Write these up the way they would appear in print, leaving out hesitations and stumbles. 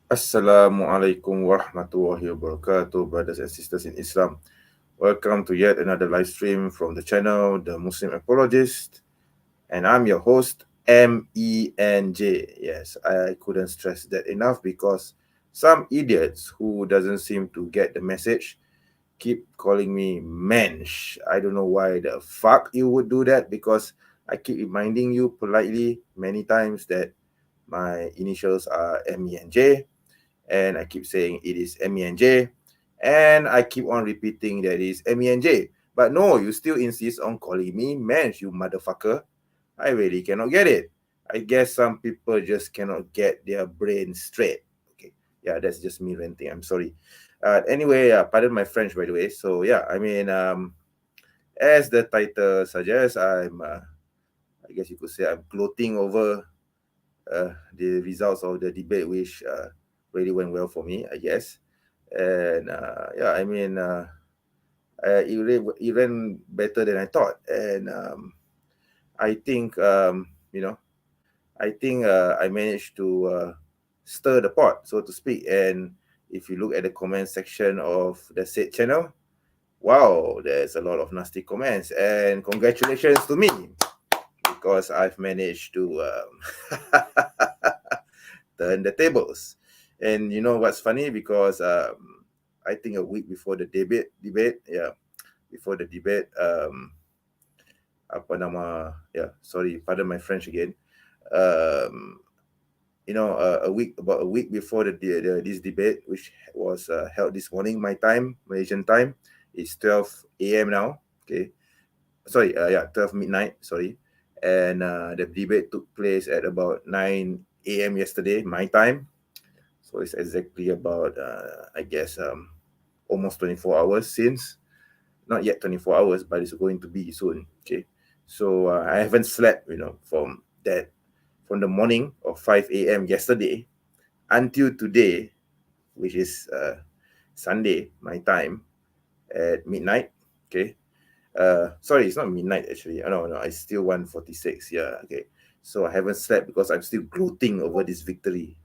Assalamualaikum warahmatullahi wabarakatuh, brothers and sisters in Islam. Welcome to yet another live stream from the channel, The Muslim Apologist. And I'm your host, MENJ. Yes, I couldn't stress that enough because some idiots who doesn't seem to get the message keep calling me mensch. I don't know why the fuck you would do that because I keep reminding you politely many times that my initials are MENJ and I keep saying it is MENJ, and I keep on repeating that it is MENJ. But no, you still insist on calling me mensch, you motherfucker. I really cannot get it. I guess some people just cannot get their brain straight. Okay, yeah, that's just me ranting. I'm sorry. Anyway, pardon my French, by the way. So yeah, as the title suggests, I guess you could say, I'm gloating over the results of the debate, which really went well for me, I guess. And it ran better than I thought. And I think, I managed to stir the pot, so to speak. And if you look at the comment section of the said channel, wow, there's a lot of nasty comments. And congratulations to me because I've managed to turn the tables. And you know what's funny? Because I think a week before the debate, sorry, pardon my French again. Um, about a week before this debate, which was held this morning, my time, Malaysian time, it's 12 a.m. now. Okay, sorry, 12 midnight. Sorry, and the debate took place at about 9 a.m. yesterday, my time. So it's exactly about, I guess, almost 24 hours since. Not yet 24 hours, but it's going to be soon. Okay. So I haven't slept, from the morning of 5 a.m. yesterday until today, which is Sunday, my time, at midnight. Okay. Sorry, it's not midnight actually. No, it's still 1:46. Yeah, okay. So I haven't slept because I'm still gloating over this victory.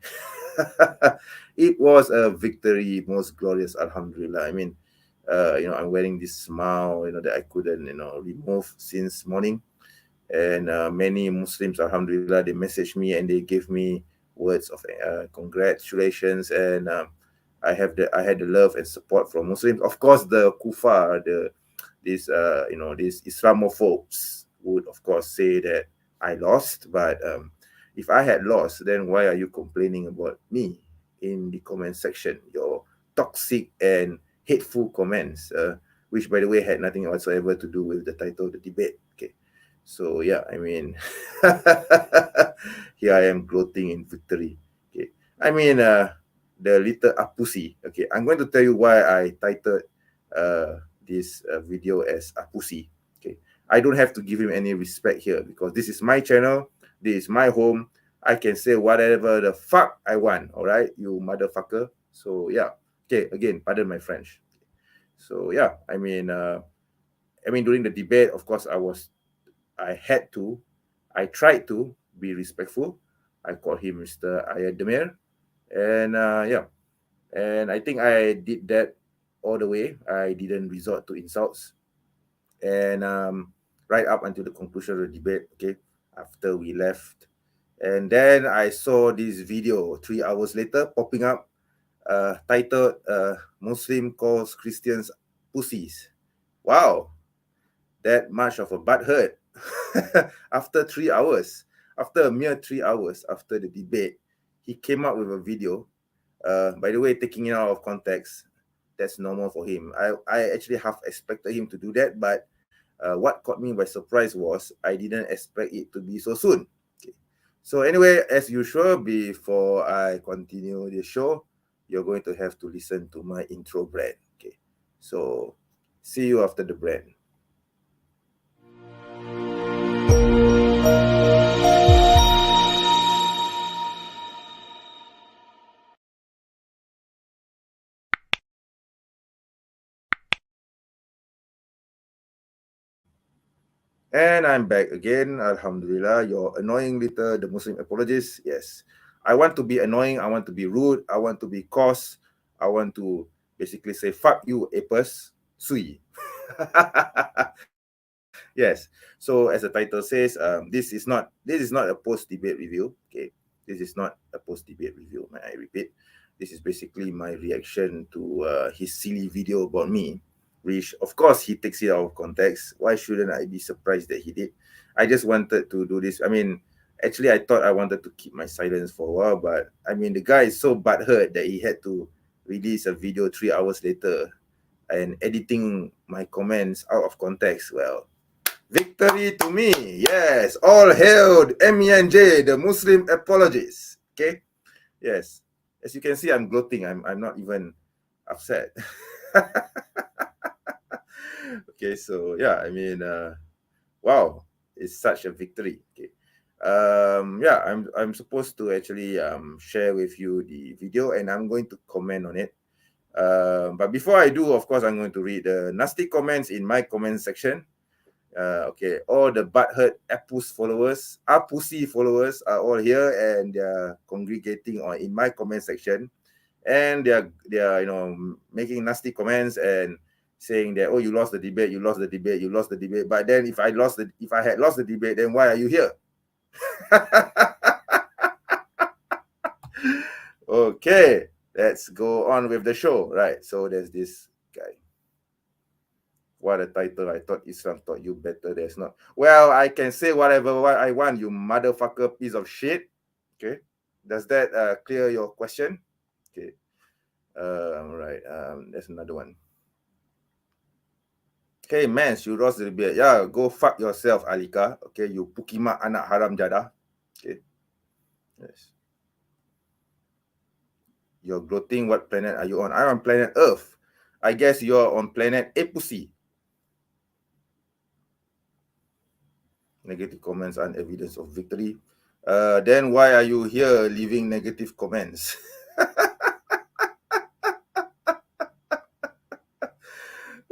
It was a victory, most glorious, alhamdulillah. I'm wearing this smile, that I couldn't, remove since morning. And many Muslims, alhamdulillah, they messaged me and they gave me words of congratulations. And I had the love and support from Muslims. Of course, the kufar, these Islamophobes would, of course, say that I lost. But if I had lost, then why are you complaining about me in the comment section? Your toxic and hateful comments, which, by the way, had nothing whatsoever to do with the title of the debate. Okay. So, yeah, here I am gloating in victory. Okay. The little Ap-Ussy. Okay. I'm going to tell you why I titled this video as Ap-Ussy. Okay. I don't have to give him any respect here because this is my channel. This is my home. I can say whatever the fuck I want. All right, you motherfucker. So yeah. Okay. Again, pardon my French. So yeah, during the debate, of course, I tried to be respectful. I called him Mr. Ayademir, and and I think I did that all the way. I didn't resort to insults, and right up until the conclusion of the debate. Okay, after we left, and then I saw this video 3 hours later popping up, titled "Muslim calls Christians pussies." Wow, that much of a butt hurt. After 3 hours, after a mere 3 hours after the debate, he came up with a video. By the way, taking it out of context, that's normal for him. I actually half expected him to do that, but what caught me by surprise was I didn't expect it to be so soon. Okay. So anyway, as usual, before I continue the show, you're going to have to listen to my intro brand. Okay. So see you after the brand. And I'm back again. Alhamdulillah, your annoying little the Muslim apologist. Yes, I want to be annoying. I want to be rude. I want to be coarse. I want to basically say, fuck you, Ap-Ussy. Yes. So as the title says, this is not a post-debate review. Okay. This is not a post-debate review. I repeat, this is basically my reaction to his silly video about me, which of course he takes it out of context. Why shouldn't I be surprised that he did? I just wanted to do this. I mean, actually, I thought I wanted to keep my silence for a while, but I mean, the guy is so butthurt that he had to release a video 3 hours later and editing my comments out of context. Well, victory to me. Yes. All hailed MENJ, the Muslim apologists. Okay. Yes. As you can see, I'm gloating. I'm not even upset. Okay. So yeah, I mean, wow, it's such a victory. Okay. Yeah, I'm supposed to actually share with you the video, and I'm going to comment on it. But before I do, of course, I'm going to read the nasty comments in my comment section. Okay, all the butthurt Ap-Ussy followers are all here, and they're congregating in my comment section, and they're making nasty comments and saying that, oh, you lost the debate, you lost the debate, you lost the debate. But then if I had lost the debate, then why are you here? Okay, let's go on with the show. Right, so there's this guy. What a title. I thought Islam taught you better. There's not. Well, I can say whatever I want, you motherfucker piece of shit. Okay. Does that clear your question? Okay. Right. There's another one. Okay, man, you lost the debate. Yeah, go fuck yourself, Alika. Okay, you pukima anak haram jada. Okay. Yes. You're gloating. What planet are you on? I'm on planet Earth. I guess you're on planet Ap-Ussy. Negative comments aren't evidence of victory. Then why are you here leaving negative comments?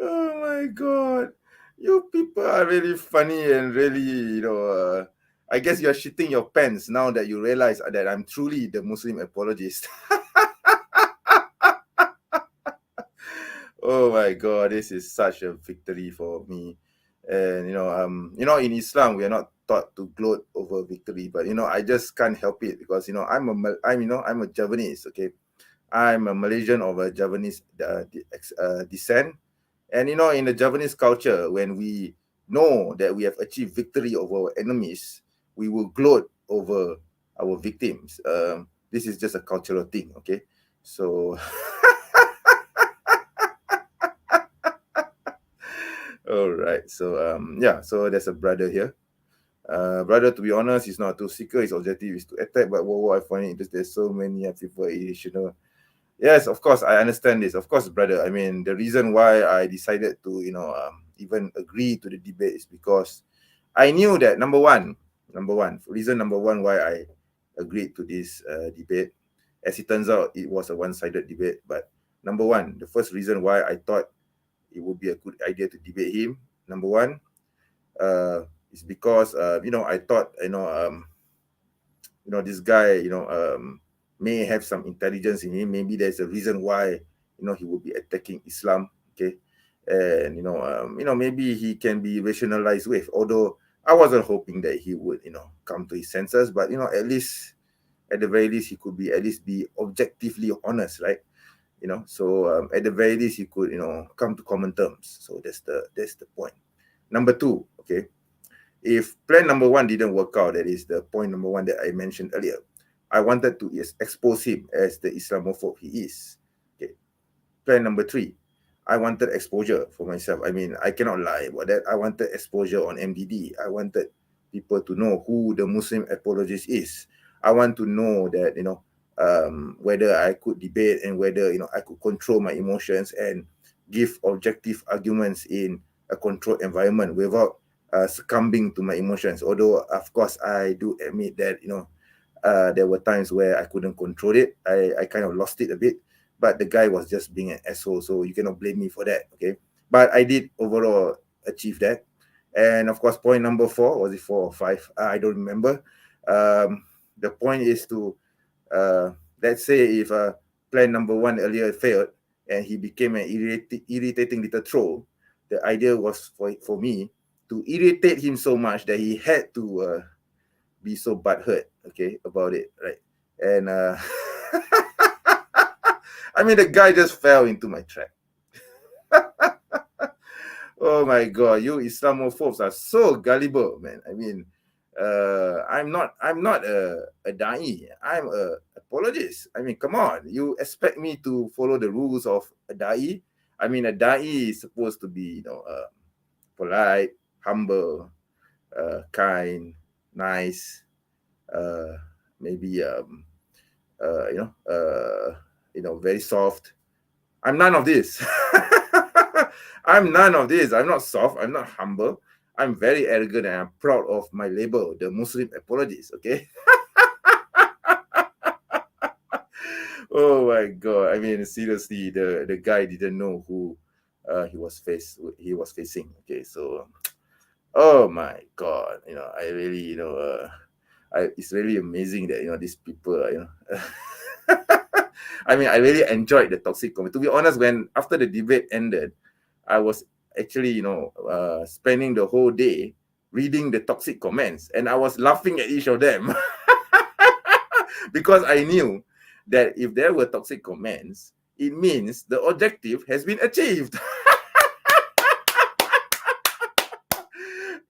Oh my God. You people are really funny and really, I guess you're shitting your pants now that you realize that I'm truly the Muslim apologist. Oh my God, this is such a victory for me. And in Islam we are not taught to gloat over victory, but I just can't help it because I'm a Javanese. Okay, I'm a Malaysian of a Javanese descent, and in the Javanese culture, when we know that we have achieved victory over our enemies, we will gloat over our victims. This is just a cultural thing. Okay, so. All right. So yeah. So there's a brother here. Brother, to be honest, he's not to seeker. His objective is to attack. But what I find it is there's so many people irrational. Yes, of course, I understand this. Of course, brother. I mean, the reason why I decided to even agree to the debate is because I knew that reason number one why I agreed to this debate. As it turns out, it was a one-sided debate. But number one, the first reason why I thought it would be a good idea to debate him. Number one, is because I thought this guy may have some intelligence in him. Maybe there's a reason why he would be attacking Islam. Okay, and maybe he can be rationalized with. Although I wasn't hoping that he would come to his senses, but at the very least he could be objectively honest, right? So at the very least he could come to common terms. So that's the point. Number two, okay, if plan number one didn't work out, that is the point number one that I mentioned earlier, I wanted to expose him as the Islamophobe he is. Okay. Plan number three, I wanted exposure for myself. I mean, I cannot lie about that. I wanted exposure on MDD. I wanted people to know who the Muslim apologist is. I want to know that whether I could debate and whether I could control my emotions and give objective arguments in a controlled environment without succumbing to my emotions. Although, of course, I do admit that there were times where I couldn't control it. I kind of lost it a bit, but the guy was just being an asshole, so you cannot blame me for that. Okay, but I did overall achieve that. And of course, point number 4, was it 4 or 5? I don't remember. The point is to let's say if plan number one earlier failed and he became an irritating little troll, the idea was for me to irritate him so much that he had to be so butthurt, okay, about it, right? And I mean, the guy just fell into my trap. Oh my God, you Islamophobes are so gullible, man. I mean, I'm not a da'i. I'm a apologist. I mean, come on, you expect me to follow the rules of a da'i? I mean, a da'i is supposed to be, polite, humble, kind, nice, maybe very soft. I'm none of this. I'm none of this. I'm not soft. I'm not humble. I'm very arrogant and I'm proud of my label, the Muslim apologist. Okay. Oh my God. I mean, seriously, the guy didn't know who he was facing. Okay, so oh my God, I really, it's really amazing that these people are, I mean, I really enjoyed the toxic comment. To be honest, when after the debate ended, I was actually, spending the whole day reading the toxic comments, and I was laughing at each of them because I knew that if there were toxic comments, it means the objective has been achieved.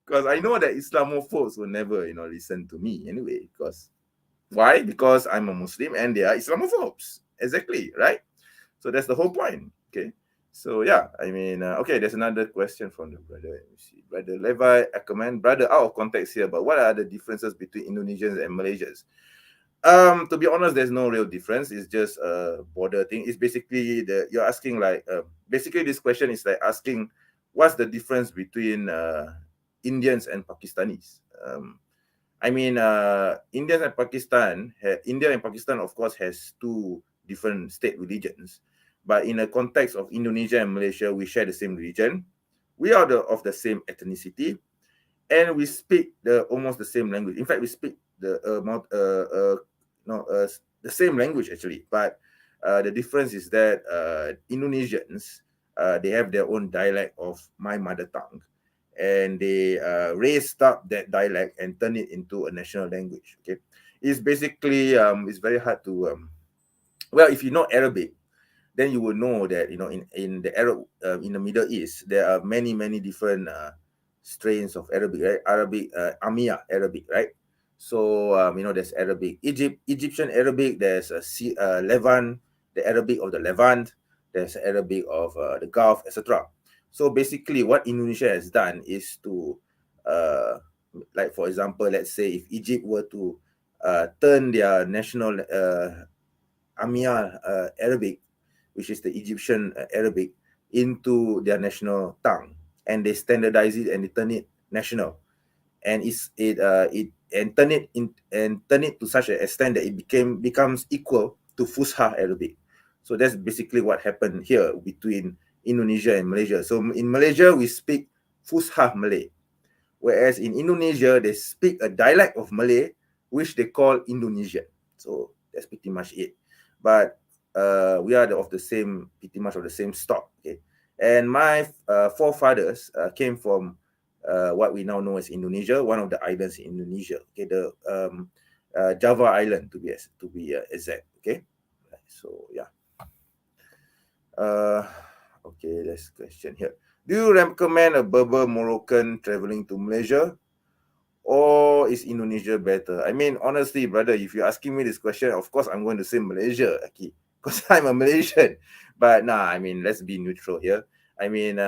Because I know that Islamophobes will never, listen to me anyway. Because why? Because I'm a Muslim and they are Islamophobes. Exactly, right? So that's the whole point. Okay. So yeah, I mean, okay, there's another question from the brother. Let me see. Brother Levi, I comment, brother, out of context here, but what are the differences between Indonesians and Malaysians? To be honest, there's no real difference. It's just a border thing. It's basically you're asking like, basically this question is like asking what's the difference between Indians and Pakistanis. I mean, India and Pakistan, of course, has two different state religions. But in the context of Indonesia and Malaysia, we share the same religion. We are of the same ethnicity, and we speak almost the same language. In fact, we speak the same language actually. But the difference is that Indonesians they have their own dialect of my mother tongue, and they raised up that dialect and turn it into a national language. Okay, it's basically it's very hard to well, if you know Arabic, then you will know that in the Arab in the Middle East there are many different strains of Arabic, right? Arabic, Amia Arabic, right? So there's Egyptian Arabic. There's Levant, the Arabic of the Levant. There's Arabic of the Gulf, etc. So basically, what Indonesia has done is to, like for example, let's say if Egypt were to turn their national Amia Arabic, which is the Egyptian Arabic, into their national tongue, and they standardize it and they turn it national, and turn it to such an extent that it becomes equal to Fusha Arabic. So that's basically what happened here between Indonesia and Malaysia. So in Malaysia we speak Fusha Malay, whereas in Indonesia they speak a dialect of Malay which they call Indonesian. So that's pretty much it. But we are pretty much of the same stock. Okay, and my forefathers came from what we now know as Indonesia, one of the islands in Indonesia. Okay, the Java Island to be exact. Okay, so yeah. Okay, let's question here. Do you recommend a Berber Moroccan traveling to Malaysia, or is Indonesia better? I mean, honestly, brother, if you're asking me this question, of course I'm going to say Malaysia, okay, because I'm a Malaysian. But nah, I mean, let's be neutral here. I mean,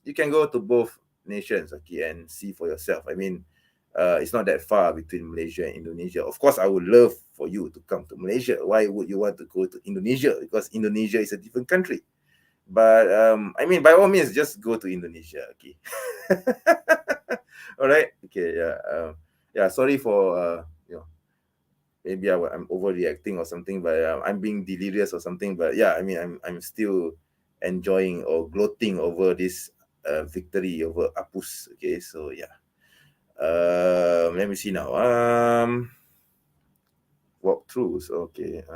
you can go to both nations, okay, and see for yourself. I mean, it's not that far between Malaysia and Indonesia. Of course, I would love for you to come to Malaysia. Why would you want to go to Indonesia? Because Indonesia is a different country. But I mean, by all means, just go to Indonesia, okay. All right, okay, yeah, yeah. Sorry for maybe I'm overreacting or something, but I'm being delirious or something. But yeah, I mean, I'm still enjoying or gloating over this victory over Ap-Ussy. Okay, so yeah. Let me see now. walk through. So okay,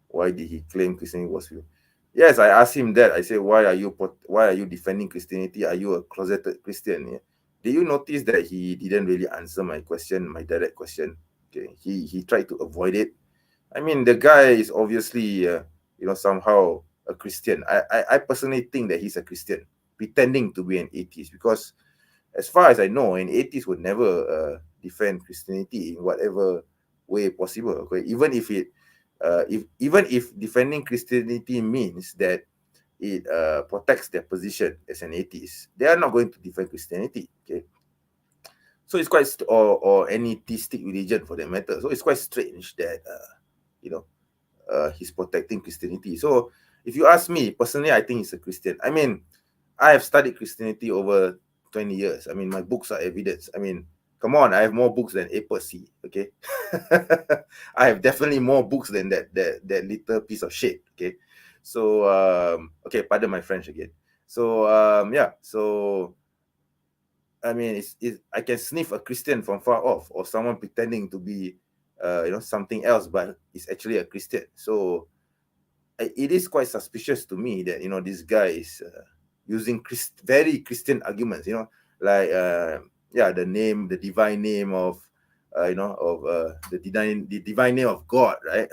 why did he claim Christianity was real? Yes, I asked him that. I said, why are you defending Christianity? Are you a closeted Christian? Yeah? Did you notice that he didn't really answer my question, my direct question? Okay, he tried to avoid it. I mean, the guy is obviously somehow a Christian. I personally think that he's a Christian pretending to be an atheist, because as far as I know, an atheist would never defend Christianity in whatever way possible. Okay, even if defending Christianity means that it protects their position as an atheist, they are not going to defend Christianity. Okay, so it's quite or any theistic religion for that matter. So it's quite strange that he's protecting Christianity. So if you ask me personally, I think he's a Christian. I mean, I have studied Christianity over 20 years. I mean, my books are evidence. I mean, come on, I have more books than Ap-Ussy, okay? I have definitely more books than that little piece of shit, okay? So, okay, pardon my French again. So, yeah, so, I mean, I can sniff a Christian from far off, or someone pretending to be, something else, but it's actually a Christian. So, it is quite suspicious to me that, this guy is using very Christian arguments, like the divine name of the divine name of God, right?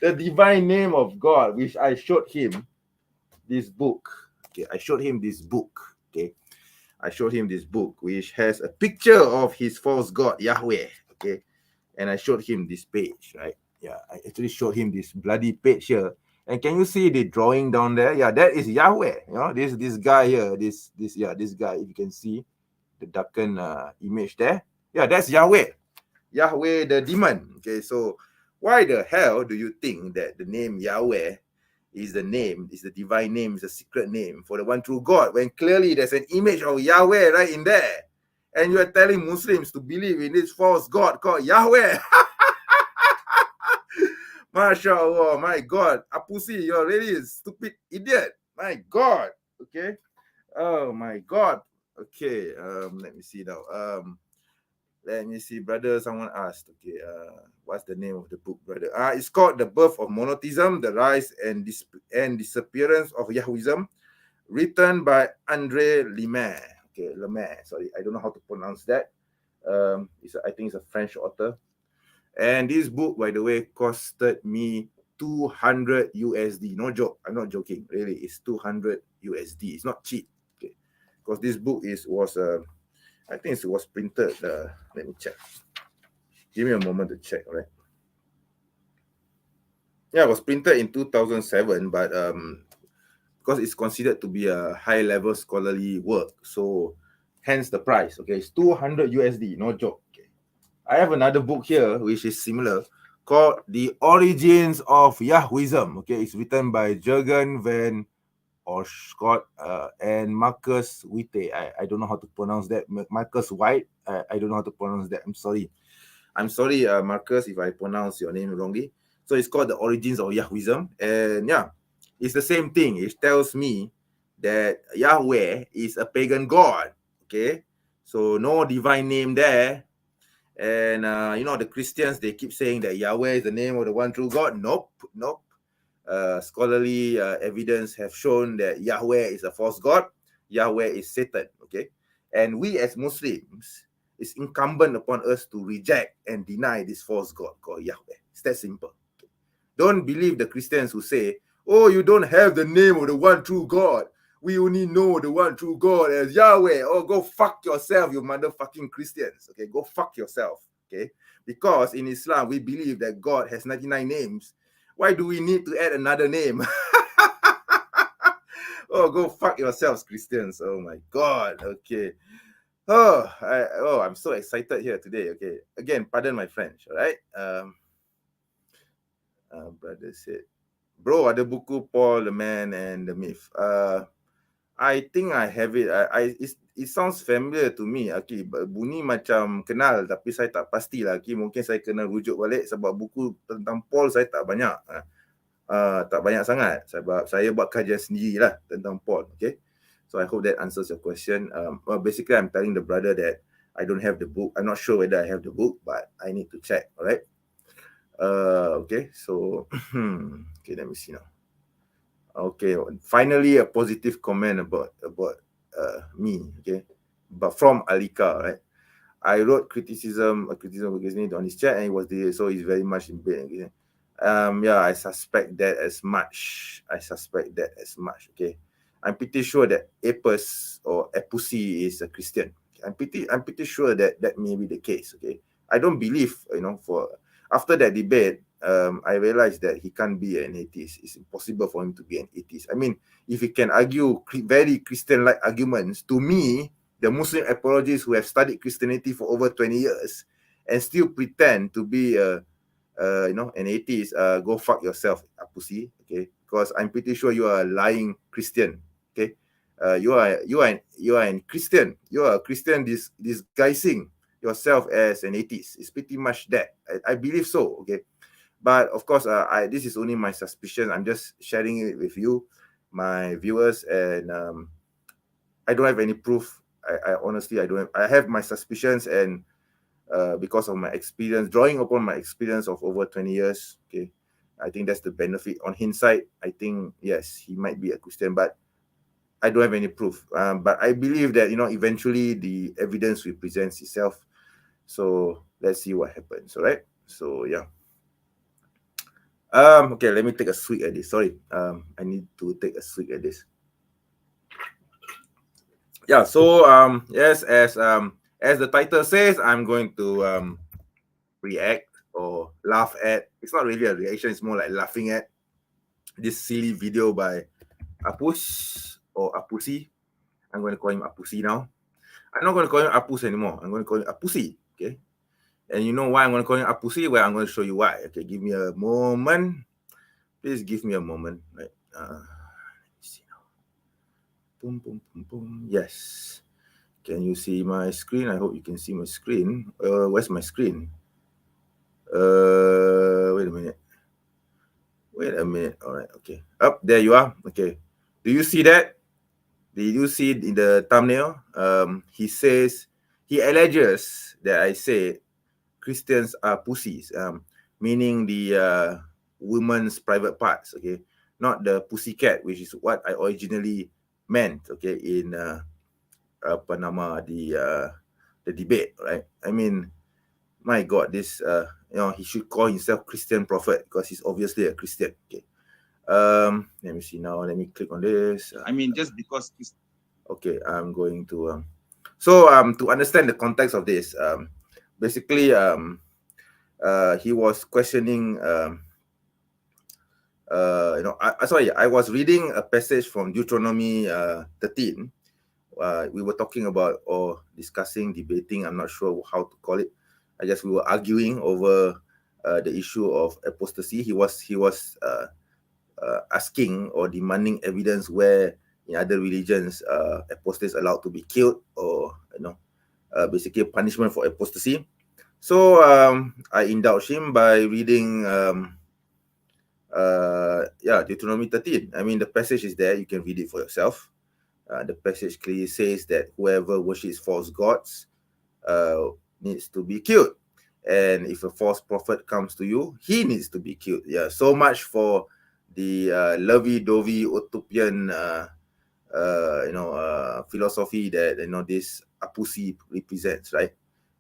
The divine name of God, which I showed him this book. Okay, I showed him this book. Okay, I showed him this book, which has a picture of his false god Yahweh. Okay, and I showed him this page, right? Yeah, I actually showed him this bloody page here. And can you see the drawing down there? Yeah, that is Yahweh. This guy here, this guy. If you can see the darkened image there, yeah, that's Yahweh. Yahweh the demon. Okay, so why the hell do you think that the name Yahweh is the divine name, is a secret name for the one true God, when clearly there's an image of Yahweh right in there? And you are telling Muslims to believe in this false God called Yahweh. MashaAllah, my God. Ap-Ussy, you're really a stupid idiot. My God. Okay. Oh my God. Okay. Let me see now. Let me see, brother. Someone asked. Okay. What's the name of the book, brother? It's called The Birth of Monotheism, The Rise and Disappearance of Yahwism, written by Andre Lemaire. Okay, Lemaire. Sorry, I don't know how to pronounce that. I think it's a French author. And this book, by the way, costed me 200 USD. No joke. I'm not joking. Really, it's 200 USD. It's not cheap. Okay, because this book I think it was printed. Let me check. Give me a moment to check. Right. Yeah, it was printed in 2007, but because it's considered to be a high-level scholarly work, so hence the price. Okay, it's 200 USD. No joke. Okay. I have another book here which is similar, called The Origins of Yahwism. Okay, it's written by Jürgen van Oschot and Marcus Witte. I don't know how to pronounce that. Marcus White. I don't know how to pronounce that. I'm sorry, Marcus, if I pronounce your name wrongly. So it's called The Origins of Yahwism, and yeah, it's the same thing. It tells me that Yahweh is a pagan god. Okay, so no divine name there. And the Christians, they keep saying that Yahweh is the name of the one true God. Nope. Scholarly evidence have shown that Yahweh is a false god. Yahweh is Satan. Okay, and we as Muslims, it's incumbent upon us to reject and deny this false god called Yahweh. It's that simple. Okay? Don't believe the Christians who say, "Oh, you don't have the name of the one true God. We only know the one true God as Yahweh." Oh, go fuck yourself, you motherfucking Christians. Okay, go fuck yourself. Okay, because in Islam we believe that God has 99 names. Why do we need to add another name? Oh, go fuck yourselves, Christians. Oh my God. Okay. I'm so excited here today. Okay. Again, pardon my French. All right. Brother said, bro, ada buku Paul, the Man and the Myth. I think I have it. It sounds familiar to me. Okay, bunyi macam kenal, tapi saya tak pastilah. Okay, mungkin saya kena rujuk balik sebab buku tentang Paul saya tak banyak. Tak banyak sangat sebab saya buat kajian sendirilah tentang Paul. Okay, so I hope that answers your question. Basically, I'm telling the brother that I don't have the book. I'm not sure whether I have the book, but I need to check. Alright. Okay, so okay, let me see now. Okay, finally a positive comment about me. Okay, but from Alika, right? I wrote criticism against me on his chat, and it was the so he's very much in pain. Okay? Yeah, I suspect that as much. Okay, I'm pretty sure that Ap-Ussy is a Christian. I'm pretty sure that that may be the case. Okay, I don't believe for after that debate. I realized that he can't be an atheist. It's impossible for him to be an atheist. I mean, if he can argue very Christian-like arguments, to me, the Muslim apologists who have studied Christianity for over 20 years and still pretend to be an atheist, go fuck yourself, Ap-Ussy. Okay, because I'm pretty sure you are a lying Christian. Okay, you are a Christian. You are a Christian disguising yourself as an atheist. It's pretty much that. I believe so. Okay, but of course, this is only my suspicion. I'm just sharing it with you, my viewers, and I don't have any proof. I honestly, I don't have. I have my suspicions, and because of my experience, drawing upon my experience of over 20 years, okay, I think that's the benefit. On hindsight, I think yes, he might be a Christian, but I don't have any proof. But I believe that eventually the evidence will present itself. So let's see what happens. All right. So yeah. Okay, let me take a swig at this. Sorry. I need to take a swig at this. Yeah. So yes, as the title says, I'm going to react or laugh at. It's not really a reaction, it's more like laughing at this silly video by Ap-Ussy or Ap-Ussy. I'm going to call him Ap-Ussy now. I'm not going to call him Ap-Ussy anymore. I'm going to call him Ap-Ussy. Okay. And you know why I'm going to call him Ap-Ussy? Well, I'm going to show you why. Okay, give me a moment. Please give me a moment. Right. Let me see now. Boom, boom, boom, boom. Yes. Can you see my screen? I hope you can see my screen. Where's my screen? Wait a minute. All right. Okay. Up there you are. Okay. Do you see that? Did you see it in the thumbnail? He alleges that I say Christians are pussies, meaning the women's private parts. Okay, not the pussycat, which is what I originally meant. Okay, in the debate, right? I mean, my God, this he should call himself Christian prophet because he's obviously a Christian. Okay. Let me see now. Let me click on this. I mean, just because. Okay, I'm going to. To understand the context of this, basically, he was questioning. I was reading a passage from Deuteronomy 13. We were talking about or discussing, debating. I'm not sure how to call it. I guess we were arguing over the issue of apostasy. He was asking or demanding evidence where in other religions apostates allowed to be killed or basically a punishment for apostasy. So I indulged him by reading Deuteronomy 13. I mean, the passage is there. You can read it for yourself. The passage clearly says that whoever worships false gods needs to be killed. And if a false prophet comes to you, he needs to be killed. Yeah, so much for the lovey-dovey utopian philosophy that this Ap-Ussy represents, right?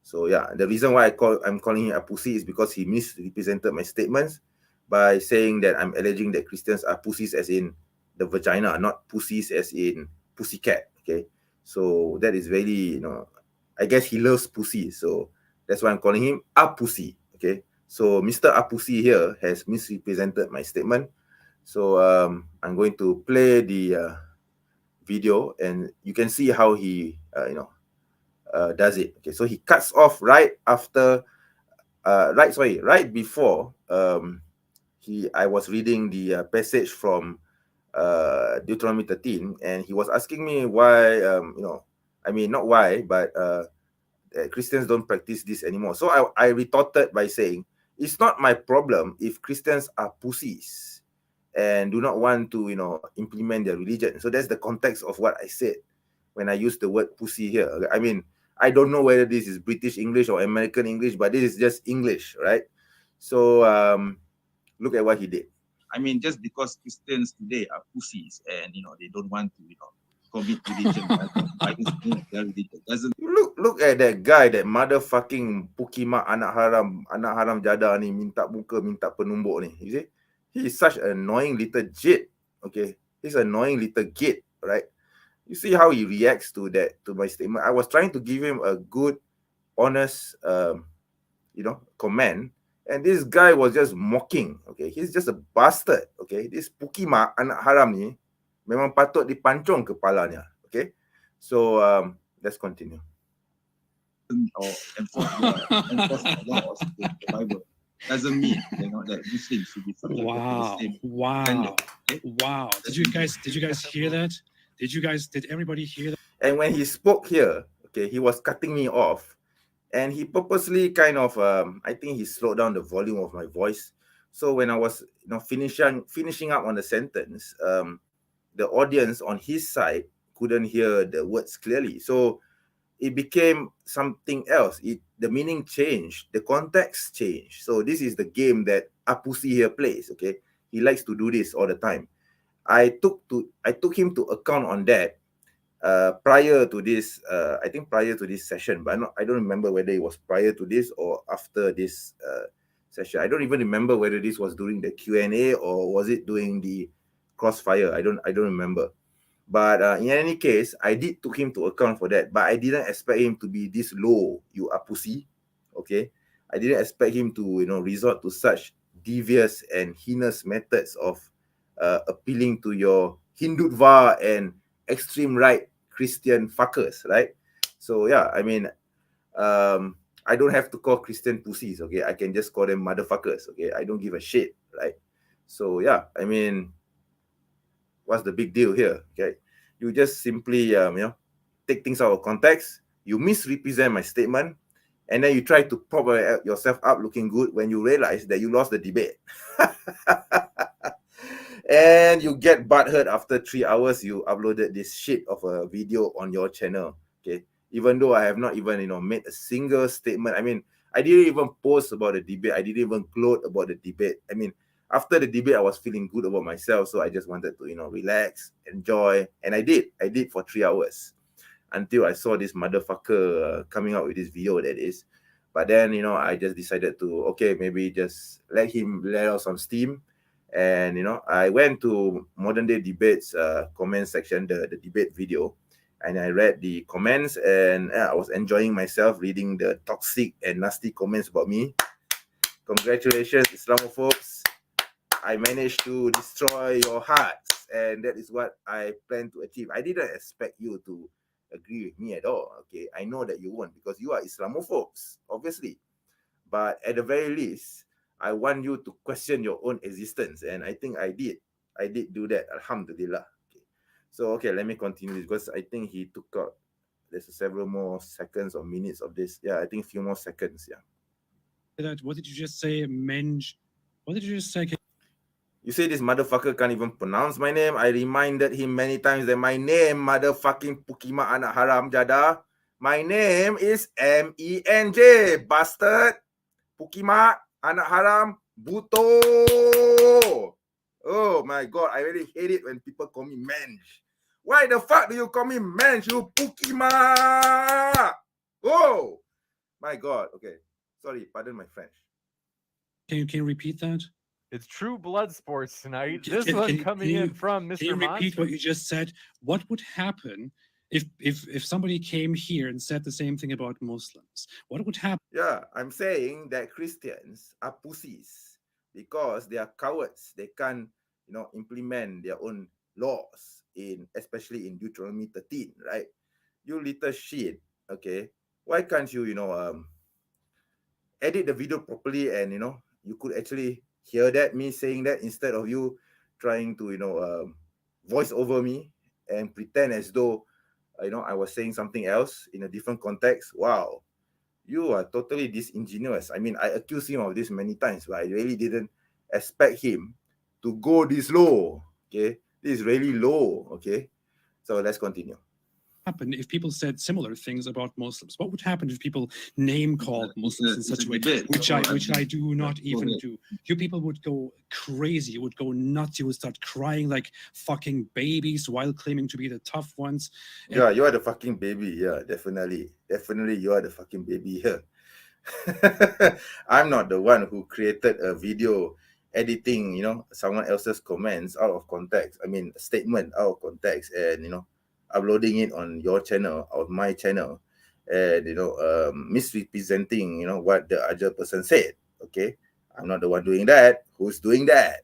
So yeah, the reason why I'm calling him Ap-Ussy is because he misrepresented my statements by saying that I'm alleging that Christians are pussies as in the vagina, not pussies as in pussycat. Okay, so that is very I guess he loves pussy, so that's why I'm calling him Ap-Ussy. Okay, so Mr. Ap-Ussy here has misrepresented my statement. So I'm going to play the video, and you can see how he does it. Okay, so he cuts off right after right before I was reading the passage from Deuteronomy 13, and he was asking me why I mean, not why, but Christians don't practice this anymore. So I retorted by saying, it's not my problem if Christians are pussies and do not want to implement their religion. So that's the context of what I said when I used the word pussy here. I mean, I don't know whether this is British English or American English, but this is just English, right? So look at what he did. I mean, just because Christians today are pussies and they don't want to commit religion violence against their religion doesn't. Look at that guy, that motherfucking Pukima anak haram jada ni, minta muka, minta penumbuk ni. You see, he is such an annoying little jit. Okay, he's an annoying little git, right? You see how he reacts to my statement. I was trying to give him a good, honest, comment, and this guy was just mocking. Okay, he's just a bastard. Okay, this Pukima anak haram ni memang patut dipancung kepalanya. Okay, so let's continue. Or enforce the laws of the Bible doesn't mean that Muslims should be subjected to the same standard. Okay? Wow! Did you guys hear that? Did everybody hear that? And when he spoke here, okay, he was cutting me off, and he purposely kind of, I think he slowed down the volume of my voice. So when I was, finishing up on the sentence, the audience on his side couldn't hear the words clearly. So it became something else. The meaning changed, the context changed. So this is the game that Ap-Ussy here plays. Okay, he likes to do this all the time. I took him to account on that prior to this. I think prior to this session, but I don't remember whether it was prior to this or after this session. I don't even remember whether this was during the Q&A or was it during the crossfire. I don't remember. But in any case, I did took him to account for that. But I didn't expect him to be this low, you Ap-Ussy. Okay, I didn't expect him to resort to such devious and heinous methods of appealing to your Hindutva and extreme right Christian fuckers, right? So yeah, I mean, I don't have to call Christian pussies. Okay, I can just call them motherfuckers. Okay, I don't give a shit, right? So yeah, I mean, what's the big deal here? Okay, you just simply take things out of context. You misrepresent my statement, and then you try to prop yourself up looking good when you realize that you lost the debate. And you get butthurt after 3 hours you uploaded this shit of a video on your channel. Okay, even though I have not even made a single statement. I mean, I didn't even post about the debate. I didn't even gloat about the debate. I mean, after the debate, I was feeling good about myself, so I just wanted to relax, enjoy, and I did for 3 hours until I saw this motherfucker coming out with this video, that is. But then I just decided to, okay, maybe just let him let out some steam. And I went to Modern Day Debates comment section, the debate video, and I read the comments, and I was enjoying myself reading the toxic and nasty comments about me. Congratulations, Islamophobes. I managed to destroy your hearts, and that is what I plan to achieve. I didn't expect you to agree with me at all. Okay, I know that you won't, because you are Islamophobes, obviously. But at the very least, I want you to question your own existence, and I think I did. I did do that. Alhamdulillah. Okay. So okay, let me continue this, because I think he took out. There's several more seconds or minutes of this. Yeah, I think a few more seconds. Yeah. What did you just say, Menj? What did you just say? You say this motherfucker can't even pronounce my name. I reminded him many times that my name, motherfucking Pukima anak haram jada, my name is M-E-N-J, bastard. Pukima anak haram buto. Oh my god, I really hate it when people call me mensch. Why the fuck do you call me mensch, you Pukima? Oh my god. Okay, sorry, pardon my French. Can you repeat that? It's True Blood Sports tonight. This one coming in from Mr. Can you repeat Monster. what you just said? What would happen if somebody came here and said the same thing about Muslims? What would happen? Yeah, I'm saying that Christians are pussies because they are cowards. They can't, implement their own laws, especially in Deuteronomy 13, right? You little shit, okay? Why can't you, edit the video properly, and you could actually hear that, me saying that, instead of you trying to voice over me and pretend as though I was saying something else in a different context. Wow, you are totally disingenuous. I mean, I accused him of this many times, but I really didn't expect him to go this low. Okay, this is really low. Okay, so let's continue. happen if people said similar things about Muslims? What would happen if people name called Muslims in such a way, which I do not even do? You people would go crazy, you would go nuts, you would start crying like fucking babies while claiming to be the tough ones. Yeah, you are the fucking baby. Yeah, definitely. Definitely you are the fucking baby here. I'm not the one who created a video editing, someone else's comments out of context. I mean, a statement out of context and, uploading it on your channel or my channel and, misrepresenting, what the other person said. Okay. I'm not the one doing that. Who's doing that?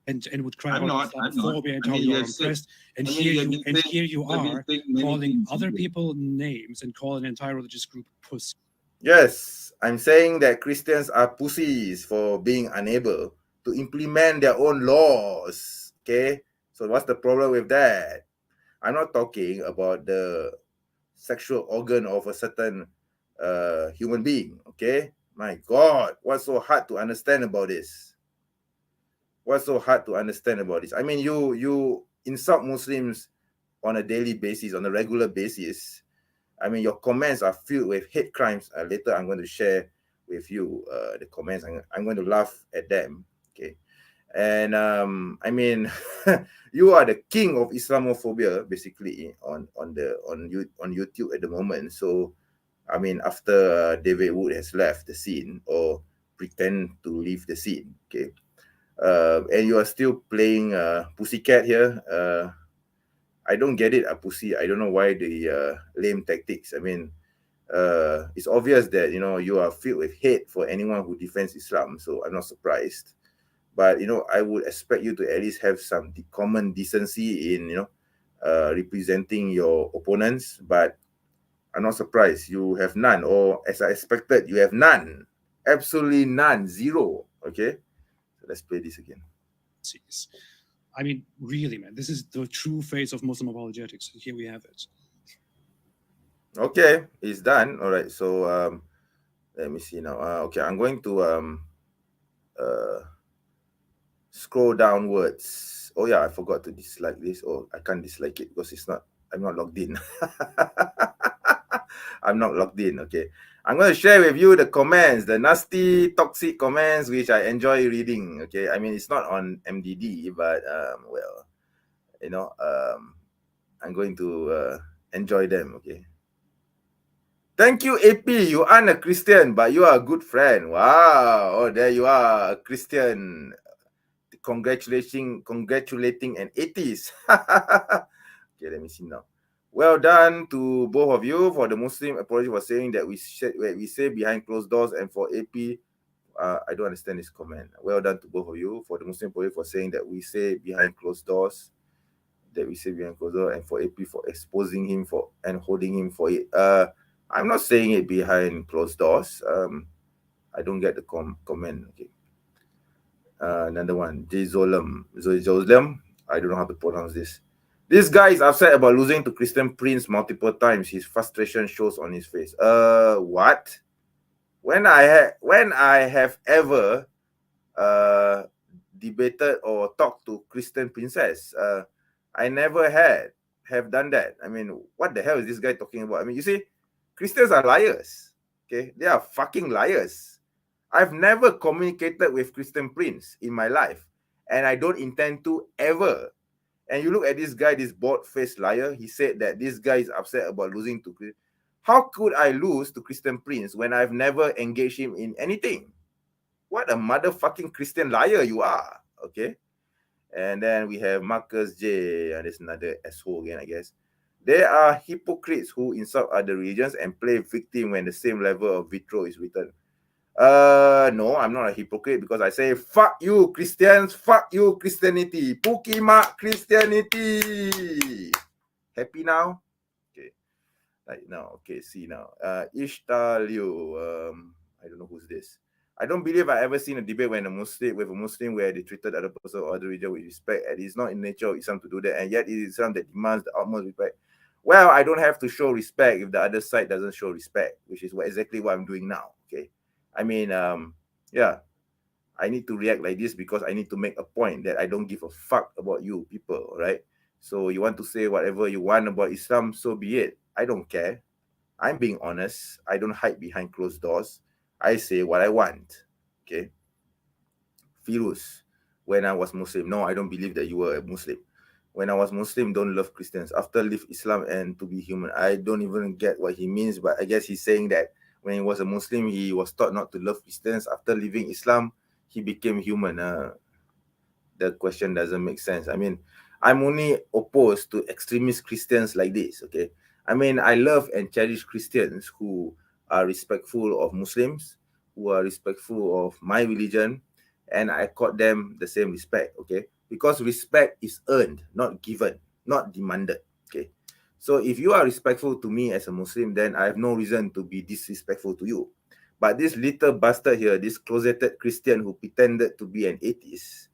and would cry about Islamophobia and how you're oppressed. And here you are calling other people names and call an entire religious group pussy. Yes, I'm saying that Christians are pussies for being unable to implement their own laws. Okay, so what's the problem with that? I'm not talking about the sexual organ of a certain human being. Okay, my God, what's so hard to understand about this? What's so hard to understand about this? I mean, you insult Muslims on a daily basis, on a regular basis. I mean, your comments are filled with hate crimes. Later, I'm going to share with you the comments. I'm going to laugh at them. Okay, and I mean, you are the king of Islamophobia, basically on YouTube at the moment. So, I mean, after David Wood has left the scene or pretend to leave the scene, okay, and you are still playing Pussycat here. I don't get it, Ap-Ussy. I don't know why the lame tactics. I mean, it's obvious that, you are filled with hate for anyone who defends Islam. So I'm not surprised. But, I would expect you to at least have some common decency in, representing your opponents. But I'm not surprised. You have none. Or as I expected, you have none. Absolutely none. Zero. Okay? So let's play this again. I mean, really, man, this is the true face of Muslim apologetics. Here we have it. Okay, it's done. All right, so let me see now. Okay, I'm going to scroll downwards. Oh yeah, I forgot to dislike this. Oh, I can't dislike it because I'm not logged in. I'm not logged in. Okay, I'm going to share with you the comments, the nasty, toxic comments, which I enjoy reading. Okay, I mean, it's not on MDD, but well, I'm going to enjoy them. Okay. Thank you, AP. You aren't a Christian, but you are a good friend. Wow. Oh, there you are, a Christian. Congratulating an atheist. Okay, let me see now. Well done to both of you. For the Muslim apology for saying that we say behind closed doors, and for AP, I don't understand this comment. Well done to both of you. For the Muslim apology for saying that we say behind closed doors, and for AP for exposing him for and holding him for it. I'm not saying it behind closed doors. I don't get the comment. Okay. Another one, Zolam. I don't know how to pronounce this. This guy is upset about losing to Christian Prince multiple times. His frustration shows on his face. What? When I have ever debated or talked to Christian princess, I never have done that. I mean, what the hell is this guy talking about? I mean, you see, Christians are liars. Okay, they are fucking liars. I've never communicated with Christian Prince in my life, and I don't intend to ever. And you look at this guy, this bold-faced liar. He said that this guy is upset about losing to Christian. How could I lose to Christian Prince when I've never engaged him in anything? What a motherfucking Christian liar you are. Okay. And then we have Marcus J. And there's another asshole again, I guess. There are hypocrites who insult other religions and play victim when the same level of vitriol is written. No, I'm not a hypocrite because I say, fuck you, Christians, fuck you, Christianity, Pukimak Christianity. Happy now? Okay. Right now, okay, see now. Ishtar Liu, I don't know who's this. I don't believe I ever seen a debate when a Muslim where they treated other person or other religion with respect, and it's not in nature of Islam to do that, and yet it is Islam that demands the utmost respect. Well, I don't have to show respect if the other side doesn't show respect, which is exactly what I'm doing now. Okay, I mean, yeah, I need to react like this because I need to make a point that I don't give a fuck about you people, right? So you want to say whatever you want about Islam, so be it. I don't care. I'm being honest. I don't hide behind closed doors. I say what I want. Okay. Firuz, when I was Muslim, no, I don't believe that you were a Muslim. When I was Muslim, don't love Christians. After leave Islam and to be human. I don't even get what he means, but I guess he's saying that when he was a Muslim, he was taught not to love Christians. After leaving Islam, he became human. The question doesn't make sense. I mean, I'm only opposed to extremist Christians like this, okay? I mean, I love and cherish Christians who are respectful of Muslims, who are respectful of my religion, and I accord them the same respect, okay? Because respect is earned, not given, not demanded, okay? So if you are respectful to me as a Muslim, then I have no reason to be disrespectful to you. But this little bastard here, this closeted Christian who pretended to be an atheist,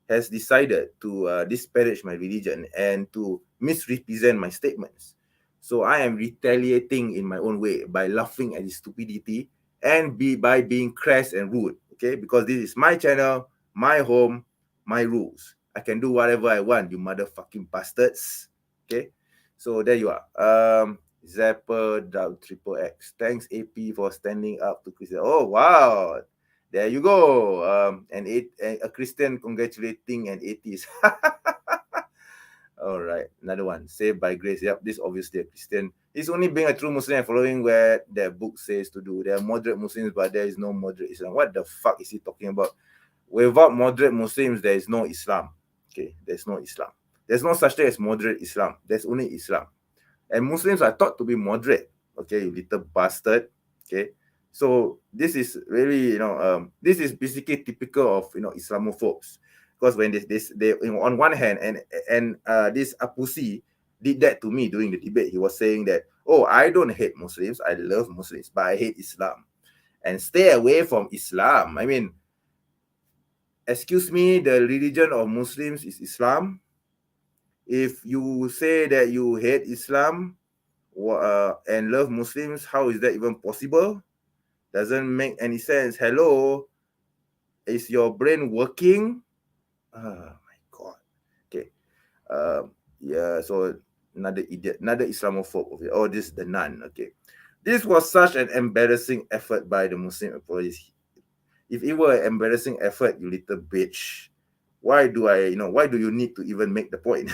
has decided to disparage my religion and to misrepresent my statements. So I am retaliating in my own way by laughing at his stupidity and by being crass and rude, okay? Because this is my channel, my home, my rules. I can do whatever I want, you motherfucking bastards, okay? So there you are. Zapper Triple X. Thanks, AP, for standing up to Christian. Oh, wow. There you go. A Christian congratulating an atheist. All right, another one. Saved by grace. Yep, this obviously a Christian. He's only being a true Muslim and following where their book says to do. There are moderate Muslims, but there is no moderate Islam. What the fuck is he talking about? Without moderate Muslims, there is no Islam. Okay, there's no Islam. There's no such thing as moderate Islam. There's only Islam. And Muslims are taught to be moderate. Okay, you little bastard. Okay. So this is really, this is basically typical of, Islamophobes, because when they on one hand, and this Ap-Ussy did that to me during the debate. He was saying that, oh, I don't hate Muslims, I love Muslims, but I hate Islam, and stay away from Islam. I mean, excuse me, the religion of Muslims is Islam. If you say that you hate Islam and love Muslims, how is that even possible? Doesn't make any sense. Hello, is your brain working? Oh my god. Okay. Yeah, so another idiot, another Islamophobe. Okay. Oh, this is the nun. Okay. This was such an embarrassing effort by the Muslim apologists. If it were an embarrassing effort, you little bitch, why do you need to even make the point?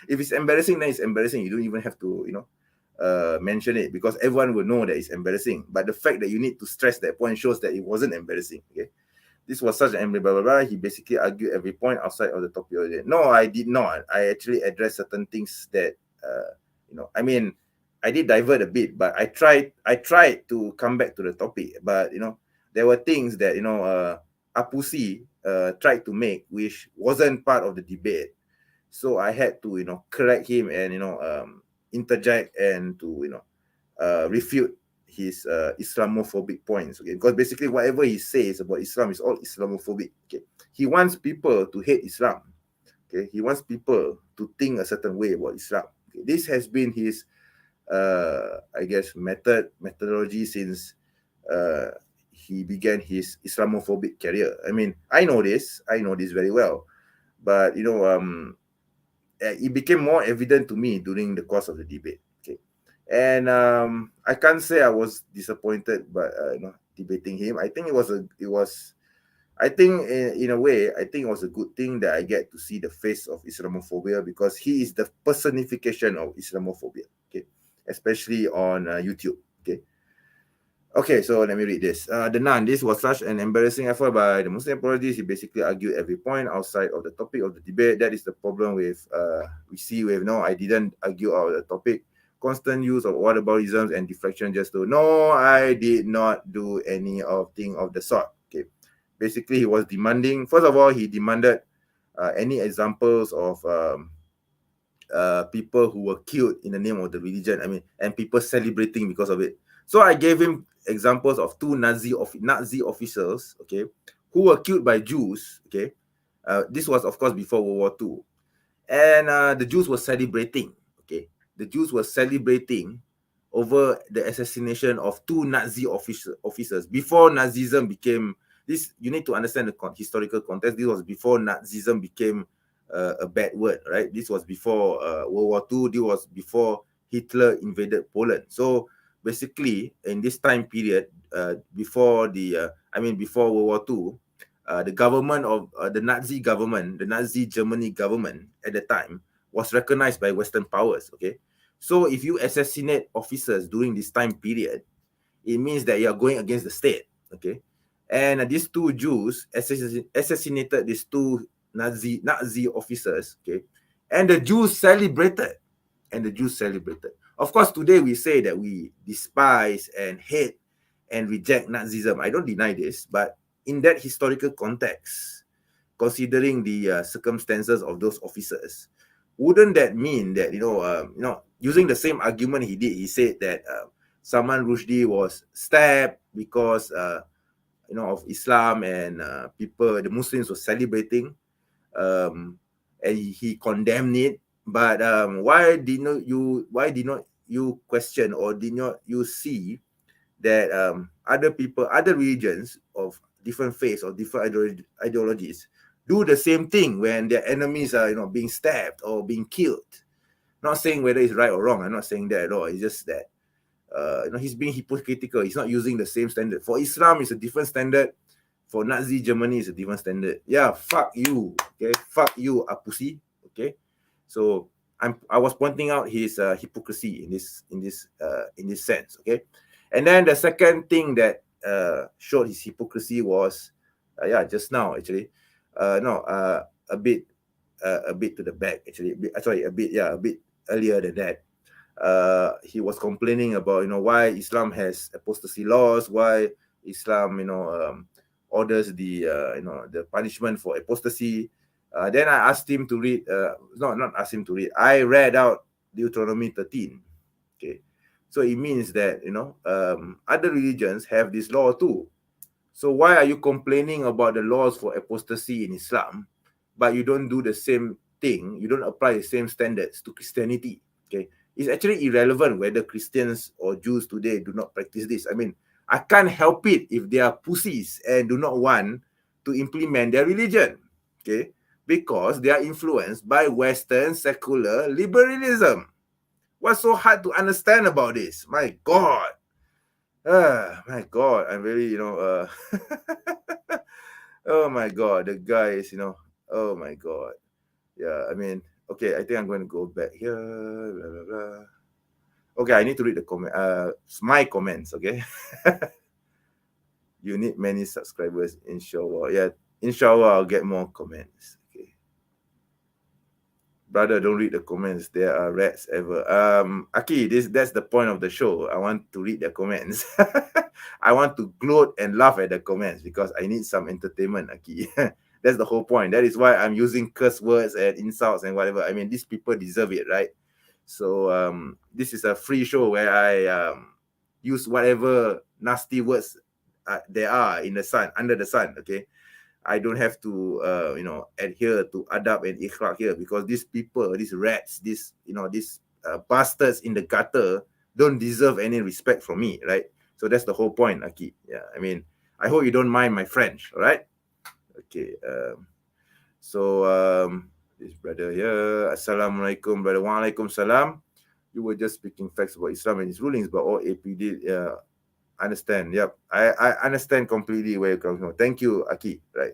If it's embarrassing, then it's embarrassing. You don't even have to, mention it, because everyone will know that it's embarrassing. But the fact that you need to stress that point shows that it wasn't embarrassing. Okay, this was such an blah blah blah. He basically argued every point outside of the topic. No, I did not. I actually addressed certain things that I mean, I did divert a bit, but I tried to come back to the topic. But there were things that Ap-Ussy tried to make which wasn't part of the debate. So I had to correct him and interject and to refute his Islamophobic points. Okay, because basically whatever he says about Islam is all Islamophobic. Okay, he wants people to hate Islam. Okay, he wants people to think a certain way about Islam. Okay, this has been his I guess methodology since he began his Islamophobic career. I mean, I know this very well, but it became more evident to me during the course of the debate. Okay, and I can't say I was disappointed by debating him. I think I think in a way, I think it was a good thing that I get to see the face of Islamophobia, because he is the personification of Islamophobia. Okay, especially on YouTube. Okay, so let me read this. The nun, this was such an embarrassing effort by the Muslim apologists. He basically argued every point outside of the topic of the debate. That is the problem with we see with I didn't argue out the topic. Constant use of whataboutisms and deflection just to no, I did not do any of the sort. Okay, basically he was demanding. First of all, he demanded any examples of people who were killed in the name of the religion. I mean, and people celebrating because of it. So I gave him examples of two Nazi officers, okay, who were killed by Jews. Okay, this was of course before World War II, and the Jews were celebrating. Okay, the Jews were celebrating over the assassination of two Nazi officers before Nazism became this. You need to understand the historical context. This was before Nazism became a bad word, right? This was before World War II. This was before Hitler invaded Poland. So basically, in this time period, before before World War II, the government of the Nazi government, the Nazi Germany government at the time was recognized by Western powers. Okay, so if you assassinate officers during this time period, it means that you are going against the state. Okay, and these two Jews assassinated these two Nazi officers. Okay, and the Jews celebrated. Of course, today we say that we despise and hate and reject Nazism. I don't deny this, but in that historical context, considering the circumstances of those officers, wouldn't that mean that using the same argument he did, he said that Salman Rushdie was stabbed because of Islam, and the Muslims were celebrating, and he condemned it. But why did not you question, or did not you see that other people, other religions of different faiths or different ideologies do the same thing when their enemies are being stabbed or being killed? Not saying whether it's right or wrong. I'm not saying that at all. It's just that he's being hypocritical. He's not using the same standard. For Islam, it's a different standard. For Nazi Germany, it's a different standard. Yeah, fuck you. Okay, fuck you, Ap-Ussy. Okay, so I was pointing out his hypocrisy in this sense. Okay, and then the second thing that showed his hypocrisy was just now actually. A bit to the back actually. A bit earlier than that. He was complaining about why Islam has apostasy laws, why Islam orders the the punishment for apostasy. Then I asked him to read. Not asked him to read. I read out Deuteronomy 13. Okay, so it means that other religions have this law too. So why are you complaining about the laws for apostasy in Islam, but you don't do the same thing? You don't apply the same standards to Christianity. Okay, it's actually irrelevant whether Christians or Jews today do not practice this. I mean, I can't help it if they are pussies and do not want to implement their religion. Okay, because they are influenced by Western secular liberalism. What's so hard to understand about this? My God. My God, I'm really, oh my God, the guy is, oh my God. Yeah, I mean, okay, I think I'm going to go back here. Blah, blah, blah. Okay, I need to read the comment. My comments, okay? You need many subscribers, inshallah. Yeah, inshallah, I'll get more comments. Okay. Brother, don't read the comments. There are rats ever. Aki, that's the point of the show. I want to read the comments. I want to gloat and laugh at the comments because I need some entertainment, Aki. That's the whole point. That is why I'm using curse words and insults and whatever. I mean, these people deserve it, right? So this is a free show where I use whatever nasty words there are under the sun, okay? I don't have to adhere to adab and ikhlaq here, because these people, these rats, these bastards in the gutter don't deserve any respect from me, right? So that's the whole point, Aki. Yeah, I mean, I hope you don't mind my French, all right? Okay. This brother here, Assalamualaikum, brother. Waalaikum salam. You were just speaking facts about Islam and its rulings, but all APD. Understand. Yep. I understand completely where you're coming from. Thank you, Aki. Right.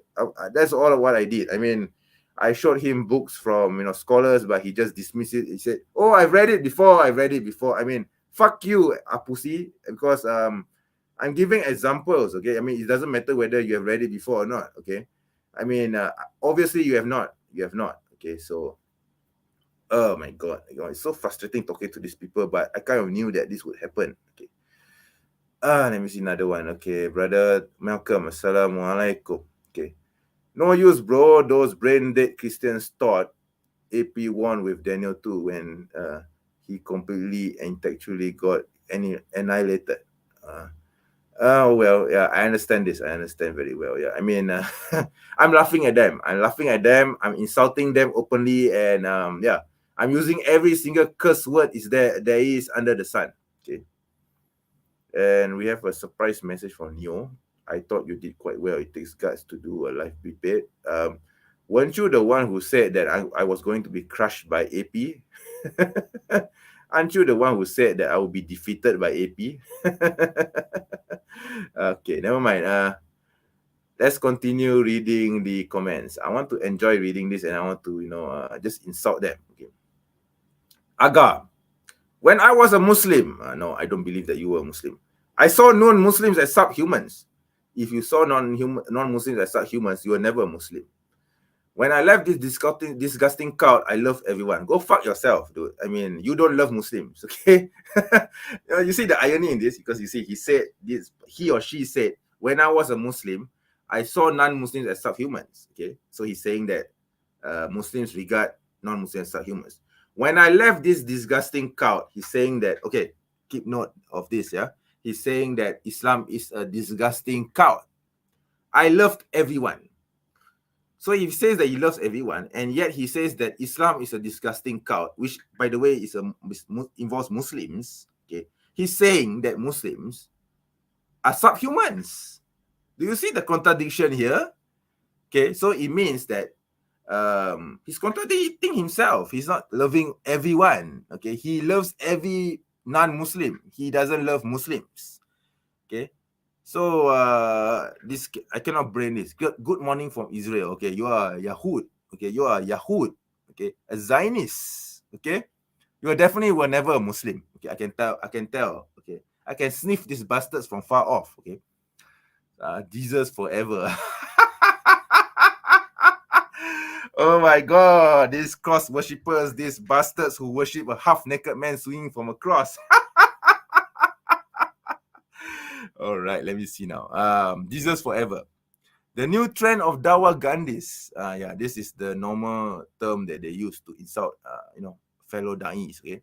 That's all of what I did. I mean, I showed him books from scholars, but he just dismissed it. He said, "Oh, I've read it before. I mean, fuck you, Ap-Ussy, because I'm giving examples. Okay. I mean, it doesn't matter whether you have read it before or not. Okay. I mean, obviously you have not. Okay. So, oh my God, it's so frustrating talking to these people, but I kind of knew that this would happen. Okay. Let me see another one. Okay, brother Malcolm, Assalamualaikum. Okay. No use, bro. Those brain dead Christians thought AP won with Daniel 2 when he completely intellectually got annihilated. Well, yeah, I understand this. I understand very well. Yeah, I mean, I'm laughing at them. I'm insulting them openly, and yeah, I'm using every single curse word there is under the sun. Okay. And we have a surprise message from Neo. I thought you did quite well. It takes guts to do a live debate. weren't you the one who said that I was going to be crushed by AP? Aren't you the one who said that I will be defeated by AP? Okay, never mind. Let's continue reading the comments. I want to enjoy reading this, and I want to, just insult them. Okay. Aga, when I was a Muslim, no, I don't believe that you were a Muslim. I saw non-Muslims as subhumans. If you saw non-Muslims as subhumans, you were never a Muslim. When I left this disgusting cult, I love everyone. Go fuck yourself, dude. I mean, you don't love Muslims, okay? You see the irony in this, because you see, he or she said, when I was a Muslim, I saw non-Muslims as subhumans, okay? So he's saying that Muslims regard non-Muslims as subhumans. When I left this disgusting cult, he's saying that, okay, keep note of this, yeah? He's saying that Islam is a disgusting cult. I loved everyone. So he says that he loves everyone, and yet he says that Islam is a disgusting cult, which, by the way, involves Muslims. Okay, he's saying that Muslims are subhumans. Do you see the contradiction here? Okay, so it means that he's contradicting himself. He's not loving everyone. Okay, he loves every non-Muslim. He doesn't love Muslims. Okay. So this, I cannot brain this. Good morning from Israel. Okay, you are Yahud. Okay, you are Yahud. Okay, a Zionist. Okay, you are definitely were never a Muslim. Okay, I can tell. Okay, I can sniff these bastards from far off. Okay, Jesus forever. Oh my God, these cross worshippers, these bastards who worship a half-naked man swinging from a cross. All right, let me see now. Jesus forever. The new trend of Dawa Gandhis. Yeah, this is the normal term that they use to insult, fellow Da'is. Okay,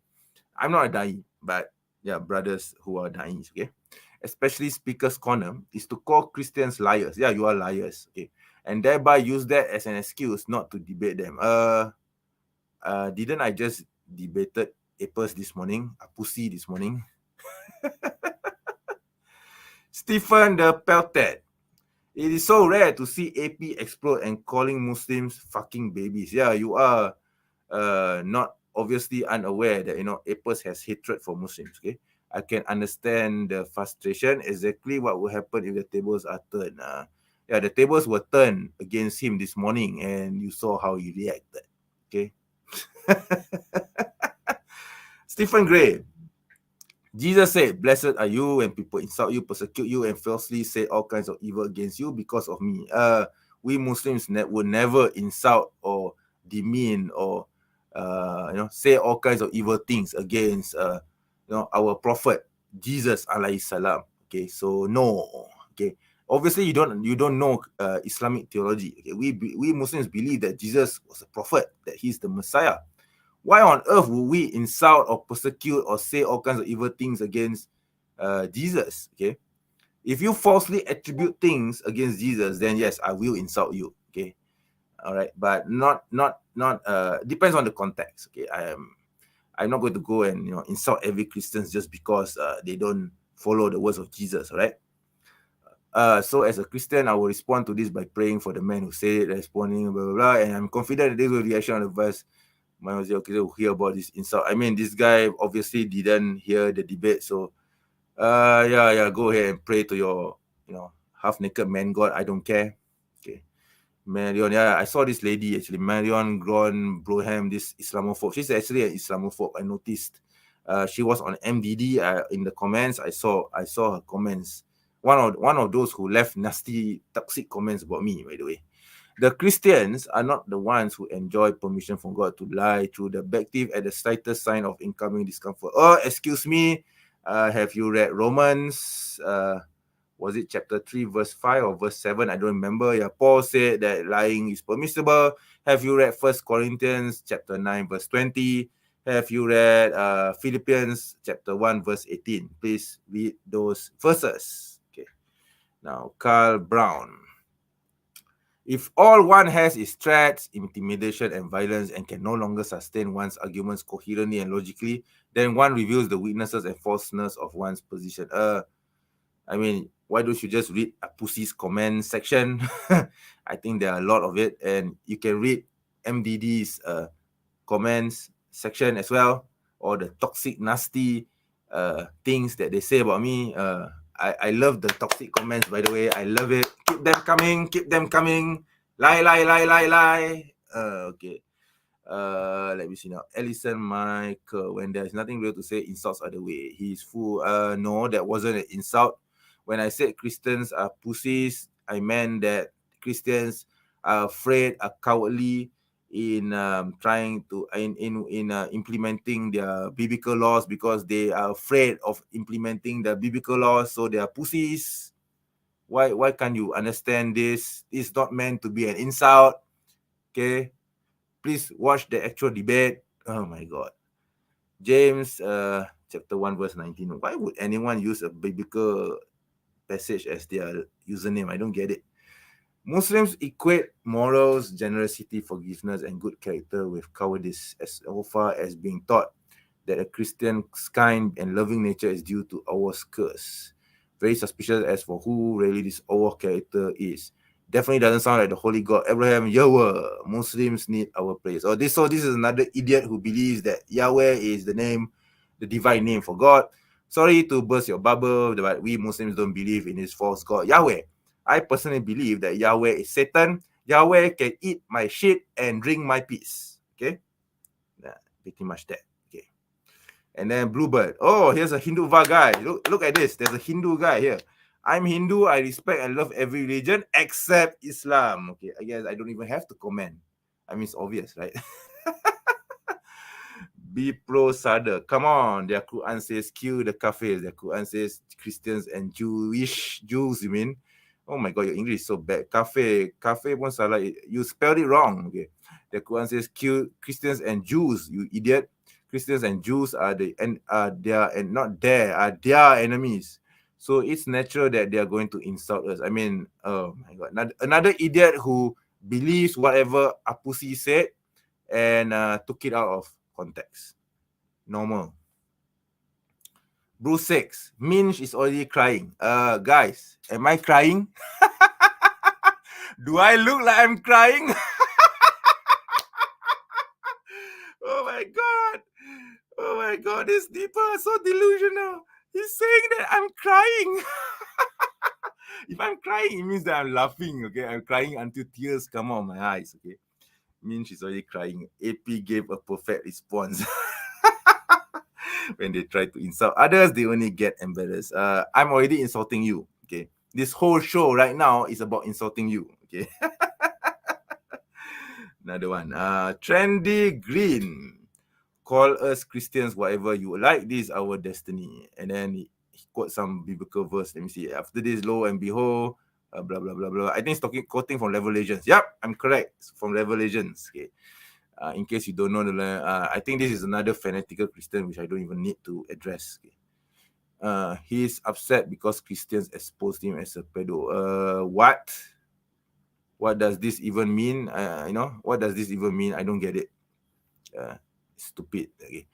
I'm not a Da'i, but yeah, brothers who are Da'is. Okay, especially Speaker's Corner is to call Christians liars. Yeah, you are liars. Okay, and thereby use that as an excuse not to debate them. Didn't I just debated Ap-Ussy this morning? Ap-Ussy this morning. Stephen the Pelted. It is so rare to see AP explode and calling Muslims fucking babies. Yeah, you are not obviously unaware that, Ap-Ussy has hatred for Muslims. Okay, I can understand the frustration. Exactly what will happen if the tables are turned. Yeah, the tables were turned against him this morning, and you saw how he reacted. Okay. Stephen Gray. Jesus said, blessed are you when people insult you, persecute you, and falsely say all kinds of evil against you because of me. We Muslims will never insult or demean or say all kinds of evil things against our prophet Jesus alayhi salam. Okay, so no. Okay, obviously you don't know Islamic theology. Okay, we Muslims believe that Jesus was a prophet, that he's the Messiah. Why on earth would we insult or persecute or say all kinds of evil things against Jesus? Okay, if you falsely attribute things against Jesus, then yes, I will insult you. Okay, all right, but not depends on the context. Okay, I'm not going to go and insult every Christian just because they don't follow the words of Jesus. All right. So as a Christian, I will respond to this by praying for the man who said it, responding, blah, blah, blah, and I'm confident that this will reaction on the verse. Mine was okay to hear about this insult. I mean, this guy obviously didn't hear the debate, so yeah, go ahead and pray to your half-naked man God. I don't care. Okay, Marion, yeah, I saw this lady actually, Marion Gron Broham, this Islamophobe. She's actually an Islamophobe. I noticed. She was on MDD. In the comments, I saw her comments. One of those who left nasty, toxic comments about me, by the way. The Christians are not the ones who enjoy permission from God to lie through the backteeth at the slightest sign of incoming discomfort. Oh, excuse me. Have you read Romans? Was it chapter 3, verse 5 or verse 7? I don't remember. Yeah, Paul said that lying is permissible. Have you read 1 Corinthians chapter 9, verse 20? Have you read Philippians chapter 1, verse 18? Please read those verses. Okay. Now, Carl Brown. If all one has is threats, intimidation, and violence and can no longer sustain one's arguments coherently and logically, then one reveals the weaknesses and falseness of one's position. I mean, why don't you just read Ap-Ussy's comment section? I think there are a lot of it, and you can read MDD's comments section as well, or the toxic, nasty things that they say about me. I love the toxic comments, by the way. I love it. Keep them coming. Keep them coming. Lie, lie, lie, lie, lie. Okay. Let me see now. Ellison Michael, when there's nothing real to say, insults are the way. He's full. No, that wasn't an insult. When I said Christians are pussies, I meant that Christians are afraid, are cowardly in trying to implementing their biblical laws because they are afraid of implementing the biblical laws, so they are pussies. Why can't you understand this? It's not meant to be an insult. Okay, please watch the actual debate. Oh my God. James chapter 1 verse 19. Why would anyone use a biblical passage as their username? I don't get it. Muslims equate morals, generosity, forgiveness, and good character with cowardice, as far as being taught that a Christian's kind and loving nature is due to Allah's curse. Very suspicious as for who really this Allah character is. Definitely doesn't sound like the holy God Abraham. Yahweh. Muslims need our praise. This is another idiot who believes that Yahweh is the name, the divine name for God. Sorry to burst your bubble, but we Muslims don't believe in his false God Yahweh. I personally believe that Yahweh is Satan. Yahweh can eat my shit and drink my piss. Okay? Pretty much that. Okay. And then Bluebird. Oh, here's a Hindu guy. Look at this. There's a Hindu guy here. I'm Hindu. I respect and love every religion except Islam. Okay, I guess I don't even have to comment. I mean, it's obvious, right? Be pro Sada. Come on. Their Quran says kill the kafirs. Their Quran says Christians and Jews, you mean? Oh my God, your English is so bad. Kafir pun salah. You spelled it wrong. Okay. The Quran says kill Christians and Jews, you idiot. Christians and Jews are their enemies. So it's natural that they are going to insult us. I mean, oh my God. Another idiot who believes whatever Ap-Ussy said and took it out of context. Normal. Bruce 6. Minch is already crying. Guys, am I crying? Do I look like I'm crying? Oh my God. Oh my God, these people are so delusional. He's saying that I'm crying. If I'm crying, it means that I'm laughing, okay? I'm crying until tears come out of my eyes, okay? Means she's already crying. AP gave a perfect response. When they try to insult others, they only get embarrassed. I'm already insulting you, okay? This whole show right now is about insulting you, okay? Another one. Trendy Green. Call us Christians whatever you like. This is our destiny. And then he quote some biblical verse. Let me see. After this, lo and behold, blah, blah, blah, blah. I think it's quoting from Revelations. Yep, I'm correct. It's from Revelations. Okay. In case you don't know, I think this is another fanatical Christian, which I don't even need to address. Okay. He's upset because Christians exposed him as a pedo. What? What does this even mean? What does this even mean? I don't get it. Stupid. Okay.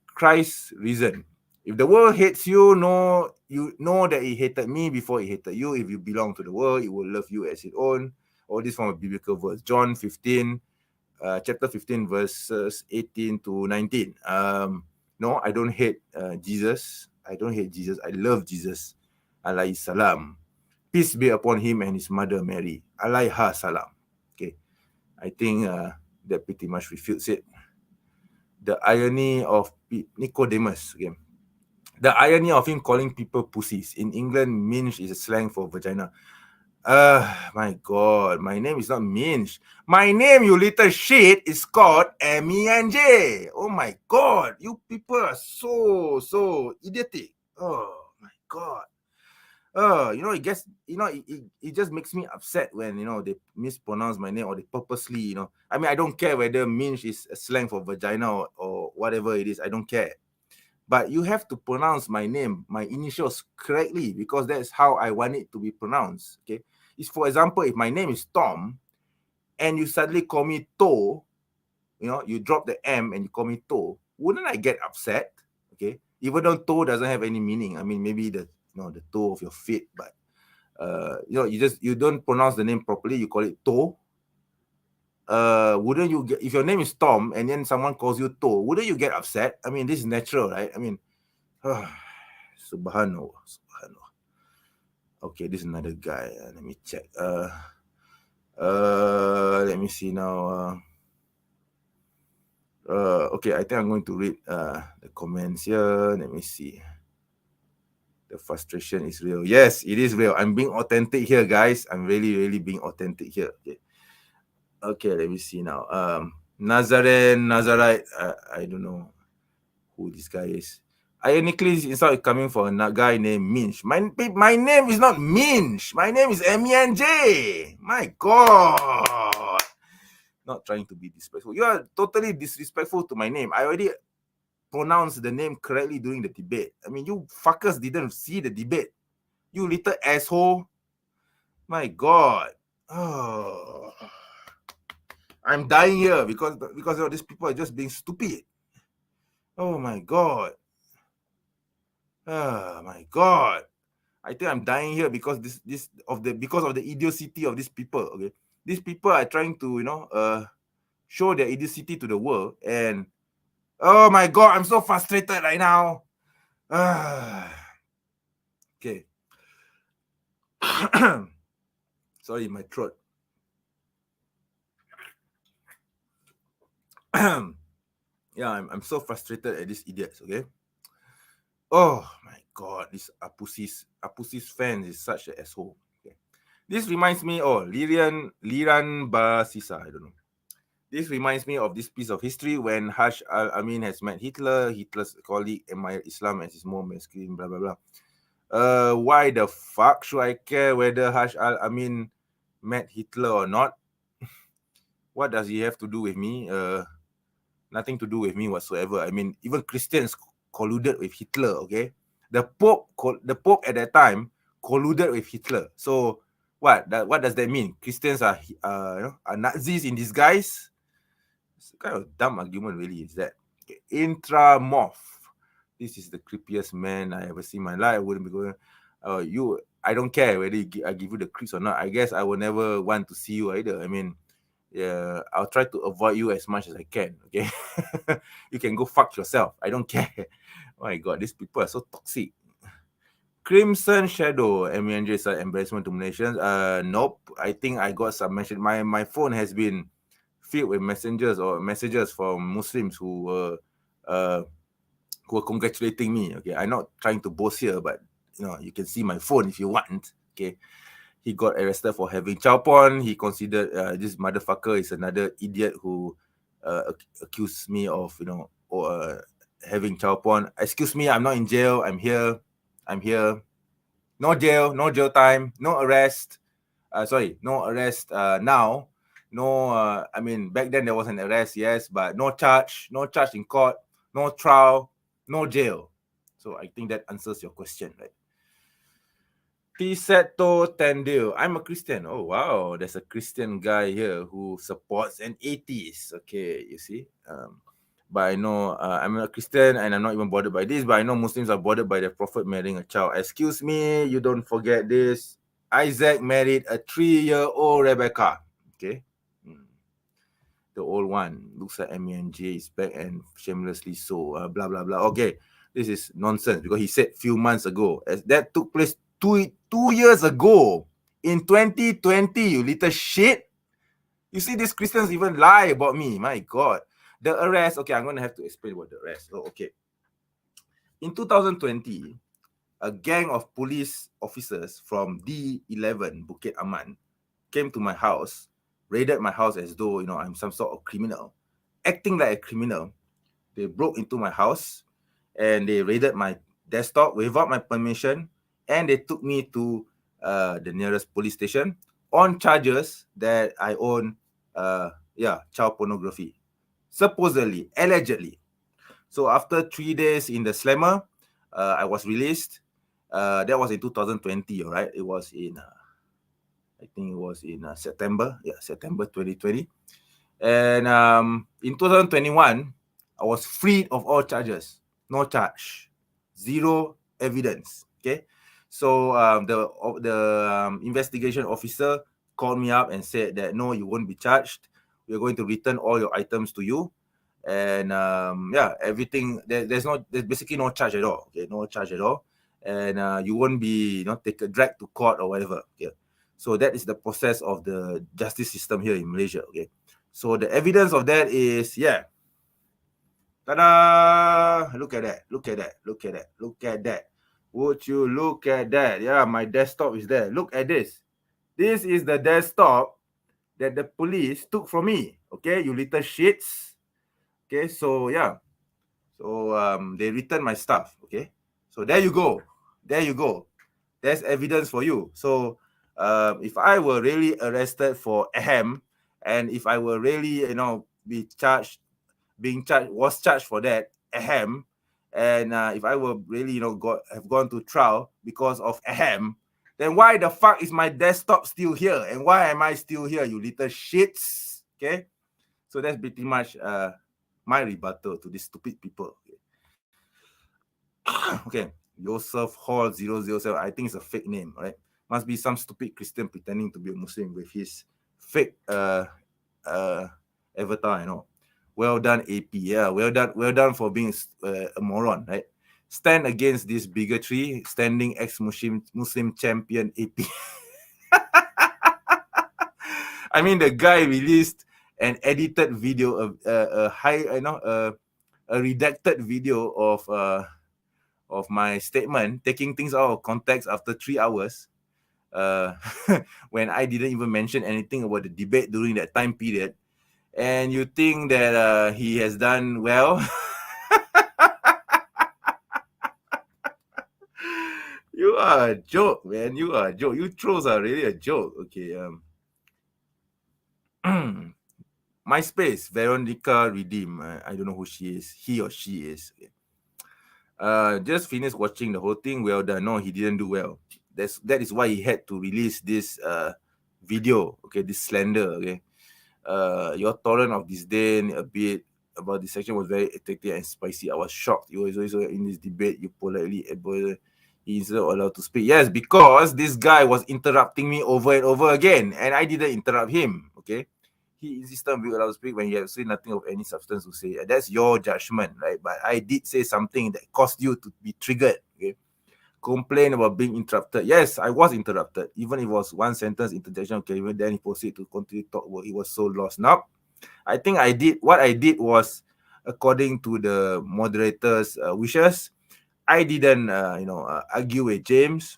Christ's reason. If the world hates you know that it hated me before it hated you. If you belong to the world, it will love you as its own. All this from a biblical verse. John 15, chapter 15, verses 18 to 19. No, I don't hate Jesus. I don't hate Jesus. I love Jesus. Alayhi salam. Peace be upon him and his mother Mary. Alayha salam. Okay. I think that pretty much refutes it. The irony of Nicodemus. Okay. The irony of him calling people pussies. In England, minge is a slang for vagina. My God, my name is not Minch. My name, you little shit, is called M-E-N-J. Oh my God, you people are so idiotic. Oh my God. It just makes me upset when, they mispronounce my name or they purposely, I mean, I don't care whether Minch is a slang for vagina or whatever it is. I don't care. But you have to pronounce my name, my initials correctly, because that's how I want it to be pronounced. Okay. It's, for example, if my name is Tom and you suddenly call me To, you drop the M and you call me To, wouldn't I get upset? Okay. Even though To doesn't have any meaning. I mean, maybe the the toe of your feet, but you don't pronounce the name properly, you call it toe. Wouldn't you get, if your name is Tom and then someone calls you toe, wouldn't you get upset? I mean, this is natural, right? I mean, subhanallah. Okay, this is another guy. Let me check. Let me see now. Okay, I think I'm going to read the comments here. Let me see. The frustration is real. Yes, it is real. I'm being authentic here, guys. I'm really being authentic here. Okay, let me see now. Nazarite. I don't know who this guy is. Ironically, it's not coming from a guy named Minch. My name is not Minch. My name is MENJ. My God. Not trying to be disrespectful. You are totally disrespectful to my name. I already pronounced the name correctly during the debate. I mean, you fuckers didn't see the debate. You little asshole. My God. Oh. I'm dying here because of these people are just being stupid. Oh my God. Oh my God. I think I'm dying here because because of the idiocy of these people. Okay. These people are trying to, show their idiocy to the world, and oh my God, I'm so frustrated right now. Okay. Sorry, my throat. Yeah, I'm so frustrated at these idiots, okay? Oh my God, this Ap-Ussy's fans is such an asshole. Okay. This reminds me, Liran Basisa, I don't know. This reminds me of this piece of history when Hash al-Amin has met Hitler. Hitler's colleague admired Islam as his more masculine, blah, blah, blah. Why the fuck should I care whether Hash al-Amin met Hitler or not? What does he have to do with me? Nothing to do with me whatsoever. I mean, even Christians colluded with Hitler, okay? The Pope at that time colluded with Hitler. So what does that mean? Christians are Nazis in disguise? It's kind of dumb argument, really, is that. Okay. Intramorph. This is the creepiest man I ever seen in my life. I wouldn't be going, I don't care whether I give you the creeps or not. I guess I will never want to see you either. I mean, yeah, I'll try to avoid you as much as I can, okay? You can go fuck yourself. I don't care. Oh my God, these people are so toxic. Crimson Shadow, MENJ is an embarrassment to Malaysians. Nope. I think I got some message. My phone has been filled with messages from Muslims who were congratulating me. Okay, I'm not trying to boast here, but you can see my phone if you want. Okay, he got arrested for having child porn. He considered this motherfucker is another idiot who accused me of having child porn. Excuse me, I'm not in jail. I'm here. No jail time, no arrest. No arrest now. No, I mean, back then there was an arrest, yes, but no charge in court, no trial, no jail. So I think that answers your question, right? Piseto Tendil. I'm a Christian. Oh, wow. There's a Christian guy here who supports an atheist. Okay, you see? But I know I'm a Christian and I'm not even bothered by this, but I know Muslims are bothered by the Prophet marrying a child. Excuse me, you don't forget this. Isaac married a 3-year-old Rebecca. Okay. The old one looks like MENJ is back and shamelessly so. Blah, blah, blah. Okay. This is nonsense because he said few months ago. As that took place two years ago. In 2020, you little shit. You see, these Christians even lie about me. My God. The arrest, okay, I'm going to have to explain about the arrest. Oh, okay. In 2020, a gang of police officers from D11, Bukit Aman, came to my house, raided my house as though, I'm some sort of criminal. Acting like a criminal, they broke into my house and they raided my desktop without my permission, and they took me to the nearest police station on charges that I own, child pornography. Supposedly, allegedly. So after 3 days in the slammer, I was released. That was in 2020, all right? It was in, I think it was in September. Yeah, September 2020. And in 2021, I was freed of all charges. No charge. Zero evidence. Okay? So the investigation officer called me up and said that no, you won't be charged. We're going to return all your items to you, and everything. There's basically no charge at all. Okay, no charge at all, and you won't be dragged to court or whatever. Okay, so that is the process of the justice system here in Malaysia. Okay, so the evidence of that is ta-da! Look at that! Look at that! Look at that! Look at that! Would you look at that? Yeah, my desktop is there. Look at this. This is the desktop that the police took from me. Okay, you little shits. Okay, so yeah. So they returned my stuff. Okay. So there you go. There you go. There's evidence for you. So if I were really arrested for ahem, and if I were really, was charged for that ahem, and if I were really, have gone to trial because of ahem, then why the fuck is my desktop still here? And why am I still here, you little shits? Okay. So that's pretty much my rebuttal to these stupid people. Okay. Joseph Hall 007. I think it's a fake name, right? Must be some stupid Christian pretending to be a Muslim with his fake avatar, Well done, AP. Yeah, well done for being a moron, right? Stand against this bigotry, standing ex-Muslim champion AP. I mean, the guy released an edited video of a redacted video of my statement, taking things out of context after 3 hours, when I didn't even mention anything about the debate during that time period. And you think that he has done well? You are a joke, man. You are a joke. You trolls are really a joke. Okay. MySpace, Veronica Redeem. I don't know who she is. He or she is. Just finished watching the whole thing. Well done. No, he didn't do well. That is why he had to release this video. Okay, this slander. Okay. Your torrent of disdain a bit about this section was very addictive and spicy. I was shocked. You was also in this debate. You politely he's not allowed to speak. Yes, because this guy was interrupting me over and over again, and I didn't interrupt him. Okay, he insisted on being allowed to speak when he had said nothing of any substance to say. That's your judgment, right? But I did say something that caused you to be triggered. Okay. Complain about being interrupted. Yes, I was interrupted. Even if it was one sentence interjection, okay, then he proceeded to continue to talk about he was so lost. Now, I think what I did was according to the moderator's wishes. I didn't, argue with James.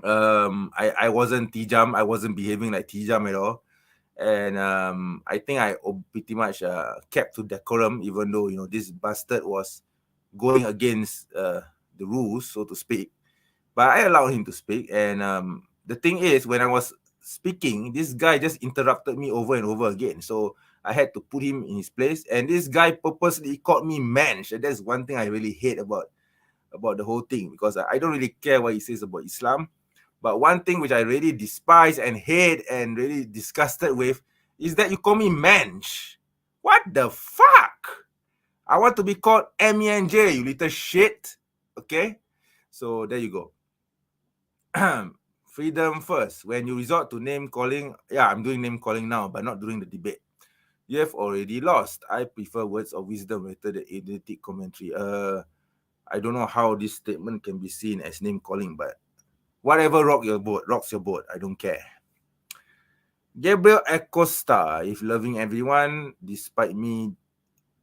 I wasn't Tijam. I wasn't behaving like Tijam at all. And I think I pretty much kept to decorum, even though, this bastard was going against the rules, so to speak. But I allowed him to speak. And the thing is, when I was speaking, this guy just interrupted me over and over again. So I had to put him in his place. And this guy purposely called me mensch. And that's one thing I really hate about the whole thing, because I don't really care what he says about Islam. But one thing which I really despise and hate and really disgusted with is that you call me mensch. What the fuck? I want to be called MENJ, you little shit. Okay? So there you go. Freedom first. When you resort to name calling, I'm doing name calling now, but not during the debate. You have already lost. I prefer words of wisdom rather than idiotic commentary. I don't know how this statement can be seen as name calling, but whatever rocks your boat. I don't care. Gabriel Acosta, if loving everyone, despite me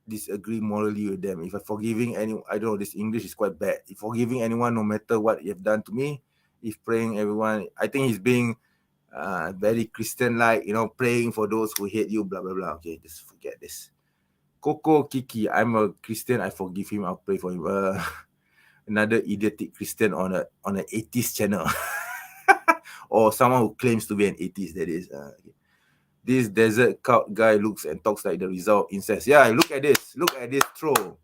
disagree morally with them. If I'm forgiving anyone, I don't know, this English is quite bad. If forgiving anyone, no matter what you've done to me, if praying everyone, I think he's being very Christian-like, praying for those who hate you, blah, blah, blah. Okay, just forget this. Coco Kiki, I'm a Christian, I forgive him, I'll pray for him. Another idiotic Christian on an atheist channel. Or someone who claims to be an atheist, that is. This desert cult guy looks and talks like the result of incest. Yeah, look at this troll.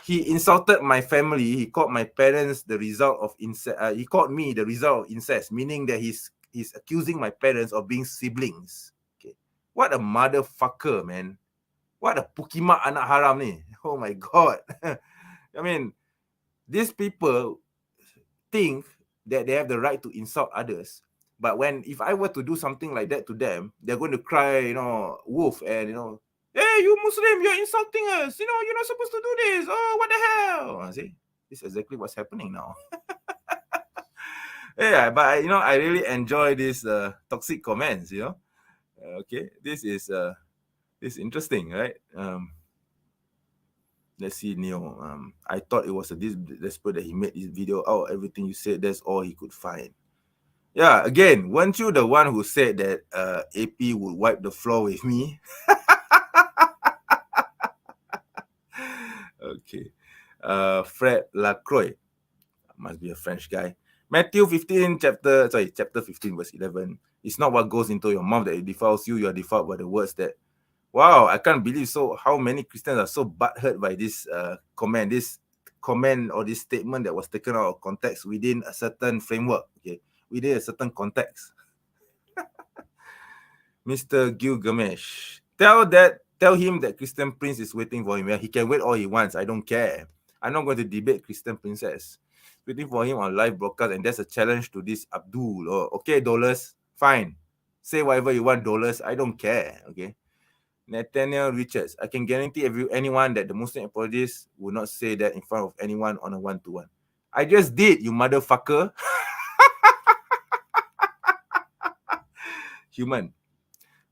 He insulted my family. He called my parents the result of incest. He called me the result of incest, meaning that he's accusing my parents of being siblings. Okay, what a motherfucker, man. What a pukimak anak haram ni. Oh my God. I mean, these people think that they have the right to insult others. But if I were to do something like that to them, they're going to cry, wolf, and hey, you Muslim, you're insulting us. You're not supposed to do this. Oh, what the hell? See, this is exactly what's happening now. Yeah, but I really enjoy these toxic comments. Okay, this is interesting, right? Let's see, Neo. I thought it was this desperate that he made this video. Oh, everything you said, that's all he could find. Yeah, again, weren't you the one who said that AP would wipe the floor with me? Okay. Fred Lacroix. Must be a French guy. Matthew 15, chapter 15, verse 11. It's not what goes into your mouth that it defiles you. You are defiled by the words that... Wow, I can't believe how many Christians are so butthurt by this comment. This comment or this statement that was taken out of context within a certain framework. Okay, within a certain context. Mr. Gilgamesh, tell him that Christian Prince is waiting for him. Yeah, he can wait all he wants. I don't care. I'm not going to debate Christian Princess. Waiting for him on live broadcast, and that's a challenge to this Abdul. Oh, okay, dollars, fine. Say whatever you want, dollars. I don't care. Okay. Nathaniel Richards, I can guarantee anyone that the Muslim apologists will not say that in front of anyone on a one-to-one. I just did, you motherfucker. Human.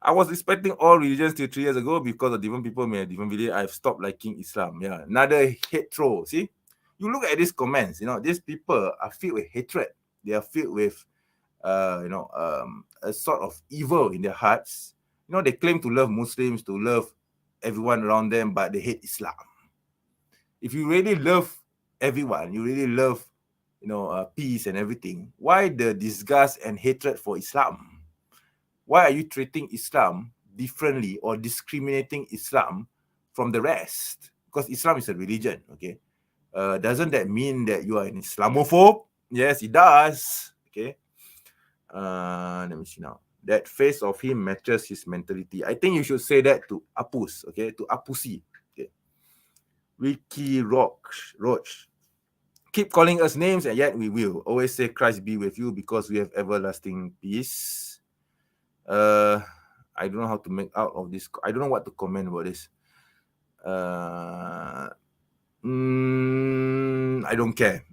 I was respecting all religions till 3 years ago because of different people may have different beliefs. I've stopped liking Islam. Yeah, another hate troll. See, you look at these comments. These people are filled with hatred. They are filled with, a sort of evil in their hearts. They claim to love Muslims, to love everyone around them, but they hate Islam. If you really love everyone, you really love, peace and everything, why the disgust and hatred for Islam? Why are you treating Islam differently or discriminating Islam from the rest? Because Islam is a religion, okay? Doesn't that mean that you are an Islamophobe? Yes, it does, okay? Let me see now. That face of him matches his mentality. I think you should say that to Ap-Ussy, okay? To Ap-Ussy, okay? Ricky Roach. Keep calling us names, and yet we will. Always say Christ be with you because we have everlasting peace. I don't know how to make out of this. I don't know what to comment about this. I don't care.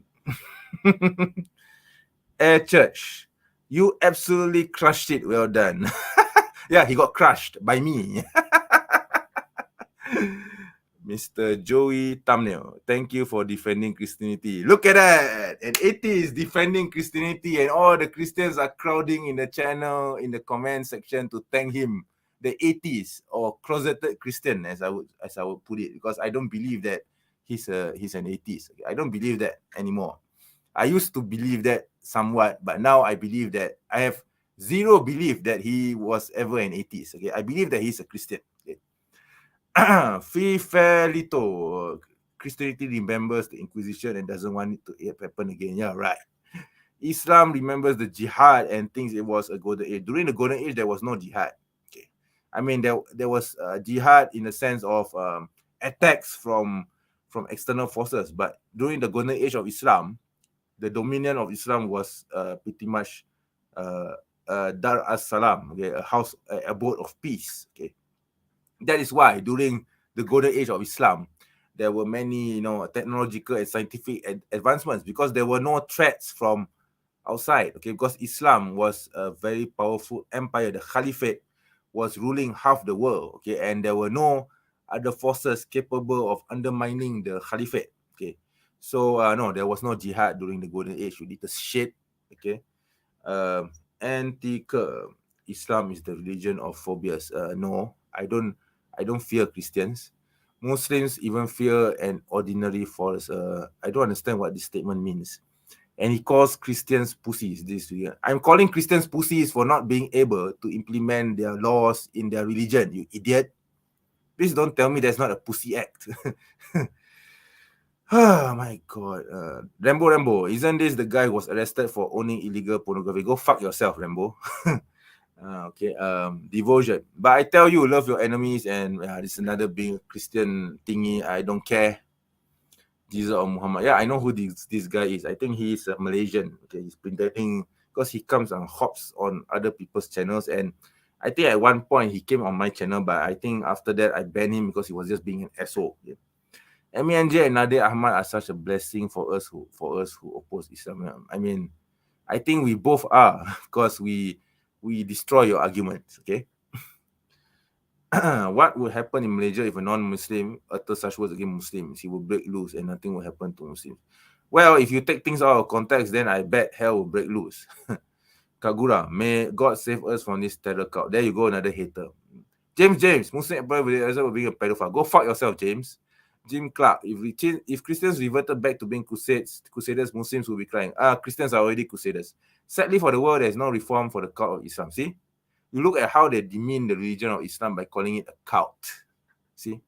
Air Church, you absolutely crushed it. Well done. Yeah, he got crushed by me. Mr. Joey Thumbnail, thank you for defending Christianity. Look at that. An atheist defending Christianity, and all the Christians are crowding in the channel, in the comment section to thank him. The atheist or closeted Christian, as I would put it, because I don't believe that he's an atheist. I don't believe that anymore. I used to believe that somewhat, but now I believe that I have zero belief that he was ever an atheist. Okay, I believe that he's a Christian. Okay? Fifelito, Christianity remembers the Inquisition and doesn't want it to happen again. Yeah, right. Islam remembers the jihad and thinks it was a golden age. During the golden age, there was no jihad. Okay, I mean there was jihad in the sense of attacks from external forces, but during the golden age of Islam, the dominion of Islam was pretty much Dar as-Salam, okay, a house, abode of peace. Okay, that is why during the golden age of Islam, there were many, technological and scientific advancements because there were no threats from outside. Okay, because Islam was a very powerful empire. The Caliphate was ruling half the world. Okay, and there were no other forces capable of undermining the Caliphate. Okay, so no, there was no jihad during the golden age. You little shit. Okay, Islam is the religion of phobias. No, I don't fear Christians. Muslims even fear an ordinary forest. I don't understand what this statement means. And he calls Christians pussies this year. I'm calling Christians pussies for not being able to implement their laws in their religion, you idiot. Please don't tell me that's not a pussy act. Oh my God. Rambo, isn't this the guy who was arrested for owning illegal pornography? Go fuck yourself, Rambo. Okay, devotion. But I tell you, love your enemies, and this is another being Christian thingy. I don't care. Jesus or Muhammad. Yeah, I know who this guy is. I think he is a Malaysian. Okay, he's pretending because he comes and hops on other people's channels, and I think at one point he came on my channel, but I think after that I banned him because he was just being an asshole. Yeah. MNJ and Nadir Ahmad are such a blessing for us who oppose Islam. I mean, I think we both are because we destroy your arguments. Okay. What will happen in Malaysia if a non-Muslim utters such words against Muslims? He will break loose and nothing will happen to Muslims. Well, if you take things out of context, then I bet hell will break loose. Kagura, may God save us from this terror cult. There you go, another hater. James, Muslim will being a pedophile. Go fuck yourself, James. Jim Clark, if Christians reverted back to being crusaders, Muslims will be crying. Christians are already crusaders. Sadly for the world, there's no reform for the cult of Islam. See? You look at how they demean the religion of Islam by calling it a cult. See?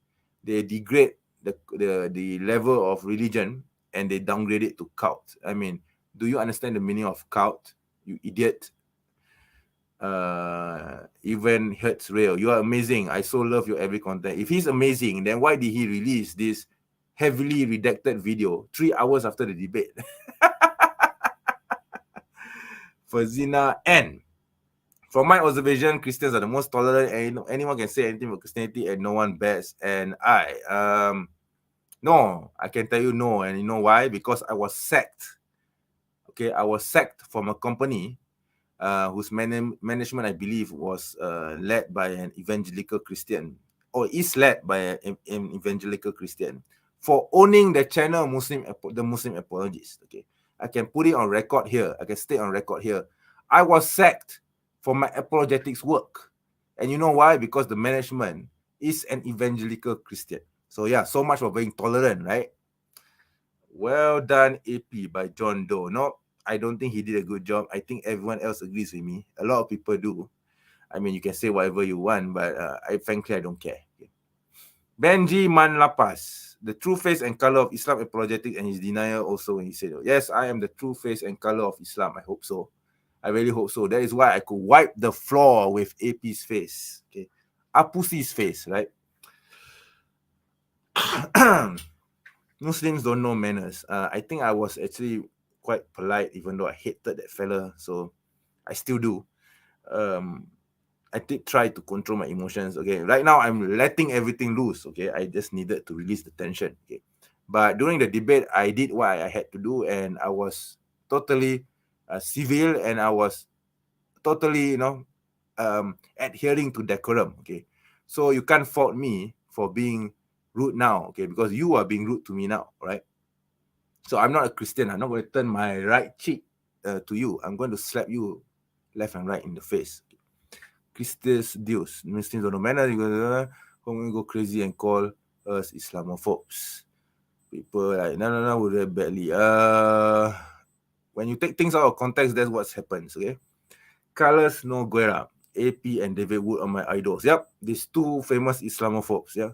They degrade the level of religion and they downgrade it to cult. I mean, do you understand the meaning of cult? You idiot. Even hurts real. You are amazing. I so love your every content. If he's amazing, then why did he release this heavily redacted video 3 hours after the debate? Fazina N. From my observation, Christians are the most tolerant, and anyone can say anything about Christianity and no one bets. And no, I can tell you no. And you know why? Because I was sacked. Okay, I was sacked from a company whose management, I believe, was led by an evangelical Christian, or is led by an evangelical Christian, for owning the channel the Muslim Apologist. Okay, I can put it on record here. I can state on record here. I was sacked for my apologetics work. And you know why? Because the management is an evangelical Christian. So yeah, so much for being tolerant, right? Well done, AP by John Doe. No, I don't think he did a good job. I think everyone else agrees with me. A lot of people do. I mean, you can say whatever you want, but frankly, I don't care. Okay. Benji Manlapas, the true face and color of Islam apologetics and his denial also when he said, yes, I am the true face and color of Islam. I hope so. I really hope so. That is why I could wipe the floor with AP's face. Okay. Ap-Ussy's face, right? Muslims don't know manners. I think I was actually quite polite, even though I hated that fella. So I still do. I did try to control my emotions. Okay. Right now, I'm letting everything loose. Okay. I just needed to release the tension. Okay. But during the debate, I did what I had to do, and I was totally civil, and I was totally, adhering to decorum. Okay, so you can't fault me for being rude now. Okay, because you are being rude to me now, right? So I'm not a Christian. I'm not going to turn my right cheek to you. I'm going to slap you left and right in the face. Christus Deus, Muslims don't know manners. You're going to go crazy and call us Islamophobes. People like no, we read badly. When you take things out of context, that's what happens. Okay. Carlos Noguera, AP and David Wood are my idols. Yep, these two famous Islamophobes. Yeah,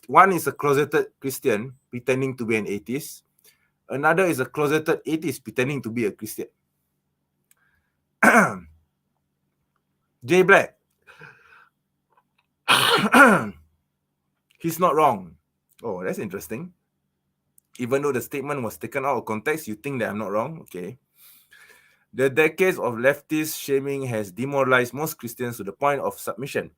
one is a closeted Christian pretending to be an atheist. Another is a closeted atheist pretending to be a Christian. Jay Black. He's not wrong. Oh, that's interesting. Even though the statement was taken out of context, you think that I'm not wrong? Okay. The decades of leftist shaming has demoralized most Christians to the point of submission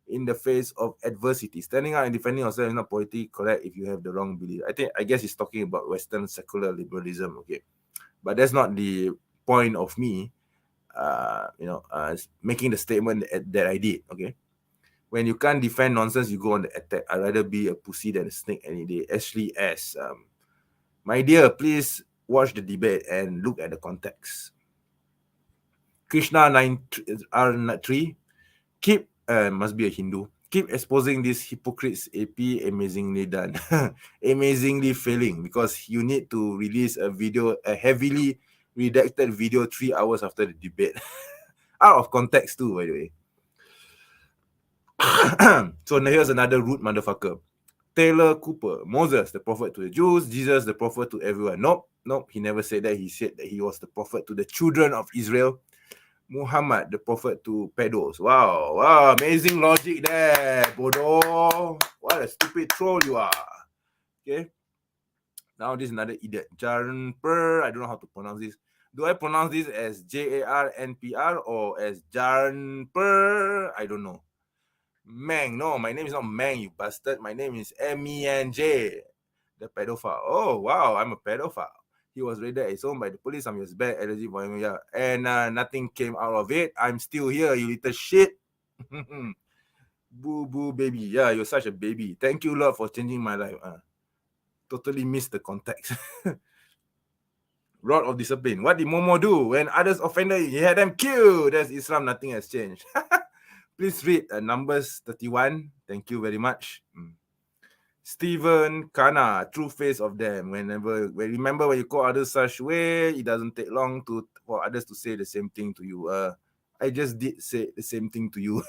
in the face of adversity. Standing out and defending yourself is not politically correct if you have the wrong belief. I guess he's talking about Western secular liberalism, okay? But that's not the point of me, making the statement that I did, okay? When you can't defend nonsense, you go on the attack. I'd rather be a pussy than a snake any day. Ashley S. My dear, please watch the debate and look at the context. Krishna 9R3, must be a Hindu. Keep exposing these hypocrites. AP, amazingly done. Amazingly failing, because you need to release a heavily redacted video 3 hours after the debate. Out of context too, by the way. So now here's another rude motherfucker. Taylor Cooper, Moses, the prophet to the Jews, Jesus, the prophet to everyone. Nope, he never said that. He said that he was the prophet to the children of Israel. Muhammad, the prophet to pedos. Wow, amazing logic there, Bodo. What a stupid troll you are. Okay. Now this is another idiot. Jarnper. I don't know how to pronounce this. Do I pronounce this as Jarnpr or as Jarnper? I don't know. Mang. No, my name is not Mang, you bastard. My name is MENJ. The pedophile. Oh, wow, I'm a pedophile. He was raided at his home by the police. I'm his bad allergy for him. Yeah. And nothing came out of it. I'm still here, you little shit. Boo boo baby. Yeah, you're such a baby. Thank you, Lord, for changing my life. Totally missed the context. Rod of discipline. What did Momo do when others offended? He had them killed. That's Islam. Nothing has changed. Please read Numbers 31. Thank you very much. Stephen Kana, true face of them. Remember when you call others such way, it doesn't take long for others to say the same thing to you. I just did say the same thing to you.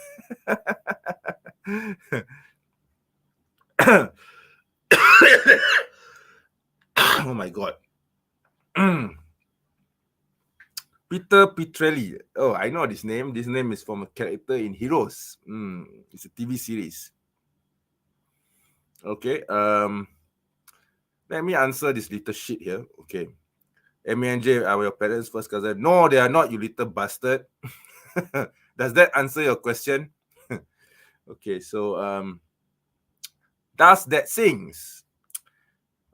Oh my God. Peter Petrelli. Oh, I know this name. This name is from a character in Heroes. It's a TV series. Okay. Let me answer this little shit here. Okay. M&J are your parents' first cousin. No, they are not, you little bastard. Does that answer your question? Okay, so does that sings?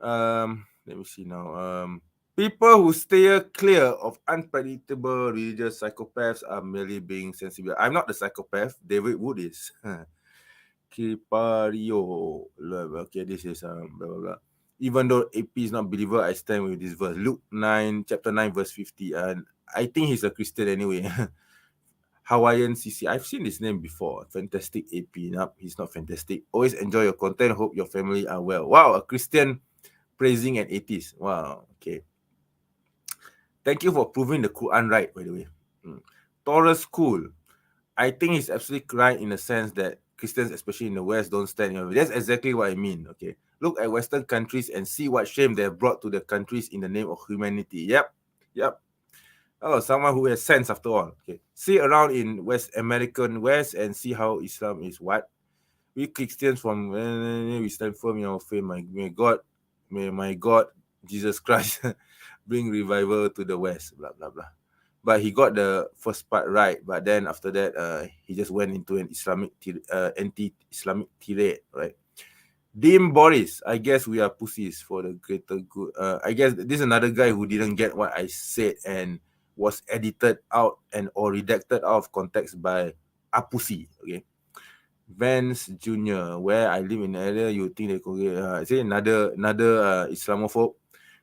Let me see now. People who stay clear of unpredictable religious psychopaths are merely being sensible. I'm not the psychopath. David Wood is. Kipario. Okay, this is blah, blah, blah. Even though AP is not believer, I stand with this verse. Luke 9, chapter 9, verse 50. And I think he's a Christian anyway. Hawaiian CC. I've seen his name before. Fantastic AP. Nope, he's not fantastic. Always enjoy your content. Hope your family are well. Wow, a Christian praising an atheist. Wow, okay. Thank you for proving the Quran right, by the way. Taurus Cool. I think he's absolutely right in the sense that Christians, especially in the West, don't stand in. That's exactly what I mean. Okay. Look at Western countries and see what shame they have brought to the countries in the name of humanity. Yep. Oh, someone who has sense after all. Okay. See around in American West and see how Islam is what. We Christians from we stand firm in our faith. May my God, Jesus Christ, bring revival to the West. Blah blah blah. But he got the first part right. But then after that, he just went into an anti-Islamic tirade, right? Dim Boris, I guess we are pussies for the greater good. I guess this is another guy who didn't get what I said and was edited out or redacted out of context by Ap-Ussy. Okay. Vance Jr., where I live in an area, you think they could say another Islamophobe.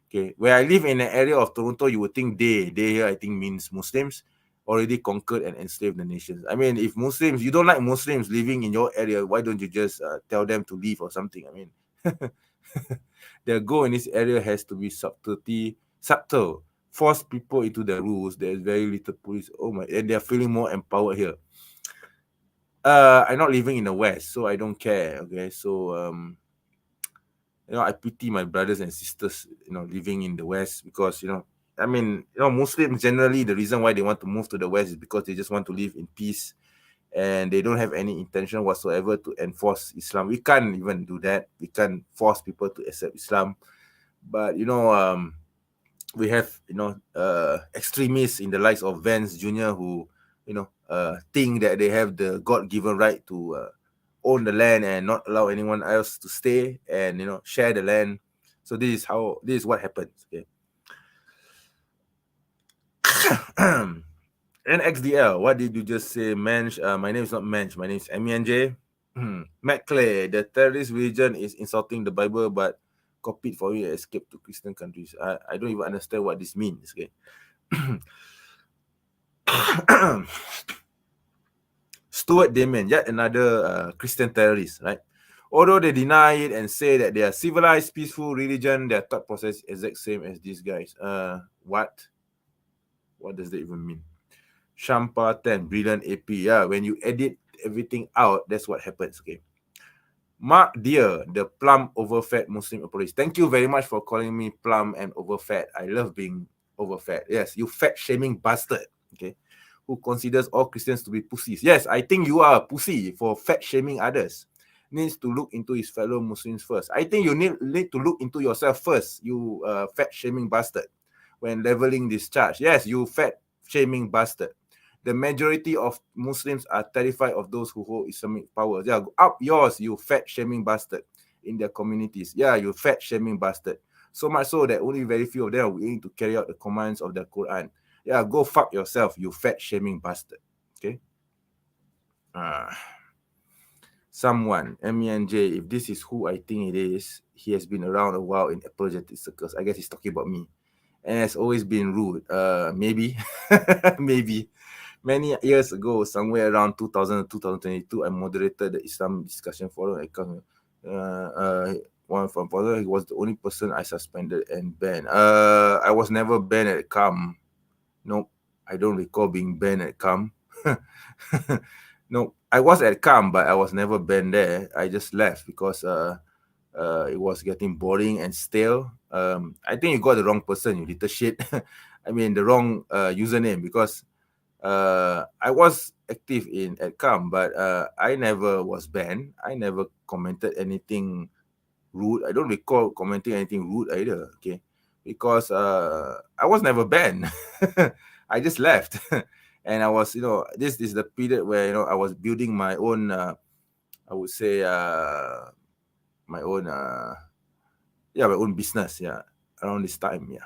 Okay, where I live in an area of Toronto, you would think they here I think means Muslims already conquered and enslaved the nations. I mean, if you don't like Muslims living in your area, why don't you just tell them to leave or something? I mean, their goal in this area has to be subtle, force people into the rules. There's very little police. Oh my, and they're feeling more empowered here. I'm not living in the West, so I don't care. Okay, so I pity my brothers and sisters, living in the West because, I mean, Muslims generally, the reason why they want to move to the West is because they just want to live in peace and they don't have any intention whatsoever to enforce Islam. We can't even do that. We can't force people to accept Islam. But, we have, extremists in the likes of Vance Jr. who, think that they have the God-given right to own the land and not allow anyone else to stay and share the land. So this is what happens. Okay. NXDL, what did you just say, Mensch? My name is not Mensch, my name is MENJ. Matt Clay, the terrorist religion is insulting the Bible but copied for you escape to Christian countries. I don't even understand what this means. Okay. Stuart Damon, yet another Christian terrorist, right? Although they deny it and say that they are civilized, peaceful religion, their thought process is exact same as these guys. What does that even mean? Shampa 10, brilliant AP. Yeah, when you edit everything out, that's what happens. Okay. Mark Deer, the plump, overfed Muslim apologist. Thank you very much for calling me plump and overfed. I love being overfed. Yes, you fat-shaming bastard. Okay. Who considers all Christians to be pussies. Yes, I think you are a pussy for fat-shaming others. needs to look into his fellow Muslims first. I think you need to look into yourself first, you fat shaming bastard, when leveling this charge. Yes, you fat shaming bastard. The majority of Muslims are terrified of those who hold Islamic powers. Yeah, up yours, you fat shaming bastard, in their communities. Yeah, you fat shaming bastard. So much so that only very few of them are willing to carry out the commands of the Quran. Yeah, go fuck yourself, you fat shaming bastard. Okay. Someone, MENJ, if this is who I think it is, he has been around a while in apologetic circles. I guess he's talking about me. And has always been rude. Maybe. Maybe. Many years ago, somewhere around 2000 2022, I moderated the Islam discussion forum. One from father, he was the only person I suspended and banned. I was never banned at CAM. Nope. I don't recall being banned at CAM. No, I was at CAM, but I was never banned there. I just left because it was getting boring and stale. I think you got the wrong person, you little shit. I mean, the wrong username, because I was active at CAM, but I never was banned. I never commented anything rude. I don't recall commenting anything rude either. Okay, because I was never banned. I just left. And I was, this is the period where, I was building my own, I would say, my own, my own business, around this time,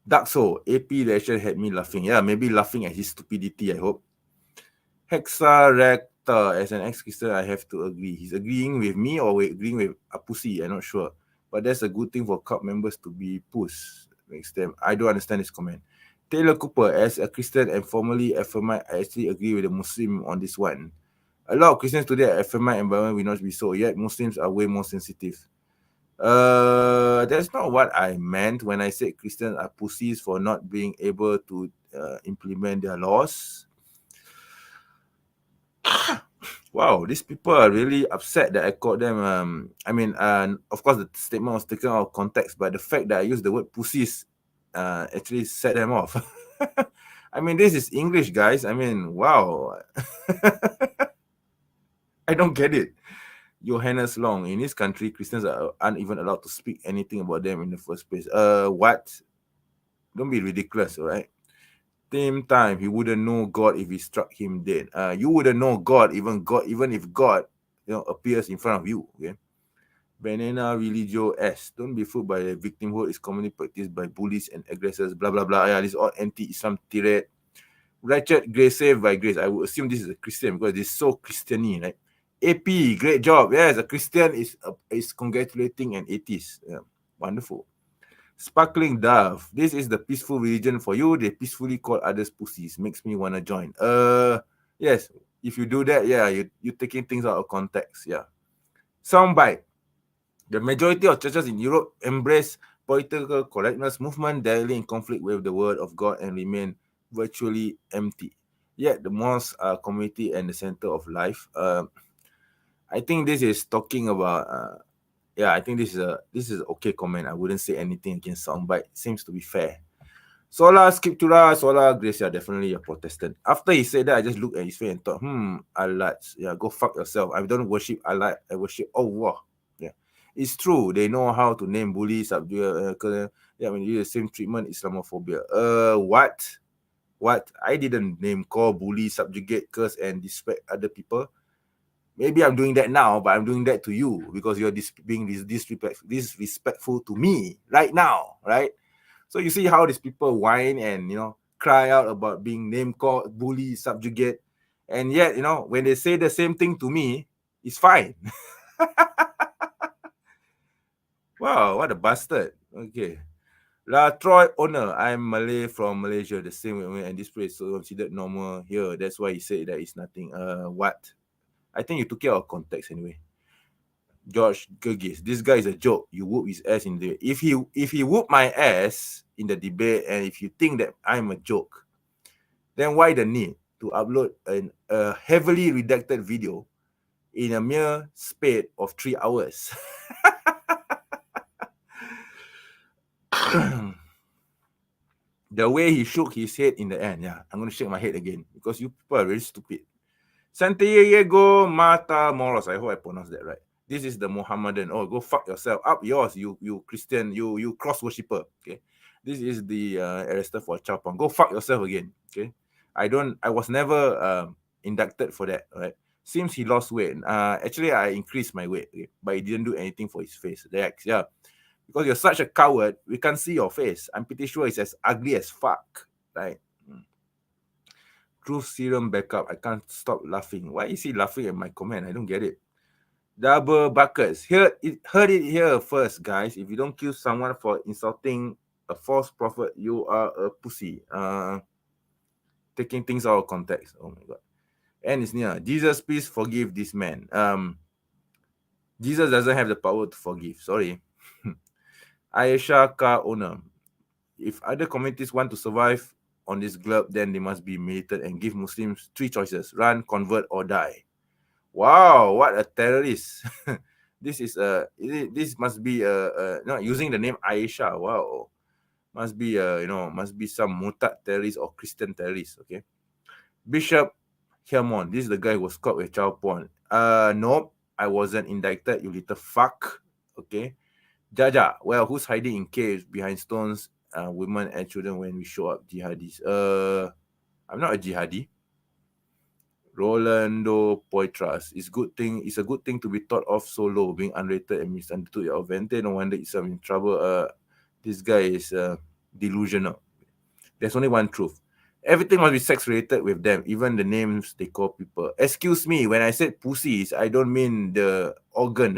Dark Soul, AP election had me laughing. Yeah, maybe laughing at his stupidity, I hope. Hexa Rector, as an ex-Christian, I have to agree. He's agreeing with me or agreeing with Ap-Ussy, I'm not sure. But that's a good thing for cult members to be puss next time. I don't understand this comment. Taylor Cooper, as a Christian and formerly Affirmite, I actually agree with the Muslim on this one. A lot of Christians today are Affirmite environment will not be so, yet Muslims are way more sensitive. That's not what I meant when I said Christians are pussies for not being able to implement their laws. Wow, these people are really upset that I called them. Of course, the statement was taken out of context, but the fact that I used the word pussies actually set them off. I mean, this is English, guys. I mean, wow. I don't get it. Johannes Long, in this country, Christians aren't even allowed to speak anything about them in the first place. What? Don't be ridiculous, all right? Same time, he wouldn't know God if he struck him dead. You wouldn't know God, even if God, appears in front of you. Okay. Banana religio S. Don't be fooled by the victimhood is commonly practiced by bullies and aggressors. Blah blah blah. Yeah, this is all anti-Islam tirade. Wretched grace saved by grace. I would assume this is a Christian because it's so Christiany, right? AP, great job. Yes, a Christian is congratulating an atheist. Yeah, wonderful. Sparkling Dove. This is the peaceful religion for you. They peacefully call others pussies. Makes me want to join. Yes. If you do that, yeah, you're taking things out of context. Yeah. Soundbite. The majority of churches in Europe embrace political correctness movement directly in conflict with the word of God and remain virtually empty. Yet the mosques are community and the center of life. I think this is talking about I think this is an okay comment. I wouldn't say anything against soundbite. Seems to be fair. Sola Scriptura, Sola Gracia, definitely a Protestant. After he said that, I just looked at his face and thought, Allah, yeah, go fuck yourself. I don't worship Allah, I worship Allah. Yeah. It's true, they know how to name bully, subject, when you do the same treatment, Islamophobia. What? I didn't name, call, bully, subjugate, curse, and disrespect other people. Maybe I'm doing that now, but I'm doing that to you because you're being disrespectful to me right now, right? So you see how these people whine and, cry out about being name called, bully, subjugate. And yet, when they say the same thing to me, it's fine. Wow, what a bastard. Okay. La Troy owner, I'm Malay from Malaysia, the same way, and this place so considered normal here. That's why he said that it's nothing. What? I think you took it out of context anyway. George Gergis, this guy is a joke. You whoop his ass in the if he whoop my ass in the debate, and if you think that I'm a joke, then why the need to upload a heavily redacted video in a mere spate of 3 hours? The way he shook his head in the end, I'm going to shake my head again because you people are very stupid. Santiago Matamoros. I hope I pronounced that right. This is the Mohammedan. Oh, go fuck yourself. Up yours, you Christian, you cross worshipper. Okay. This is the arrested for child porn. Go fuck yourself again. Okay. I was never inducted for that. Right. Seems he lost weight. Actually, I increased my weight, okay? But he didn't do anything for his face. Yeah. Because you're such a coward, we can't see your face. I'm pretty sure it's as ugly as fuck. Right. Truth serum backup. I can't stop laughing. Why is he laughing at my comment? I don't get it. Double buckets. Heard it here first, guys. If you don't kill someone for insulting a false prophet, you are a pussy. Taking things out of context. Oh my god. And it's near. Jesus, please forgive this man. Jesus doesn't have the power to forgive. Sorry. Aisha car owner. If other communities want to survive on this globe, then they must be militant and give Muslims 3 choices: run, convert, or die. Wow, what a terrorist! This must be not using the name Aisha. Wow, must be must be some murtad terrorist or Christian terrorist. Okay, Bishop Hermon. This is the guy who was caught with child porn. Nope, I wasn't indicted. You little fuck. Okay, Jaja. Well, who's hiding in caves behind stones? Women and children when we show up jihadis. I'm not a jihadi. Rolando Poitras. It's a good thing to be thought of so low, being unrated and misunderstood. Your Vente, no wonder it's in trouble. This guy is delusional. There's only one truth. Everything must be sex related with them, even the names they call people. Excuse me, when I said pussies, I don't mean the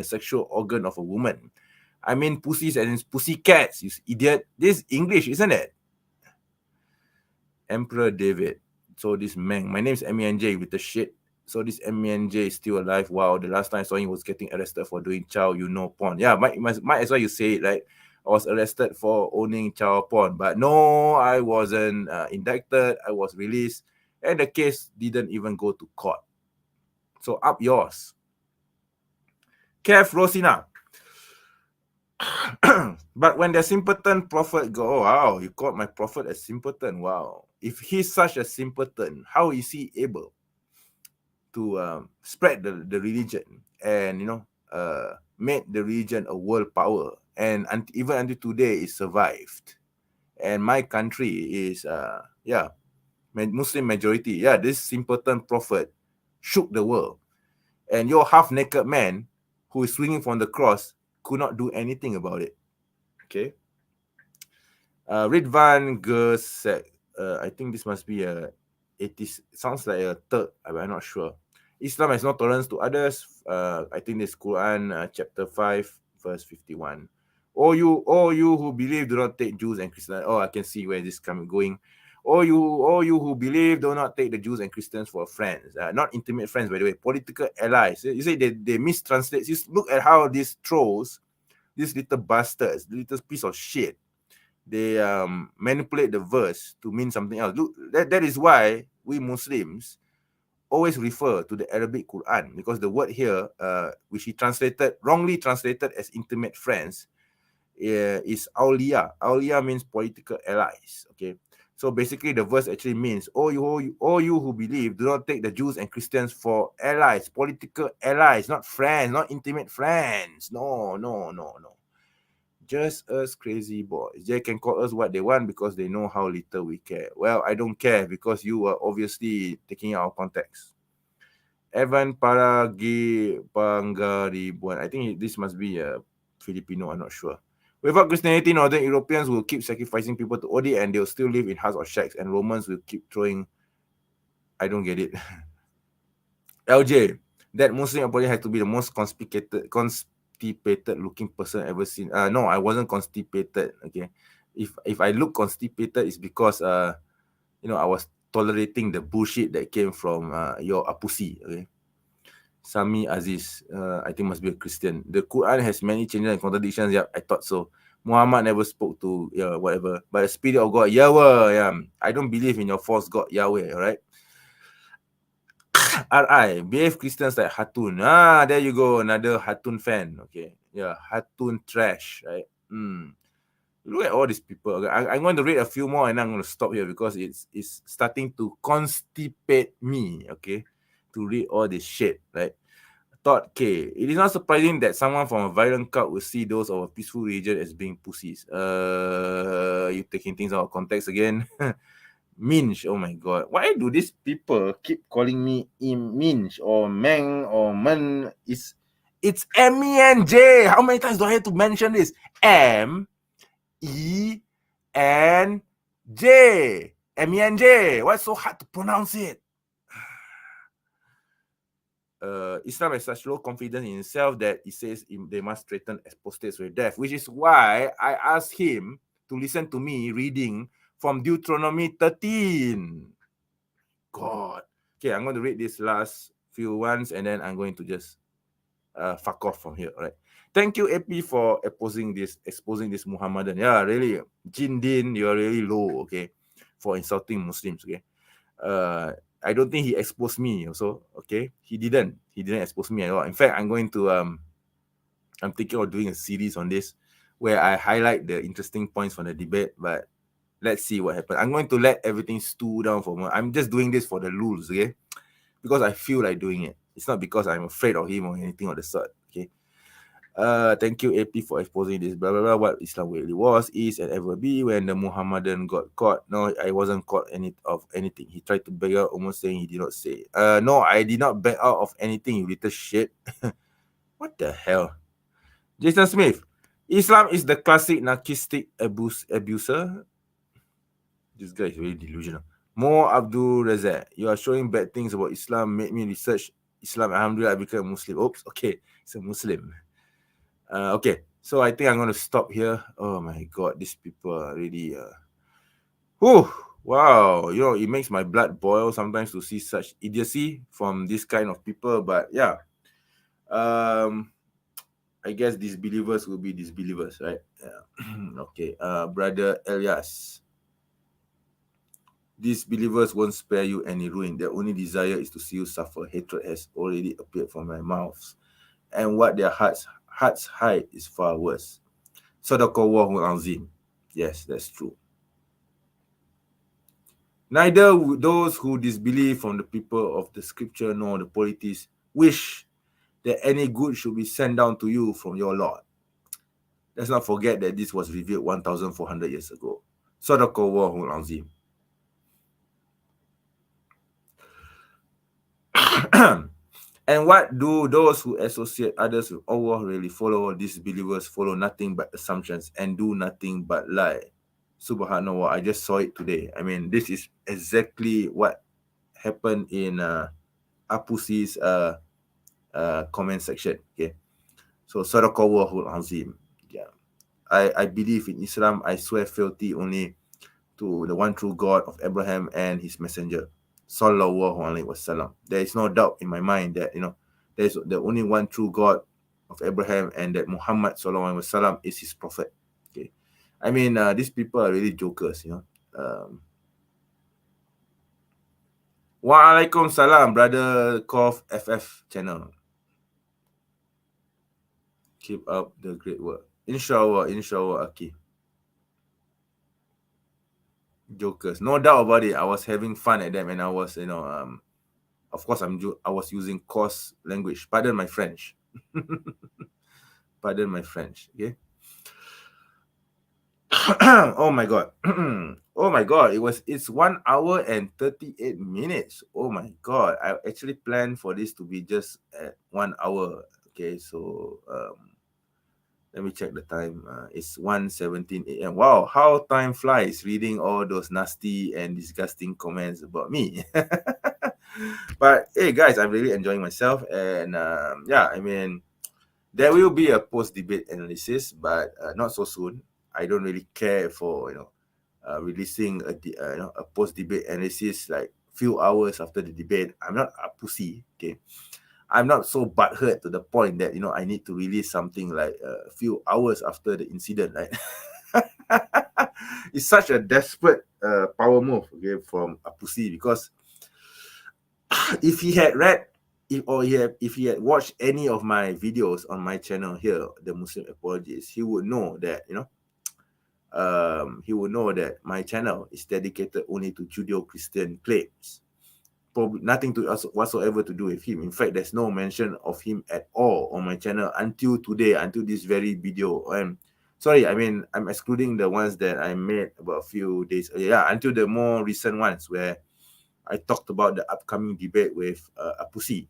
sexual organ of a woman. I mean pussies as in pussycats, you idiot. This is English, isn't it? Emperor David. So this man, my name is MENJ with the shit. So this MENJ is still alive. Wow, the last time I saw him was getting arrested for doing child, porn. Yeah, might as well you say it, right? I was arrested for owning child porn, but no, I wasn't indicted. I was released, and the case didn't even go to court. So up yours. Kev Rosina. But when the simpleton prophet go, oh, wow, you called my prophet a simpleton. Wow. If he's such a simpleton, how is he able to spread the religion and, made the religion a world power? And even until today, it survived. And my country is, Muslim majority. Yeah, this simpleton prophet shook the world. And your half-naked man who is swinging from the cross could not do anything about it. Okay. Ridvan Gersek. I think this must be it sounds like a third, I'm not sure. Islam has no tolerance to others. I think this Quran chapter 5 verse 51. All you who believe do not take Jews and Christians. Oh, I can see where this is going. All you who believe do not take the Jews and Christians for friends. Not intimate friends, by the way. Political allies. You say they mistranslate. You look at how these trolls, these little bastards, little piece of shit, they manipulate the verse to mean something else. Look, that is why we Muslims always refer to the Arabic Quran, because the word here, which he wrongly translated as intimate friends, is awliya. Awliya means political allies. Okay, so basically the verse actually means all you who believe do not take the Jews and Christians for allies, political allies, not friends, not intimate friends. No. Just us crazy boys. They can call us what they want because they know how little we care. Well, I don't care because you are obviously taking out of context. Evan Paragi Pangaribuan. I think this must be a Filipino, I'm not sure. Without Christianity, Northern Europeans will keep sacrificing people to OD and they'll still live in huts or shacks, and Romans will keep throwing. I don't get it. LJ, that Muslim apology has to be the most constipated looking person ever seen. No, I wasn't constipated. Okay, if I look constipated, it's because I was tolerating the bullshit that came from your Ap-Ussy. Okay, Sami Aziz, I think must be a Christian. The Quran has many changes and contradictions. Yeah, I thought so. Muhammad never spoke to whatever, but the Spirit of God, Yahweh. Yeah, I don't believe in your false God, Yahweh. All right. RI, behave Christians like Hatun. There you go, another Hatun fan. Okay, yeah, Hatun trash, right? Look at all these people. Okay? I'm going to read a few more and I'm going to stop here because it's starting to constipate me. Okay, to read all this shit, right? Thought K. It is not surprising that someone from a violent cult will see those of a peaceful region as being pussies. You taking things out of context again. Minch, oh my god. Why do these people keep calling me Minch or Meng or Men? It's M-E-N-J. How many times do I have to mention this? M-E-N-J. M-E-N-J. What's so hard to pronounce it? Islam has such low confidence in itself that it says they must threaten apostates with death, which is why I asked him to listen to me reading from Deuteronomy 13. God. Okay, I'm going to read this last few ones and then I'm going to just fuck off from here. All right. Thank you, AP, for exposing this Muhammadan. Yeah, really, Jindin, you're really low, okay, for insulting Muslims, okay. I don't think he exposed me also, okay. He didn't expose me at all. In fact, I'm thinking of doing a series on this where I highlight the interesting points from the debate, but let's see what happens. I'm going to let everything stew down for a moment. I'm just doing this for the lulz, okay? Because I feel like doing it. It's not because I'm afraid of him or anything of the sort, okay? Thank you, AP, for exposing this, blah, blah, blah, what Islam really was, is, and ever be. When the Muhammadan got caught, no, I wasn't caught of anything. He tried to back out, almost saying he did not say. No, I did not back out of anything, you little shit. What the hell? Jason Smith, Islam is the classic narcissistic abuser. This guy is really delusional. More Abdul Razak, you are showing bad things about Islam. Made me research Islam. Alhamdulillah, I became a Muslim. Oops, okay, it's a Muslim. Okay, so I think I'm going to stop here. Oh my God, these people are really... wow, you know, it makes my blood boil sometimes to see such idiocy from this kind of people. But yeah, I guess disbelievers will be disbelievers, right? Yeah. Okay, Brother Elias. These believers won't spare you any ruin. Their only desire is to see you suffer. Hatred has already appeared from their mouths. And what their hearts hide is far worse. Sadaqallahu azim. Yes, that's true. Neither those who disbelieve from the people of the scripture nor the politics wish that any good should be sent down to you from your Lord. Let's not forget that this was revealed 1,400 years ago. Sadaqallahu azim. And what do those who associate others with Allah really follow? These believers follow nothing but assumptions and do nothing but lie. Subhanallah, I just saw it today. I mean, this is exactly what happened in Ap-Ussy's comment section. Okay, so Sadaqallahul Azim. Yeah, I believe in Islam. I swear fealty only to the one true God of Abraham and his messenger, Sallallahu Alaihi Wasallam. There is no doubt in my mind that, you know, there's the only one true God of Abraham and that Muhammad Sallallahu Alaihi Wasallam is his prophet. Okay, I mean, these people are really jokers, you know. Wa alaikum salam, brother Kof FF channel. Keep up the great work. Inshallah, Aki. Jokers, no doubt about it. I was having fun at them, and I was, you know, of course, I was using coarse language. Pardon my French. Pardon my French. Okay. Oh my God. Oh my God. It's 1 hour and 38 minutes. Oh my God. I actually planned for this to be just at 1 hour. Okay, so let me check the time. It's 1:17 a.m. Wow, how time flies reading all those nasty and disgusting comments about me. But hey, guys, I'm really enjoying myself. And yeah, I mean, there will be a post-debate analysis, but not so soon. I don't really care for, you know, releasing a post-debate analysis like few hours after the debate. I'm not a pussy, okay? I'm not so butthurt to the point that, you know, I need to release something like a few hours after the incident, right? It's such a desperate power move, okay, from Ap-Ussy, because if he had watched any of my videos on my channel here, the Muslim Apologies, he would know that, you know, he would know that my channel is dedicated only to Judeo-Christian claims. probably nothing to whatsoever to do with him. In fact, there's no mention of him at all on my channel until today, until this very video. And sorry, I mean, I'm excluding the ones that I made about a few days earlier. Yeah, until the more recent ones where I talked about the upcoming debate with Ap-Ussy,